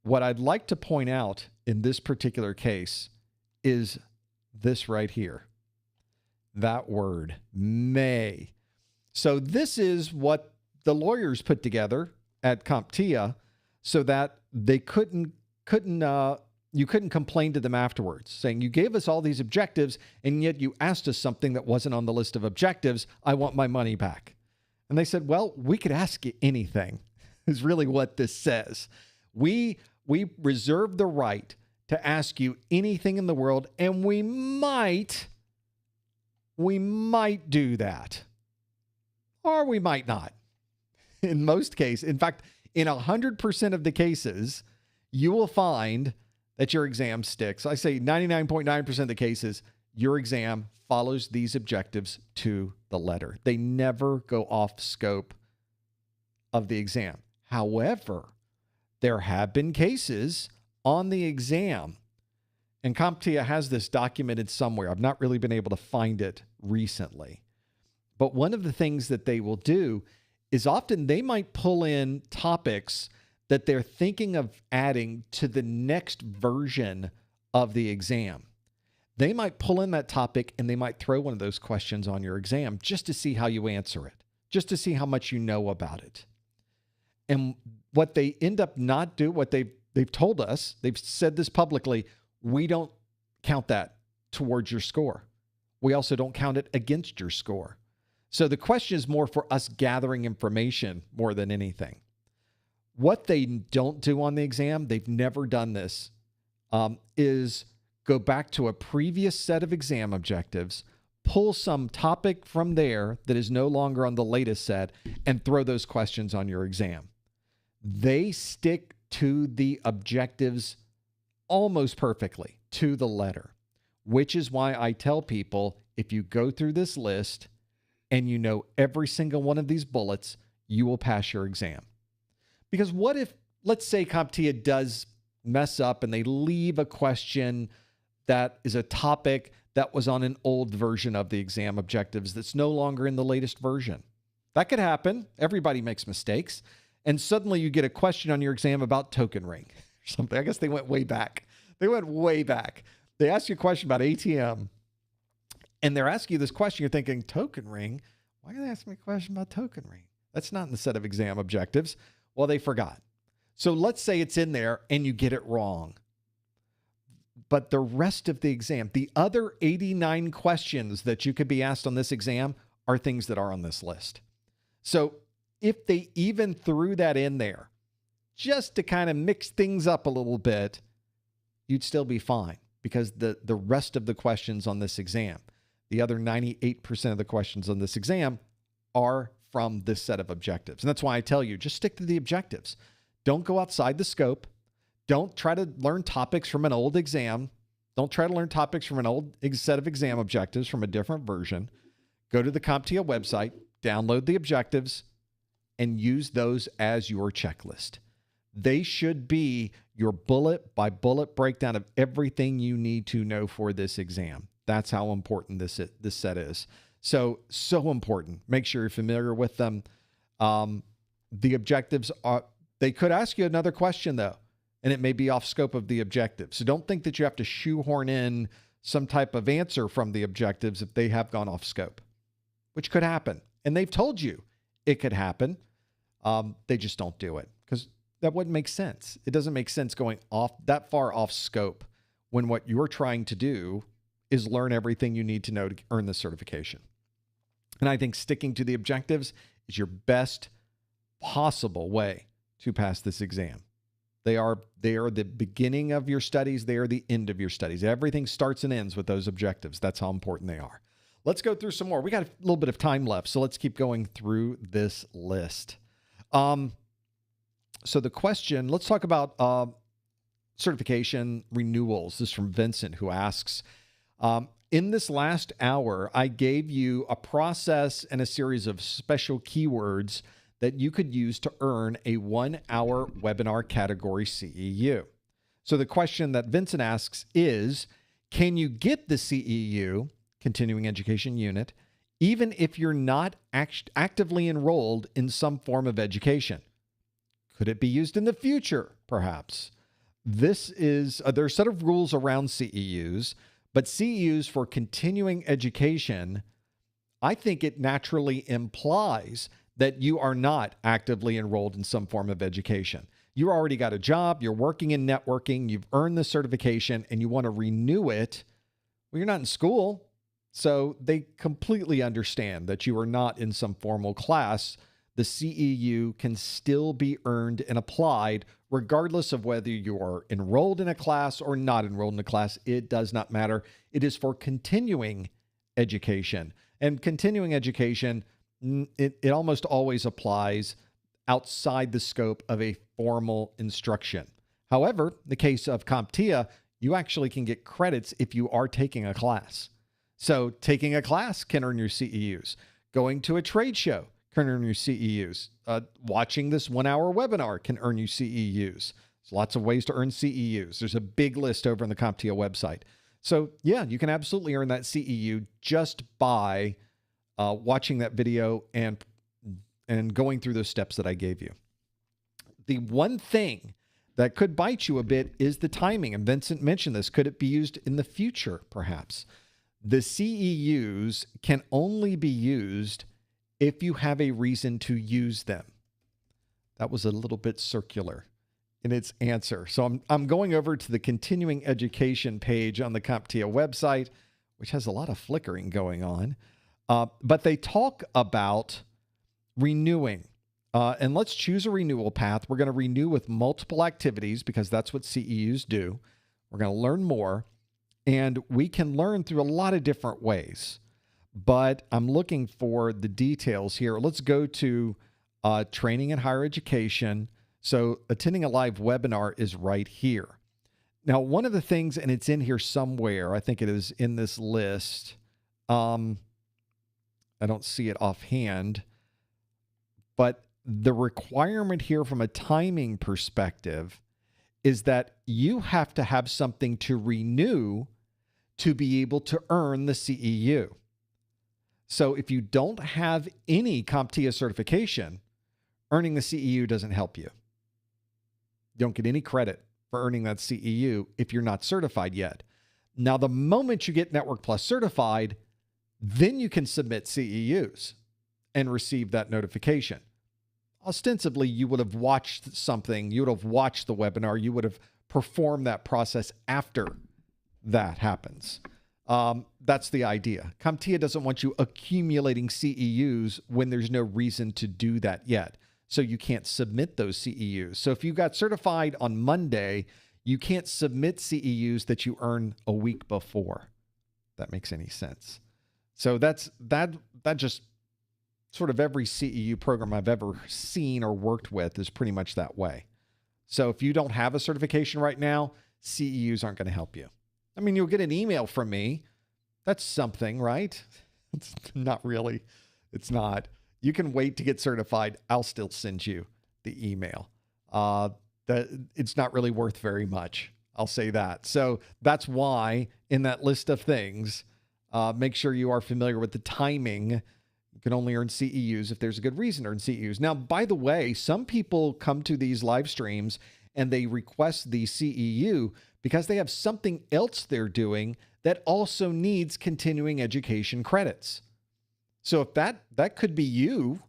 What I'd like to point out in this particular case is this right here. That word, may. So this is what the lawyers put together at CompTIA so that they you couldn't complain to them afterwards, saying, you gave us all these objectives, and yet you asked us something that wasn't on the list of objectives. I want my money back. And they said, well, we could ask you anything, is really what this says. We reserve the right to ask you anything in the world, and we might do that. Or we might not. In most cases, in fact, in 100% of the cases, you will find that your exam sticks. I say 99.9% of the cases, your exam follows these objectives to the letter. They never go off scope of the exam. However, there have been cases on the exam, and CompTIA has this documented somewhere. I've not really been able to find it recently. But one of the things that they will do is often they might pull in topics that they're thinking of adding to the next version of the exam. They might pull in that topic and they might throw one of those questions on your exam just to see how you answer it, just to see how much you know about it. And what they end up not do, what they've told us, they've said this publicly, we don't count that towards your score. We also don't count it against your score. So the question is more for us gathering information more than anything. What they don't do on the exam, they've never done this, is go back to a previous set of exam objectives, pull some topic from there that is no longer on the latest set, and throw those questions on your exam. They stick to the objectives almost perfectly, to the letter, which is why I tell people, if you go through this list and you know every single one of these bullets, you will pass your exam. Because what if, let's say CompTIA does mess up and they leave a question that is a topic that was on an old version of the exam objectives that's no longer in the latest version. That could happen. Everybody makes mistakes. And suddenly you get a question on your exam about token ring or something. I guess they went way back. They went way back. They ask you a question about ATM, and they're asking you this question. You're thinking, token ring? Why are they asking me a question about token ring? That's not in the set of exam objectives. Well, they forgot. So let's say it's in there and you get it wrong. But the rest of the exam, the other 89 questions that you could be asked on this exam are things that are on this list. So if they even threw that in there just to kind of mix things up a little bit, you'd still be fine, because the rest of the questions on this exam, the other 98% of the questions on this exam, are from this set of objectives. And that's why I tell you, just stick to the objectives. Don't go outside the scope. Don't try to learn topics from an old exam. Don't try to learn topics from an old set of exam objectives from a different version. Go to the CompTIA website, download the objectives, and use those as your checklist. They should be your bullet by bullet breakdown of everything you need to know for this exam. That's how important this set is. So important. Make sure you're familiar with them. The objectives they could ask you another question though, and it may be off scope of the objective. So don't think that you have to shoehorn in some type of answer from the objectives if they have gone off scope, which could happen. And they've told you it could happen. They just don't do it because that wouldn't make sense. It doesn't make sense going off that far off scope when what you're trying to do is learn everything you need to know to earn the certification. And I think sticking to the objectives is your best possible way to pass this exam. They are the beginning of your studies. They are the end of your studies. Everything starts and ends with those objectives. That's how important they are. Let's go through some more. We got a little bit of time left, so let's keep going through this list. So the question, let's talk about certification renewals. This is from Vincent, who asks, in this last hour, I gave you a process and a series of special keywords that you could use to earn a 1-hour webinar category CEU. So the question that Vincent asks is, can you get the CEU, Continuing Education Unit, even if you're not actively enrolled in some form of education? Could it be used in the future, perhaps? This is, there are a set of rules around CEUs, but CEUs for continuing education, I think it naturally implies that you are not actively enrolled in some form of education. You already got a job, you're working in networking, you've earned the certification, and you want to renew it. Well, you're not in school, so they completely understand that you are not in some formal class. The CEU can still be earned and applied regardless of whether you are enrolled in a class or not enrolled in a class. It does not matter. It is for continuing education. And continuing education, it almost always applies outside the scope of a formal instruction. However, in the case of CompTIA, you actually can get credits if you are taking a class. So taking a class can earn your CEUs. Going to a trade show can earn your CEUs. Watching this 1-hour webinar can earn you CEUs. There's lots of ways to earn CEUs. There's a big list over on the CompTIA website. So yeah, you can absolutely earn that CEU just by watching that video and going through those steps that I gave you. The one thing that could bite you a bit is the timing. And Vincent mentioned this. Could it be used in the future, perhaps? The CEUs can only be used if you have a reason to use them. That was a little bit circular in its answer. So I'm going over to the continuing education page on the CompTIA website, which has a lot of flickering going on. But they talk about renewing. And let's choose a renewal path. We're going to renew with multiple activities because that's what CEUs do. We're going to learn more. And we can learn through a lot of different ways. But I'm looking for the details here. Let's go to training in higher education. So attending a live webinar is right here. Now, one of the things, and it's in here somewhere, I think it is in this list. I don't see it offhand, but the requirement here from a timing perspective is that you have to have something to renew to be able to earn the CEU. So if you don't have any CompTIA certification, earning the CEU doesn't help you. You don't get any credit for earning that CEU if you're not certified yet. Now, the moment you get Network Plus certified, then you can submit CEUs and receive that notification. Ostensibly, you would have watched something, you would have watched the webinar, you would have performed that process after that happens. That's the idea. CompTIA doesn't want you accumulating CEUs when there's no reason to do that yet. So you can't submit those CEUs. So if you got certified on Monday, you can't submit CEUs that you earn a week before. If that makes any sense. So that just sort of every CEU program I've ever seen or worked with is pretty much that way. So if you don't have a certification right now, CEUs aren't going to help you. I mean, you'll get an email from me. That's something, right? It's not really. It's not. You can wait to get certified. I'll still send you the email. It's not really worth very much. I'll say that. So that's why in that list of things, make sure you are familiar with the timing. You can only earn CEUs if there's a good reason to earn CEUs. Now, by the way, some people come to these live streams and they request the CEU because they have something else they're doing that also needs continuing education credits. So if that could be you,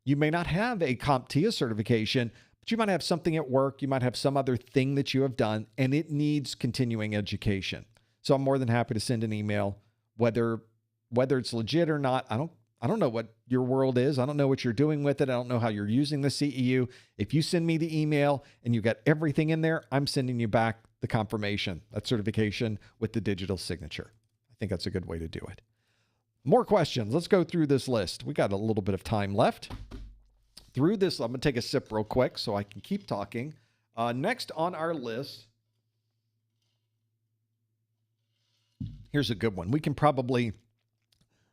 you may not have a CompTIA certification, but you might have something at work, you might have some other thing that you have done, and it needs continuing education. So I'm more than happy to send an email, whether it's legit or not. I don't know what your world is. I don't know what you're doing with it. I don't know how you're using the CEU. If you send me the email and you got everything in there, I'm sending you back the confirmation, that certification with the digital signature. I think that's a good way to do it. More questions. Let's go through this list. We got a little bit of time left. Through this, I'm going to take a sip real quick so I can keep talking. Next on our list, here's a good one. We can probably,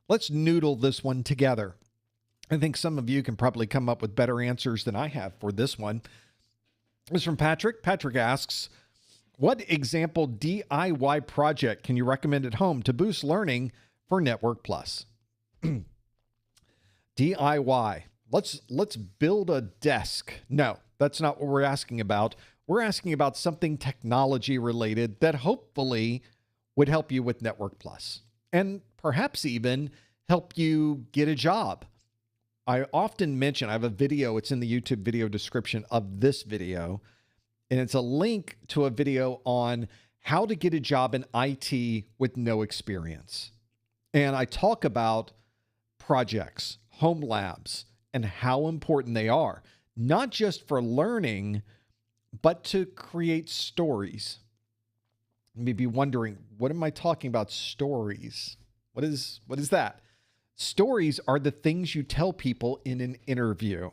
let's noodle this one together. I think some of you can probably come up with better answers than I have for this one. This is from Patrick. Patrick asks, what example DIY project can you recommend at home to boost learning for Network Plus? DIY. Let's build a desk. No, that's not what we're asking about. We're asking about something technology related that hopefully would help you with Network Plus and perhaps even help you get a job. I often mention, I have a video, it's in the YouTube video description of this video, and it's a link to a video on how to get a job in IT with no experience. And I talk about projects, home labs, and how important they are, not just for learning, but to create stories. You may be wondering, what am I talking about, stories? What is that? Stories are the things you tell people in an interview.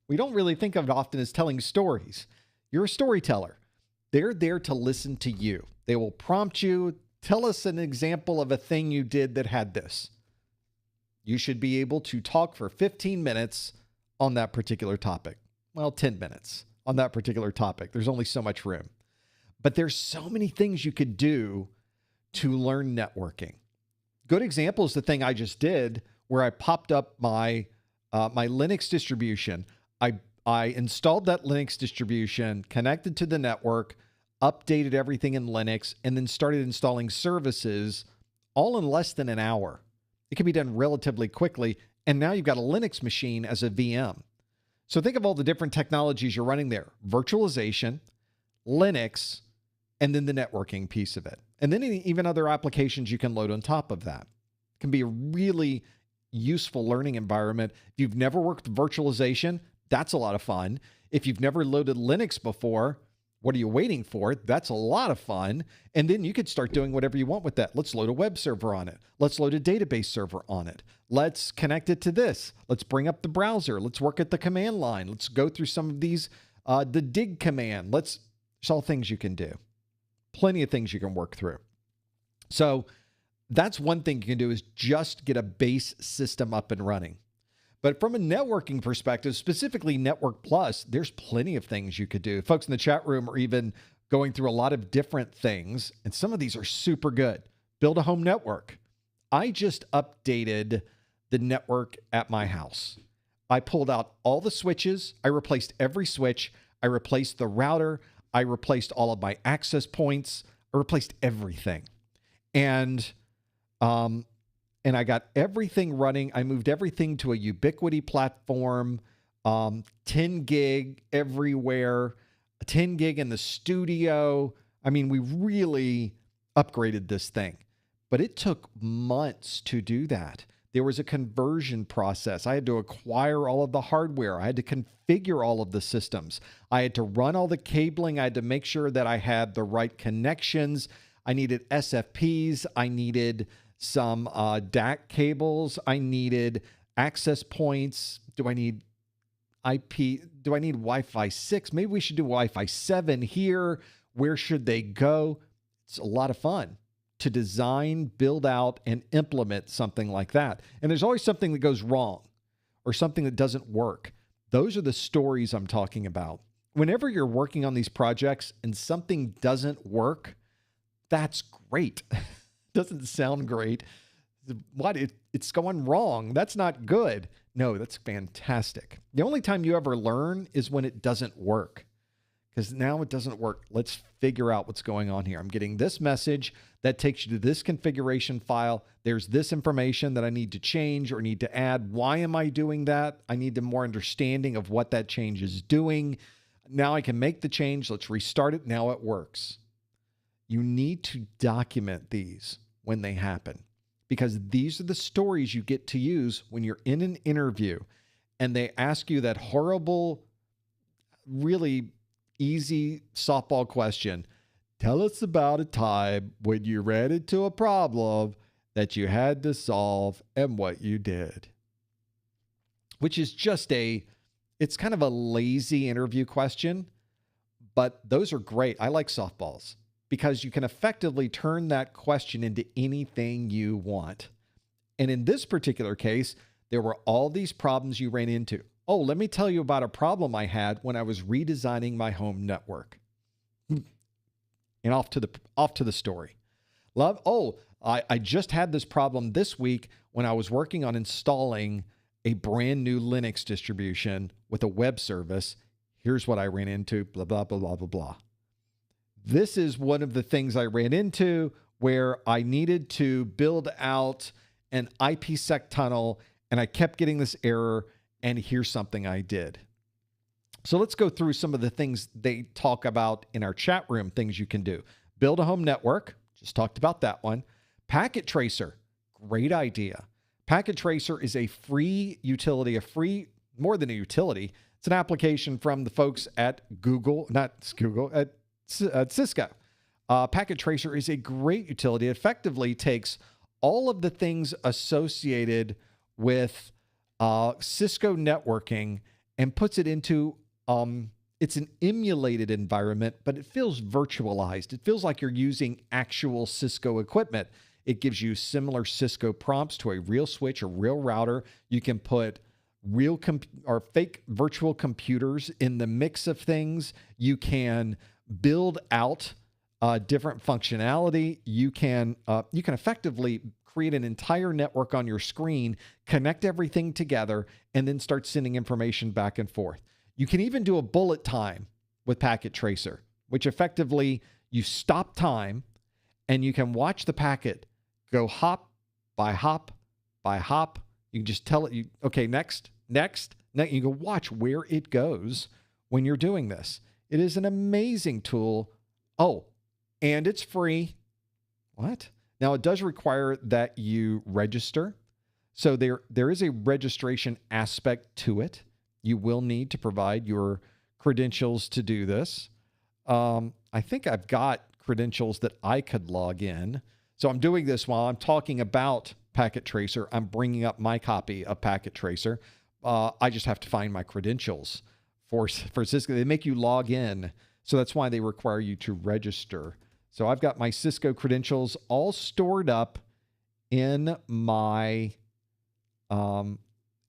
We don't really think of it often as telling stories. You're a storyteller. They're there to listen to you. They will prompt you, tell us an example of a thing you did that had this. You should be able to talk for 15 minutes on that particular topic. Well, 10 minutes on that particular topic. There's only so much room. But there's so many things you could do to learn networking. Good example is the thing I just did where I popped up my Linux distribution. I installed that Linux distribution, connected to the network, updated everything in Linux, and then started installing services all in less than an hour. It can be done relatively quickly, and now you've got a Linux machine as a VM. So think of all the different technologies you're running there. Virtualization, Linux, and then the networking piece of it. And then even other applications you can load on top of that. It can be a really useful learning environment. If you've never worked with virtualization, that's a lot of fun. If you've never loaded Linux before, what are you waiting for? That's a lot of fun. And then you could start doing whatever you want with that. Let's load a web server on it. Let's load a database server on it. Let's connect it to this. Let's bring up the browser. Let's work at the command line. Let's go through some of these, the dig command. It's all things you can do. Plenty of things you can work through. So that's one thing you can do, is just get a base system up and running. But from a networking perspective, specifically Network Plus, there's plenty of things you could do. Folks in the chat room are even going through a lot of different things, and some of these are super good. Build a home network. I just updated the network at my house. I pulled out all the switches. I replaced every switch. I replaced the router. I replaced all of my access points. I replaced everything. And I got everything running. I moved everything to a Ubiquity platform, 10 gig everywhere, 10 gig in the studio. I mean, we really upgraded this thing, but it took months to do that. There was a conversion process. I had to acquire all of the hardware. I had to configure all of the systems. I had to run all the cabling. I had to make sure that I had the right connections. I needed SFPs. I needed some DAC cables. I needed access points? Do I need IP? Do I need Wi-Fi 6? Maybe we should do Wi-Fi 7 here. Where should they go? It's a lot of fun to design, build out, and implement something like that. And there's always something that goes wrong or something that doesn't work. Those are the stories I'm talking about. Whenever you're working on these projects and something doesn't work, that's great. Doesn't sound great. What? It's going wrong. That's not good. No, that's fantastic. The only time you ever learn is when it doesn't work. Because now it doesn't work. Let's figure out what's going on here. I'm getting this message that takes you to this configuration file. There's this information that I need to change or need to add. Why am I doing that? I need more understanding of what that change is doing. Now I can make the change. Let's restart it. Now it works. You need to document these when they happen, because these are the stories you get to use when you're in an interview and they ask you that horrible, really easy softball question. Tell us about a time when you ran into a problem that you had to solve and what you did. Which is just it's kind of a lazy interview question, but those are great. I like softballs because you can effectively turn that question into anything you want. And in this particular case, there were all these problems you ran into. Oh, let me tell you about a problem I had when I was redesigning my home network. And off to the story. I just had this problem this week when I was working on installing a brand new Linux distribution with a web service. Here's what I ran into, blah, blah, blah, blah, blah, blah. This is one of the things I ran into where I needed to build out an IPsec tunnel and I kept getting this error. And here's something I did. So let's go through some of the things they talk about in our chat room, things you can do. Build a home network. Just talked about that one. Packet Tracer. Great idea. Packet Tracer is a free utility, more than a utility. It's an application from the folks at Cisco. Packet Tracer is a great utility. It effectively takes all of the things associated with Cisco networking and puts it into, it's an emulated environment, but it feels virtualized. It feels like you're using actual Cisco equipment. It gives you similar Cisco prompts to a real switch, a real router. You can put real or fake virtual computers in the mix of things. You can build out different functionality. You can effectively create an entire network on your screen, connect everything together, and then start sending information back and forth. You can even do a bullet time with Packet Tracer, which effectively you stop time and you can watch the packet go hop by hop by hop. You can just tell it, okay, next. You can watch where it goes when you're doing this. It is an amazing tool. Oh, and it's free. What? Now, it does require that you register. So there is a registration aspect to it. You will need to provide your credentials to do this. I think I've got credentials that I could log in. So I'm doing this while I'm talking about Packet Tracer. I'm bringing up my copy of Packet Tracer. I just have to find my credentials for Cisco. They make you log in. So that's why they require you to register. So I've got my Cisco credentials all stored up in my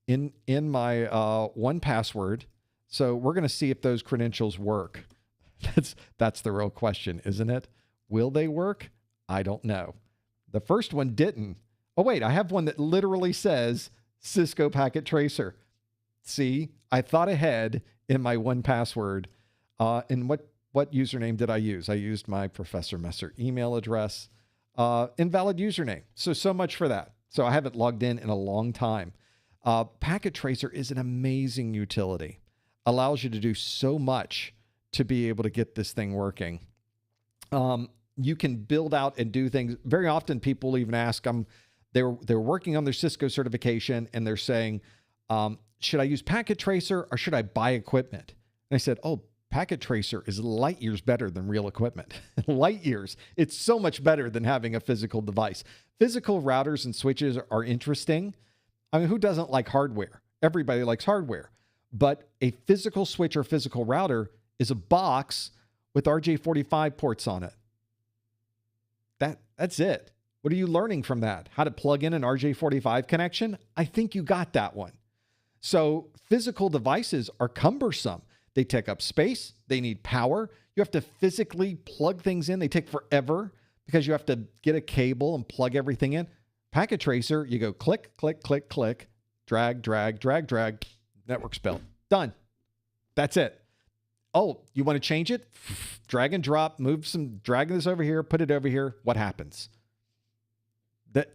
in my 1Password. So we're going to see if those credentials work. That's the real question, isn't it? Will they work? I don't know. The first one didn't. Oh wait, I have one that literally says Cisco Packet Tracer. See, I thought ahead in my 1Password. And what username did I use? I used my Professor Messer email address. Invalid username. So much for that. So I haven't logged in a long time. Packet Tracer is an amazing utility. Allows you to do so much to be able to get this thing working. You can build out and do things. Very often people even ask, they're working on their Cisco certification and they're saying, should I use Packet Tracer or should I buy equipment? And I said, oh, Packet Tracer is light years better than real equipment. Light years. It's so much better than having a physical device. Physical routers and switches are interesting. I mean, who doesn't like hardware? Everybody likes hardware. But a physical switch or physical router is a box with RJ45 ports on it. That's it. What are you learning from that? How to plug in an RJ45 connection? I think you got that one. So physical devices are cumbersome. They take up space. They need power. You have to physically plug things in. They take forever because you have to get a cable and plug everything in. Packet tracer, you go click, click, click, click, drag, drag, drag, drag, network's built. Done. That's it. Oh, you want to change it? Drag and drop, drag this over here, put it over here. What happens?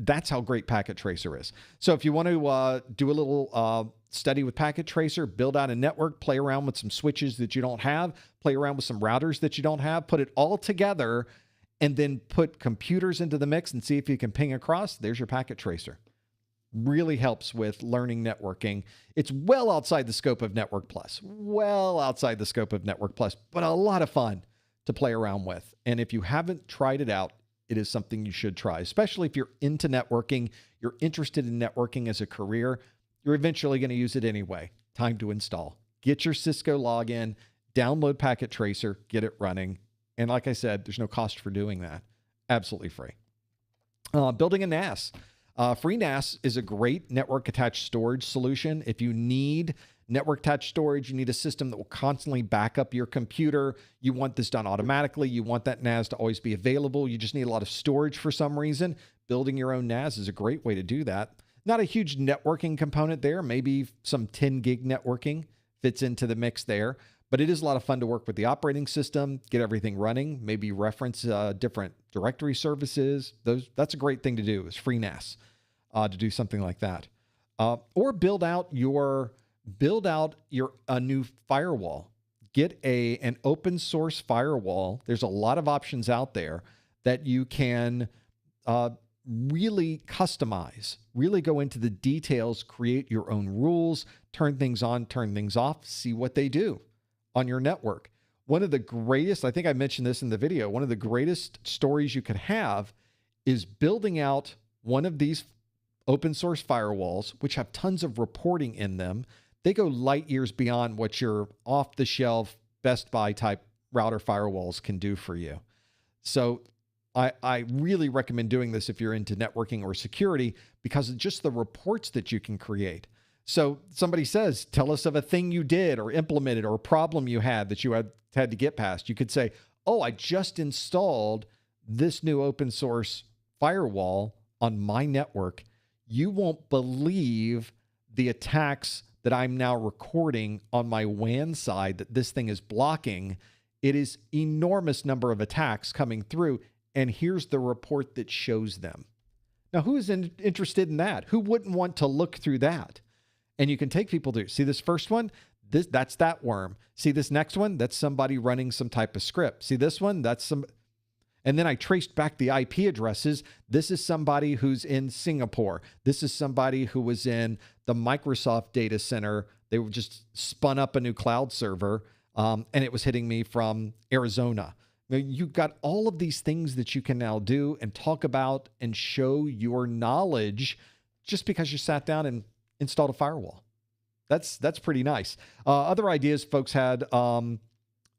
That's how great Packet Tracer is. So if you want to do a little study with Packet Tracer, build out a network, play around with some switches that you don't have, play around with some routers that you don't have, put it all together, and then put computers into the mix and see if you can ping across, there's your Packet Tracer. Really helps with learning networking. It's well outside the scope of Network Plus. Well outside the scope of Network Plus, but a lot of fun to play around with. And if you haven't tried it out, it is something you should try, especially if you're into networking, you're interested in networking as a career, you're eventually going to use it anyway. Time to install. Get your Cisco login, download Packet Tracer, get it running. And like I said, there's no cost for doing that. Absolutely free. Building a NAS. FreeNAS is a great network attached storage solution. If you need network attached storage, you need a system that will constantly back up your computer. You want this done automatically. You want that NAS to always be available. You just need a lot of storage for some reason. Building your own NAS is a great way to do that. Not a huge networking component there. Maybe some 10 gig networking fits into the mix there. But it is a lot of fun to work with the operating system, get everything running, maybe reference different directory services. That's a great thing to do, is FreeNAS, to do something like that. Or build out a new firewall. Get an open source firewall. There's a lot of options out there that you can really customize, really go into the details, create your own rules, turn things on, turn things off, see what they do on your network. One of the greatest, I think I mentioned this in the video, one of the greatest stories you could have is building out one of these open source firewalls, which have tons of reporting in them. They go light years beyond what your off the shelf Best Buy type router firewalls can do for you. So I really recommend doing this if you're into networking or security, because of just the reports that you can create. So somebody says, tell us of a thing you did or implemented or a problem you had that you had to get past. You could say, oh, I just installed this new open source firewall on my network. You won't believe the attacks that I'm now recording on my WAN side that this thing is blocking. It is enormous number of attacks coming through, and here's the report that shows them. Now, who is interested in that? Who wouldn't want to look through that? And you can take people to see this first one. That's that worm. See this next one? That's somebody running some type of script. See this one? That's some. And then I traced back the IP addresses. This is somebody who's in Singapore. This is somebody who was in the Microsoft data center. They were just spun up a new cloud server, and it was hitting me from Arizona. Now, you've got all of these things that you can now do and talk about and show your knowledge just because you sat down and installed a firewall. That's pretty nice. Other ideas folks had,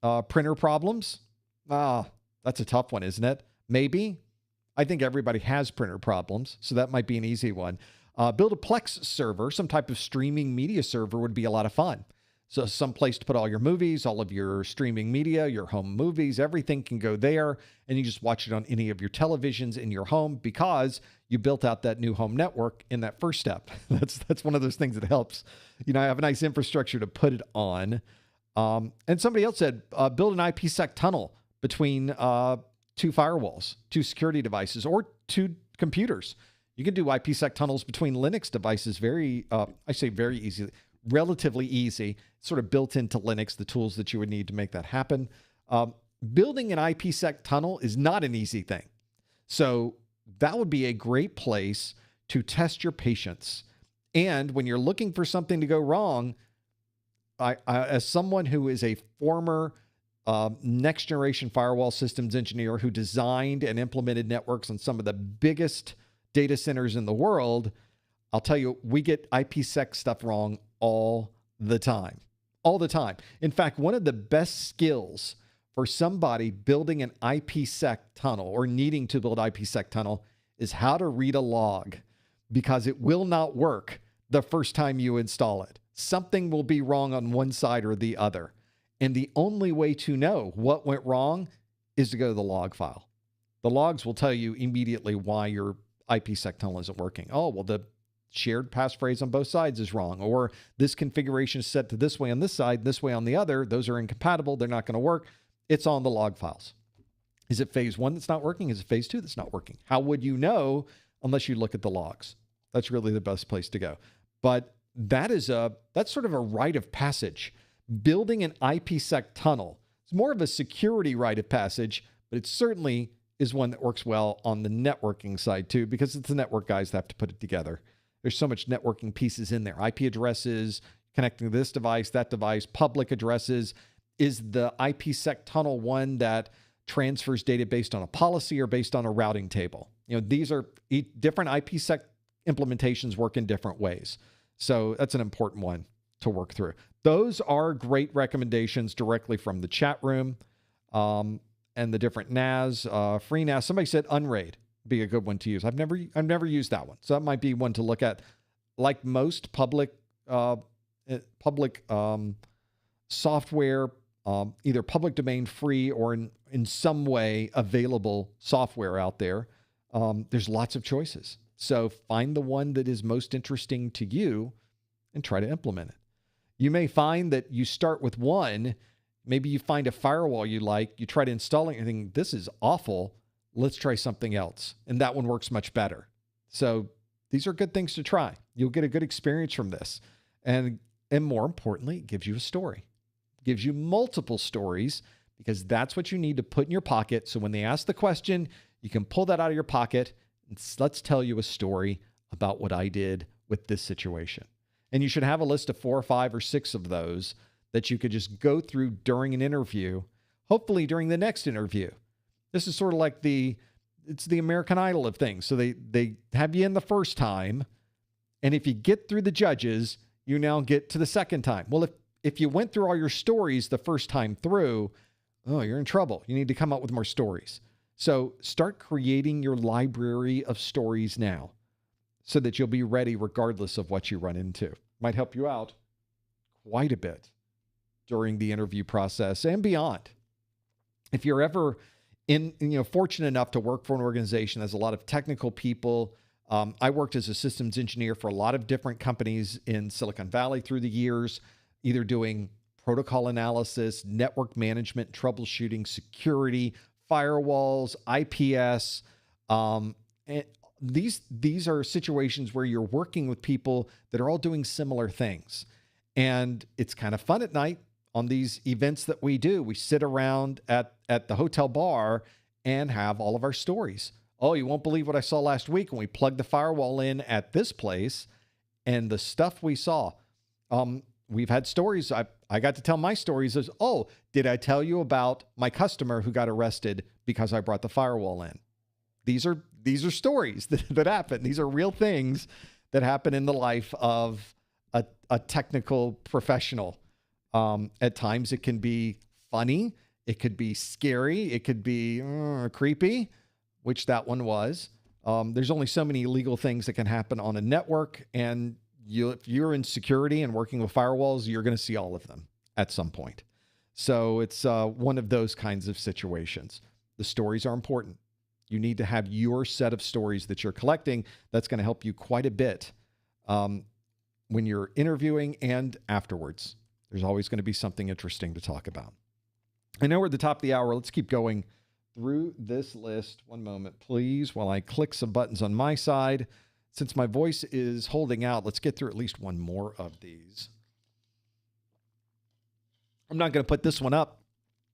printer problems. That's a tough one, isn't it? Maybe. I think everybody has printer problems, so that might be an easy one. Build a Plex server. Some type of streaming media server would be a lot of fun. So some place to put all your movies, all of your streaming media, your home movies, everything can go there, and you just watch it on any of your televisions in your home because you built out that new home network in that first step. That's one of those things that helps. You know, I have a nice infrastructure to put it on. And somebody else said, build an IPsec tunnel between two firewalls, two security devices, or two computers. You can do IPsec tunnels between Linux devices very easily, relatively easy, sort of built into Linux, the tools that you would need to make that happen. Building an IPsec tunnel is not an easy thing. So that would be a great place to test your patience. And when you're looking for something to go wrong, I as someone who is a former next generation firewall systems engineer who designed and implemented networks on some of the biggest data centers in the world, I'll tell you, we get IPsec stuff wrong all the time. All the time. In fact, one of the best skills for somebody building an IPsec tunnel or needing to build IPsec tunnel is how to read a log, because it will not work the first time you install it. Something will be wrong on one side or the other. And the only way to know what went wrong is to go to the log file. The logs will tell you immediately why your IPsec tunnel isn't working. Oh, well, the shared passphrase on both sides is wrong, or this configuration is set to this way on this side, this way on the other. Those are incompatible. They're not going to work. It's on the log files. Is it phase 1 that's not working? Is it phase 2 that's not working? How would you know unless you look at the logs? That's really the best place to go. But that's sort of a rite of passage. Building an IPsec tunnel. It's more of a security rite of passage, but it certainly is one that works well on the networking side too, because it's the network guys that have to put it together. There's so much networking pieces in there. IP addresses, connecting to this device, that device, public addresses. Is the IPsec tunnel one that transfers data based on a policy or based on a routing table? These are different IPsec implementations work in different ways. So that's an important one to work through. Those are great recommendations directly from the chat room and the different NAS, free NAS. Somebody said Unraid be a good one to use. I've never used that one. So that might be one to look at. Like most public software, either public domain free or in some way available software out there, there's lots of choices. So find the one that is most interesting to you and try to implement it. You may find that you start with one. Maybe you find a firewall you like, you try to install it and you think, this is awful. Let's try something else. And that one works much better. So these are good things to try. You'll get a good experience from this. And more importantly, it gives you a story. It gives you multiple stories, because that's what you need to put in your pocket. So when they ask the question, you can pull that out of your pocket and let's tell you a story about what I did with this situation. And you should have a list of 4 or 5 or 6 of those that you could just go through during an interview, hopefully during the next interview. This is sort of like it's the American Idol of things. So they have you in the first time, and if you get through the judges, you now get to the second time. Well, if you went through all your stories the first time through, oh, you're in trouble. You need to come up with more stories. So start creating your library of stories now so that you'll be ready regardless of what you run into. Might help you out quite a bit during the interview process and beyond. If you're ever fortunate enough to work for an organization that has a lot of technical people. I worked as a systems engineer for a lot of different companies in Silicon Valley through the years, either doing protocol analysis, network management, troubleshooting, security, firewalls, IPS. And these are situations where you're working with people that are all doing similar things. And it's kind of fun at night. On these events that we do, we sit around at the hotel bar and have all of our stories. Oh, you won't believe what I saw last week when we plugged the firewall in at this place and the stuff we saw. We've had stories. I got to tell my stories as, oh, did I tell you about my customer who got arrested because I brought the firewall in? These are stories that happen. These are real things that happen in the life of a technical professional. At times it can be funny, it could be scary, it could be creepy, which that one was. There's only so many illegal things that can happen on a network, and if you're in security and working with firewalls, you're going to see all of them at some point. So it's one of those kinds of situations. The stories are important. You need to have your set of stories that you're collecting. That's going to help you quite a bit when you're interviewing and afterwards. There's always going to be something interesting to talk about. I know we're at the top of the hour. Let's keep going through this list. One moment, please, while I click some buttons on my side. Since my voice is holding out, let's get through at least one more of these. I'm not going to put this one up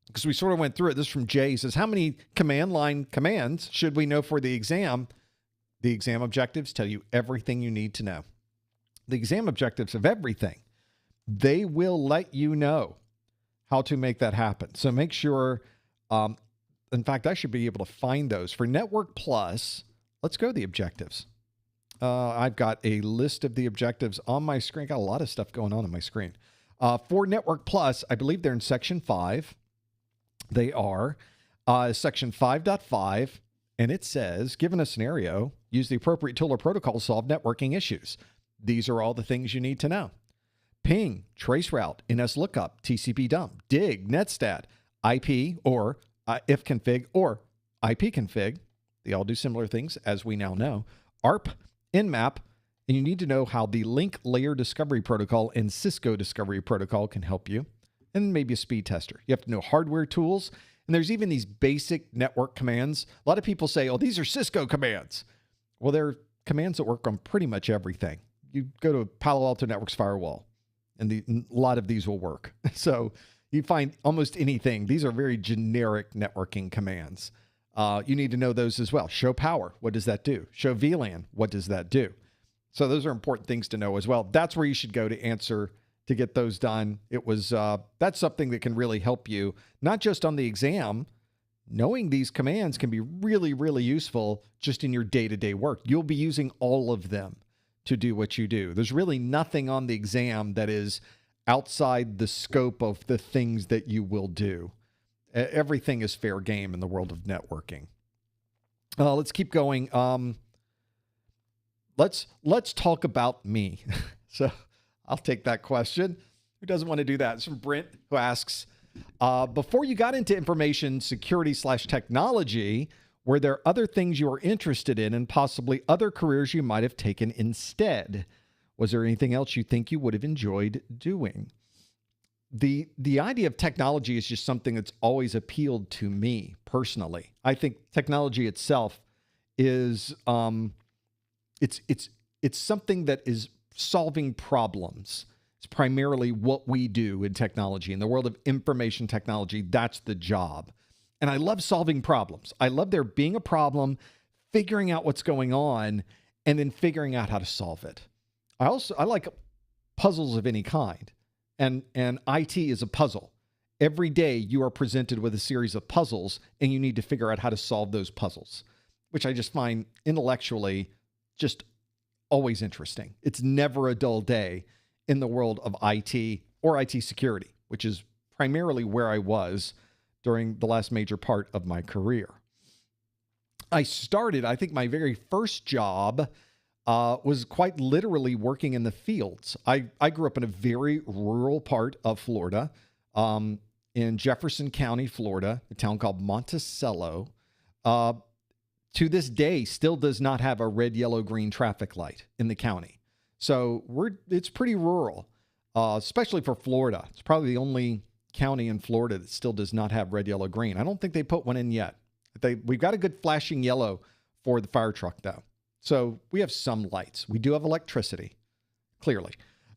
because we sort of went through it. This is from Jay. He says, how many command line commands should we know for the exam? The exam objectives tell you everything you need to know. The exam objectives of everything. They will let you know how to make that happen. So make sure, in fact, I should be able to find those. For Network Plus, let's go to the objectives. I've got a list of the objectives on my screen. Got a lot of stuff going on my screen. For Network Plus, I believe they're in Section 5. They are Section 5.5, and it says, given a scenario, use the appropriate tool or protocol to solve networking issues. These are all the things you need to know. Ping, traceroute, NSLOOKUP, TCP dump, dig, netstat, IP or ifconfig or ipconfig. They all do similar things, as we now know. ARP, Nmap, and you need to know how the link layer discovery protocol and Cisco discovery protocol can help you. And maybe a speed tester. You have to know hardware tools. And there's even these basic network commands. A lot of people say, oh, these are Cisco commands. Well, they're commands that work on pretty much everything. You go to Palo Alto Networks firewall, and a lot of these will work. So you find almost anything. These are very generic networking commands. You need to know those as well. Show power. What does that do? Show VLAN. What does that do? So those are important things to know as well. That's where you should go to get those done. That's something that can really help you, not just on the exam. Knowing these commands can be really, really useful just in your day-to-day work. You'll be using all of them to do what you do. There's really nothing on the exam that is outside the scope of the things that you will do. Everything is fair game in the world of networking. Let's keep going. Let's talk about me. So I'll take that question. Who doesn't want to do that? It's from Brent, who asks, before you got into information security/technology, were there other things you were interested in and possibly other careers you might have taken instead? Was there anything else you think you would have enjoyed doing? The idea of technology is just something that's always appealed to me personally. I think technology itself is it's something that is solving problems. It's primarily what we do in technology. In the world of information technology, that's the job. And I love solving problems. I love there being a problem, figuring out what's going on, and then figuring out how to solve it. I like puzzles of any kind. And IT is a puzzle. Every day you are presented with a series of puzzles, and you need to figure out how to solve those puzzles, which I just find intellectually just always interesting. It's never a dull day in the world of IT or IT security, which is primarily where I was during the last major part of my career. I think my very first job was quite literally working in the fields. I grew up in a very rural part of Florida, in Jefferson County, Florida, a town called Monticello. To this day, still does not have a red, yellow, green traffic light in the county. So it's pretty rural, especially for Florida. It's probably the only county in Florida that still does not have red, yellow, green. I don't think they put one in yet. We've got a good flashing yellow for the fire truck, though. So we have some lights. We do have electricity, clearly.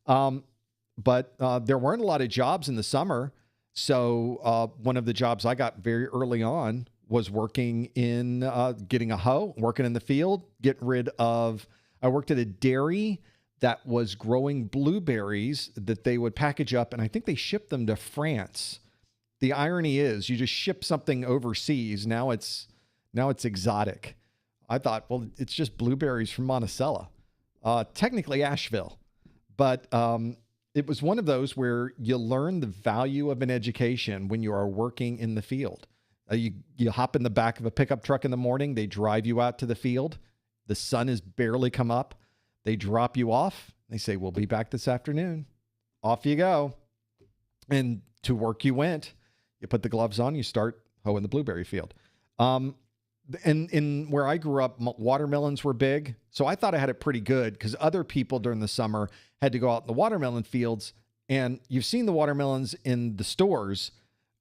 But there weren't a lot of jobs in the summer. So one of the jobs I got very early on was working in getting a hoe, working in the field, I worked at a dairy that was growing blueberries that they would package up, and I think they shipped them to France. The irony is you just ship something overseas. Now it's exotic. I thought, well, it's just blueberries from Monticello, technically Asheville. But it was one of those where you learn the value of an education when you are working in the field. You hop in the back of a pickup truck in the morning. They drive you out to the field. The sun has barely come up. They drop you off. They say, we'll be back this afternoon. Off you go. And to work you went. You put the gloves on. You start hoeing the blueberry field. And in where I grew up, watermelons were big. So I thought I had it pretty good because other people during the summer had to go out in the watermelon fields. And you've seen the watermelons in the stores.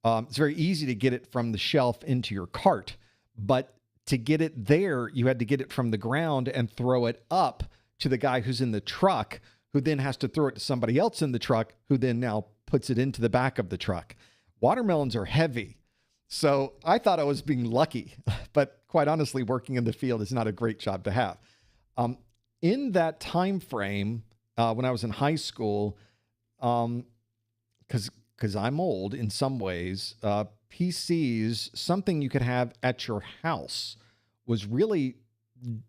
It's very easy to get it from the shelf into your cart. But to get it there, you had to get it from the ground and throw it up to the guy who's in the truck, who then has to throw it to somebody else in the truck, who then now puts it into the back of the truck. Watermelons are heavy. So I thought I was being lucky, but quite honestly, working in the field is not a great job to have. In that time frame, when I was in high school, because I'm old in some ways, PCs, something you could have at your house, was really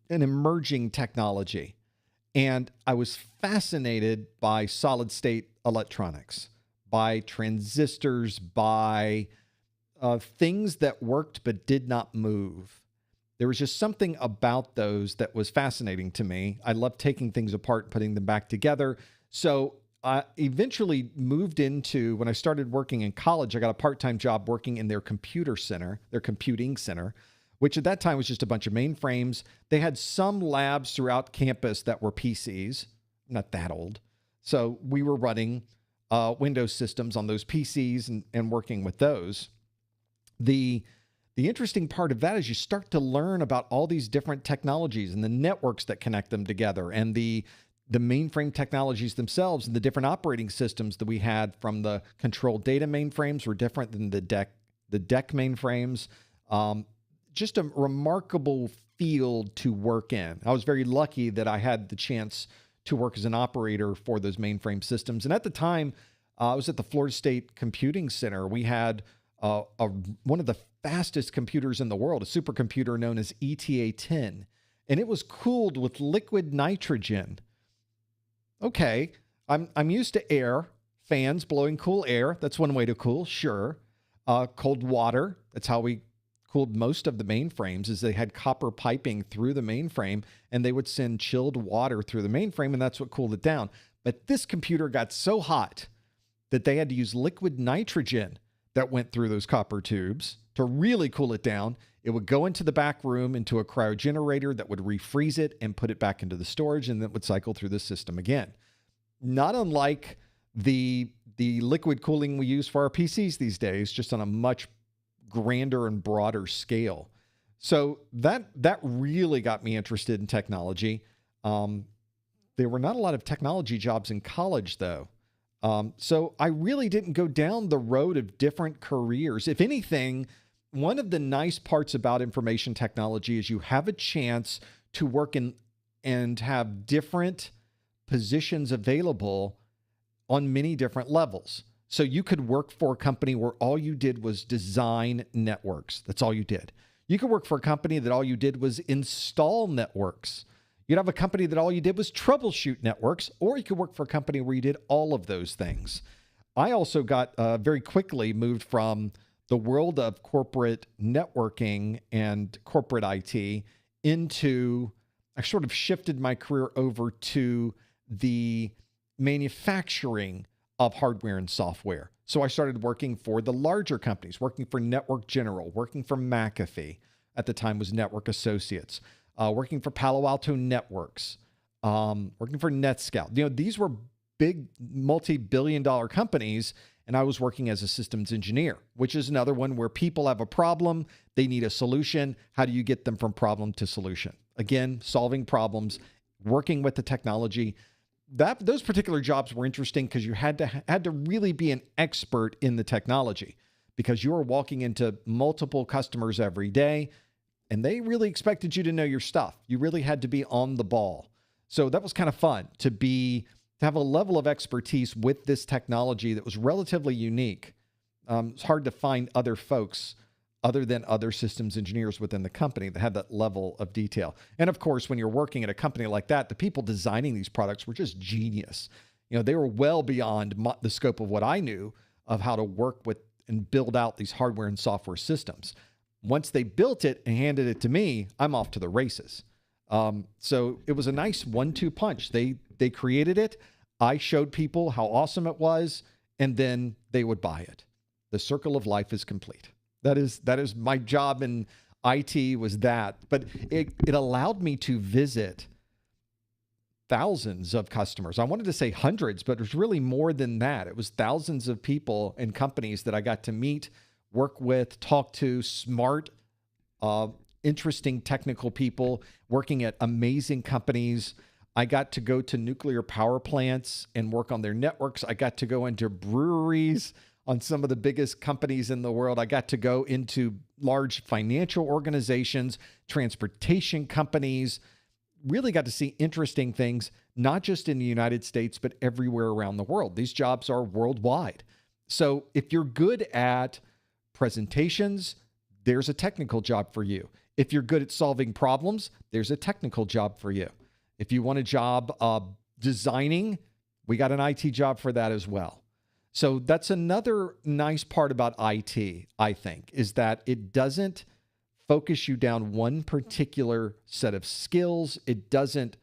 an emerging technology. And I was fascinated by solid state electronics, by transistors, by things that worked but did not move. There was just something about those that was fascinating to me. I loved taking things apart and putting them back together. So I eventually moved into, when I started working in college, I got a part-time job working in their computing center, which at that time was just a bunch of mainframes. They had some labs throughout campus that were PCs. I'm not that old. So we were running Windows systems on those PCs and working with those. The interesting part of that is you start to learn about all these different technologies and the networks that connect them together, and the mainframe technologies themselves, and the different operating systems that we had. From the controlled data mainframes were different than the DEC mainframes. Just a remarkable field to work in. I was very lucky that I had the chance to work as an operator for those mainframe systems. And at the time, I was at the Florida State Computing Center. We had one of the fastest computers in the world, a supercomputer known as ETA-10, and it was cooled with liquid nitrogen. Okay, I'm used to air, fans blowing cool air. That's one way to cool, sure. Cold water, that's how we cooled most of the mainframes, is they had copper piping through the mainframe, and they would send chilled water through the mainframe, and that's what cooled it down. But this computer got so hot that they had to use liquid nitrogen that went through those copper tubes to really cool it down. It would go into the back room, into a cryogenerator that would refreeze it and put it back into the storage, and then it would cycle through the system again. Not unlike the liquid cooling we use for our PCs these days, just on a much grander and broader scale. So that really got me interested in technology. There were not a lot of technology jobs in college, though. So I really didn't go down the road of different careers. If anything, one of the nice parts about information technology is you have a chance to work in and have different positions available on many different levels. So you could work for a company where all you did was design networks. That's all you did. You could work for a company that all you did was install networks. You'd have a company that all you did was troubleshoot networks, or you could work for a company where you did all of those things. I also got very quickly moved from the world of corporate networking and corporate IT into, I sort of shifted my career over to the manufacturing of hardware and software. So I started working for the larger companies, working for Network General, working for McAfee, at the time was Network Associates, working for Palo Alto Networks, working for NetScout. You know, these were big multi-billion-dollar companies, and I was working as a systems engineer, which is another one where people have a problem, they need a solution. How do you get them from problem to solution? Again, solving problems, working with the technology. Those particular jobs were interesting because you had to really be an expert in the technology, because you were walking into multiple customers every day, and they really expected you to know your stuff. You really had to be on the ball. So that was kind of fun to have a level of expertise with this technology that was relatively unique. It's hard to find other folks other than other systems engineers within the company that had that level of detail. And of course, when you're working at a company like that, the people designing these products were just genius. You know, they were well beyond the scope of what I knew of how to work with and build out these hardware and software systems. Once they built it and handed it to me, I'm off to the races. So it was a nice 1-2 punch. They created it. I showed people how awesome it was, and then they would buy it. The circle of life is complete. That is my job in IT, was that. But it allowed me to visit thousands of customers. I wanted to say hundreds, but it was really more than that. It was thousands of people and companies that I got to meet, work with, talk to, smart, interesting technical people working at amazing companies. I got to go to nuclear power plants and work on their networks. I got to go into breweries on some of the biggest companies in the world. I got to go into large financial organizations, transportation companies, really got to see interesting things, not just in the United States, but everywhere around the world. These jobs are worldwide. So if you're good at presentations, there's a technical job for you. If you're good at solving problems, there's a technical job for you. If you want a job designing, we got an IT job for that as well. So that's another nice part about IT, I think, is that it doesn't focus you down one particular set of skills. It doesn't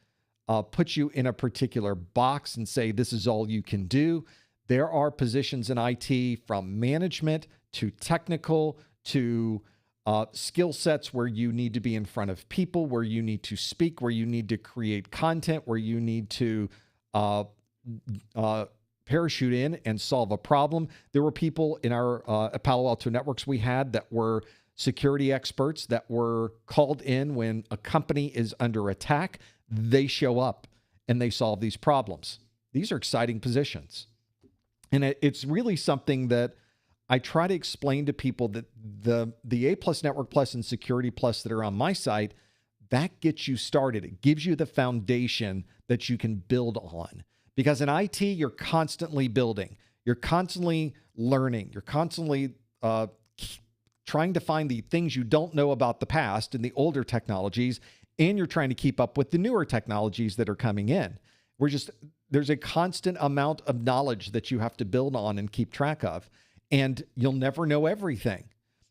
put you in a particular box and say, this is all you can do. There are positions in IT from management to technical to skill sets where you need to be in front of people, where you need to speak, where you need to create content, where you need to parachute in and solve a problem. There were people in our Palo Alto networks we had that were security experts that were called in when a company is under attack. They show up and they solve these problems. These are exciting positions. And it's really something that I try to explain to people, that the A Plus, Network Plus, and Security Plus that are on my site, that gets you started. It gives you the foundation that you can build on. Because in IT, you're constantly building. You're constantly learning. You're constantly trying to find the things you don't know about the past and the older technologies, and you're trying to keep up with the newer technologies that are coming in. There's a constant amount of knowledge that you have to build on and keep track of, and you'll never know everything.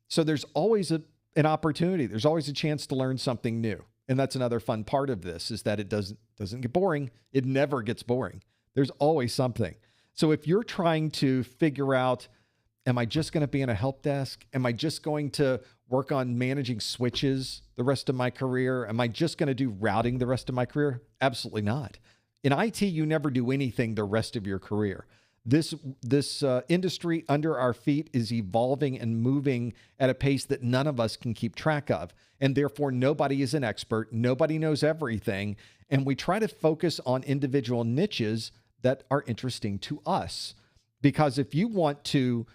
So there's always an opportunity. There's always a chance to learn something new. And that's another fun part of this, is that it doesn't get boring. It never gets boring. There's always something. So if you're trying to figure out, am I just going to be in a help desk? Am I just going to work on managing switches the rest of my career? Am I just going to do routing the rest of my career? Absolutely not. In IT, you never do anything the rest of your career. This industry under our feet is evolving and moving at a pace that none of us can keep track of. And therefore, nobody is an expert. Nobody knows everything. And we try to focus on individual niches that are interesting to us. Because if you want to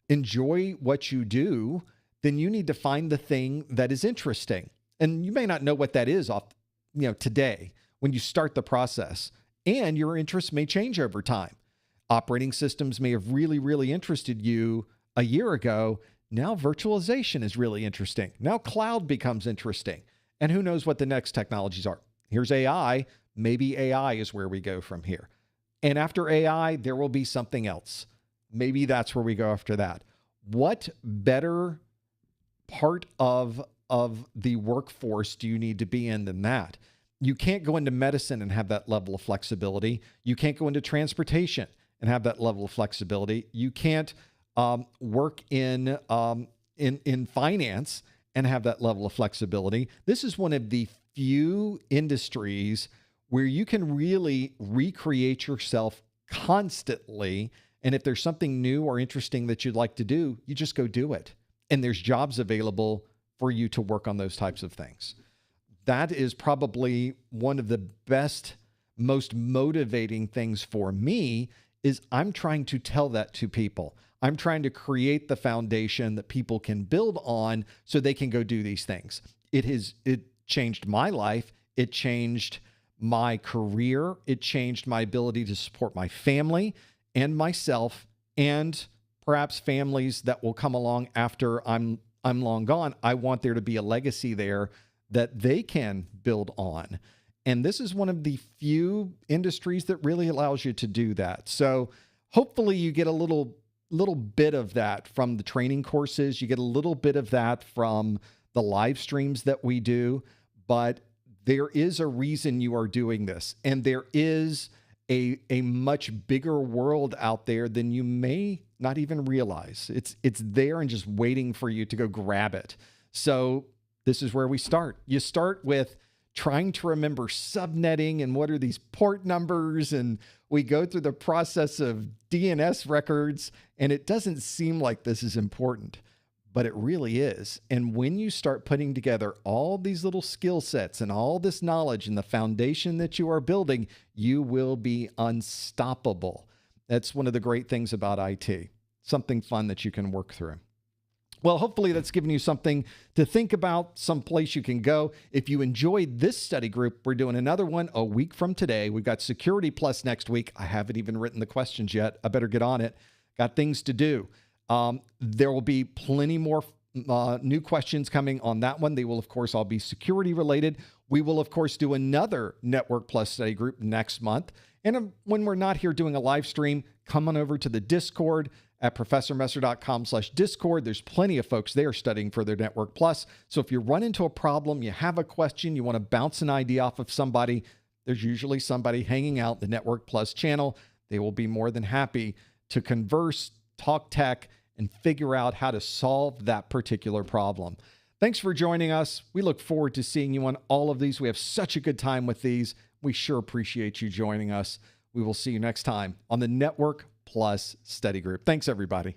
enjoy what you do, then you need to find the thing that is interesting. And you may not know what that is today when you start the process. And your interests may change over time. Operating systems may have really, really interested you a year ago. Now virtualization is really interesting. Now cloud becomes interesting. And who knows what the next technologies are. Here's AI. Maybe AI is where we go from here. And after AI, there will be something else. Maybe that's where we go after that. What better part of the workforce do you need to be in than that? You can't go into medicine and have that level of flexibility. You can't go into transportation and have that level of flexibility. You can't work in finance and have that level of flexibility. This is one of the few industries where you can really recreate yourself constantly. And if there's something new or interesting that you'd like to do, you just go do it. And there's jobs available for you to work on those types of things. That is probably one of the best, most motivating things for me, is I'm trying to tell that to people. I'm trying to create the foundation that people can build on so they can go do these things. It changed my life. It changed my career. It changed my ability to support my family and myself, and perhaps families that will come along after I'm long gone. I want there to be a legacy there that they can build on. And this is one of the few industries that really allows you to do that. So hopefully you get a little bit of that from the training courses. You get a little bit of that from the live streams that we do. But there is a reason you are doing this. And there is a much bigger world out there than you may not even realize. It's there and just waiting for you to go grab it. So this is where we start. You start with trying to remember subnetting and what are these port numbers, and we go through the process of DNS records, and it doesn't seem like this is important, but it really is. And when you start putting together all these little skill sets and all this knowledge and the foundation that you are building, you will be unstoppable. That's one of the great things about IT, something fun that you can work through. Well, hopefully that's given you something to think about, some place you can go. If you enjoyed this study group, we're doing another one a week from today. We've got Security Plus next week. I haven't even written the questions yet. I better get on it. Got things to do. There will be plenty more new questions coming on that one. They will, of course, all be security related. We will, of course, do another Network Plus study group next month. And when we're not here doing a live stream, come on over to the Discord at professormesser.com/Discord. There's plenty of folks there studying for their Network Plus. So if you run into a problem, you have a question, you want to bounce an idea off of somebody, there's usually somebody hanging out in the Network Plus channel. They will be more than happy to converse, talk tech, and figure out how to solve that particular problem. Thanks for joining us. We look forward to seeing you on all of these. We have such a good time with these. We sure appreciate you joining us. We will see you next time on the Network Plus Study Group. Thanks, everybody.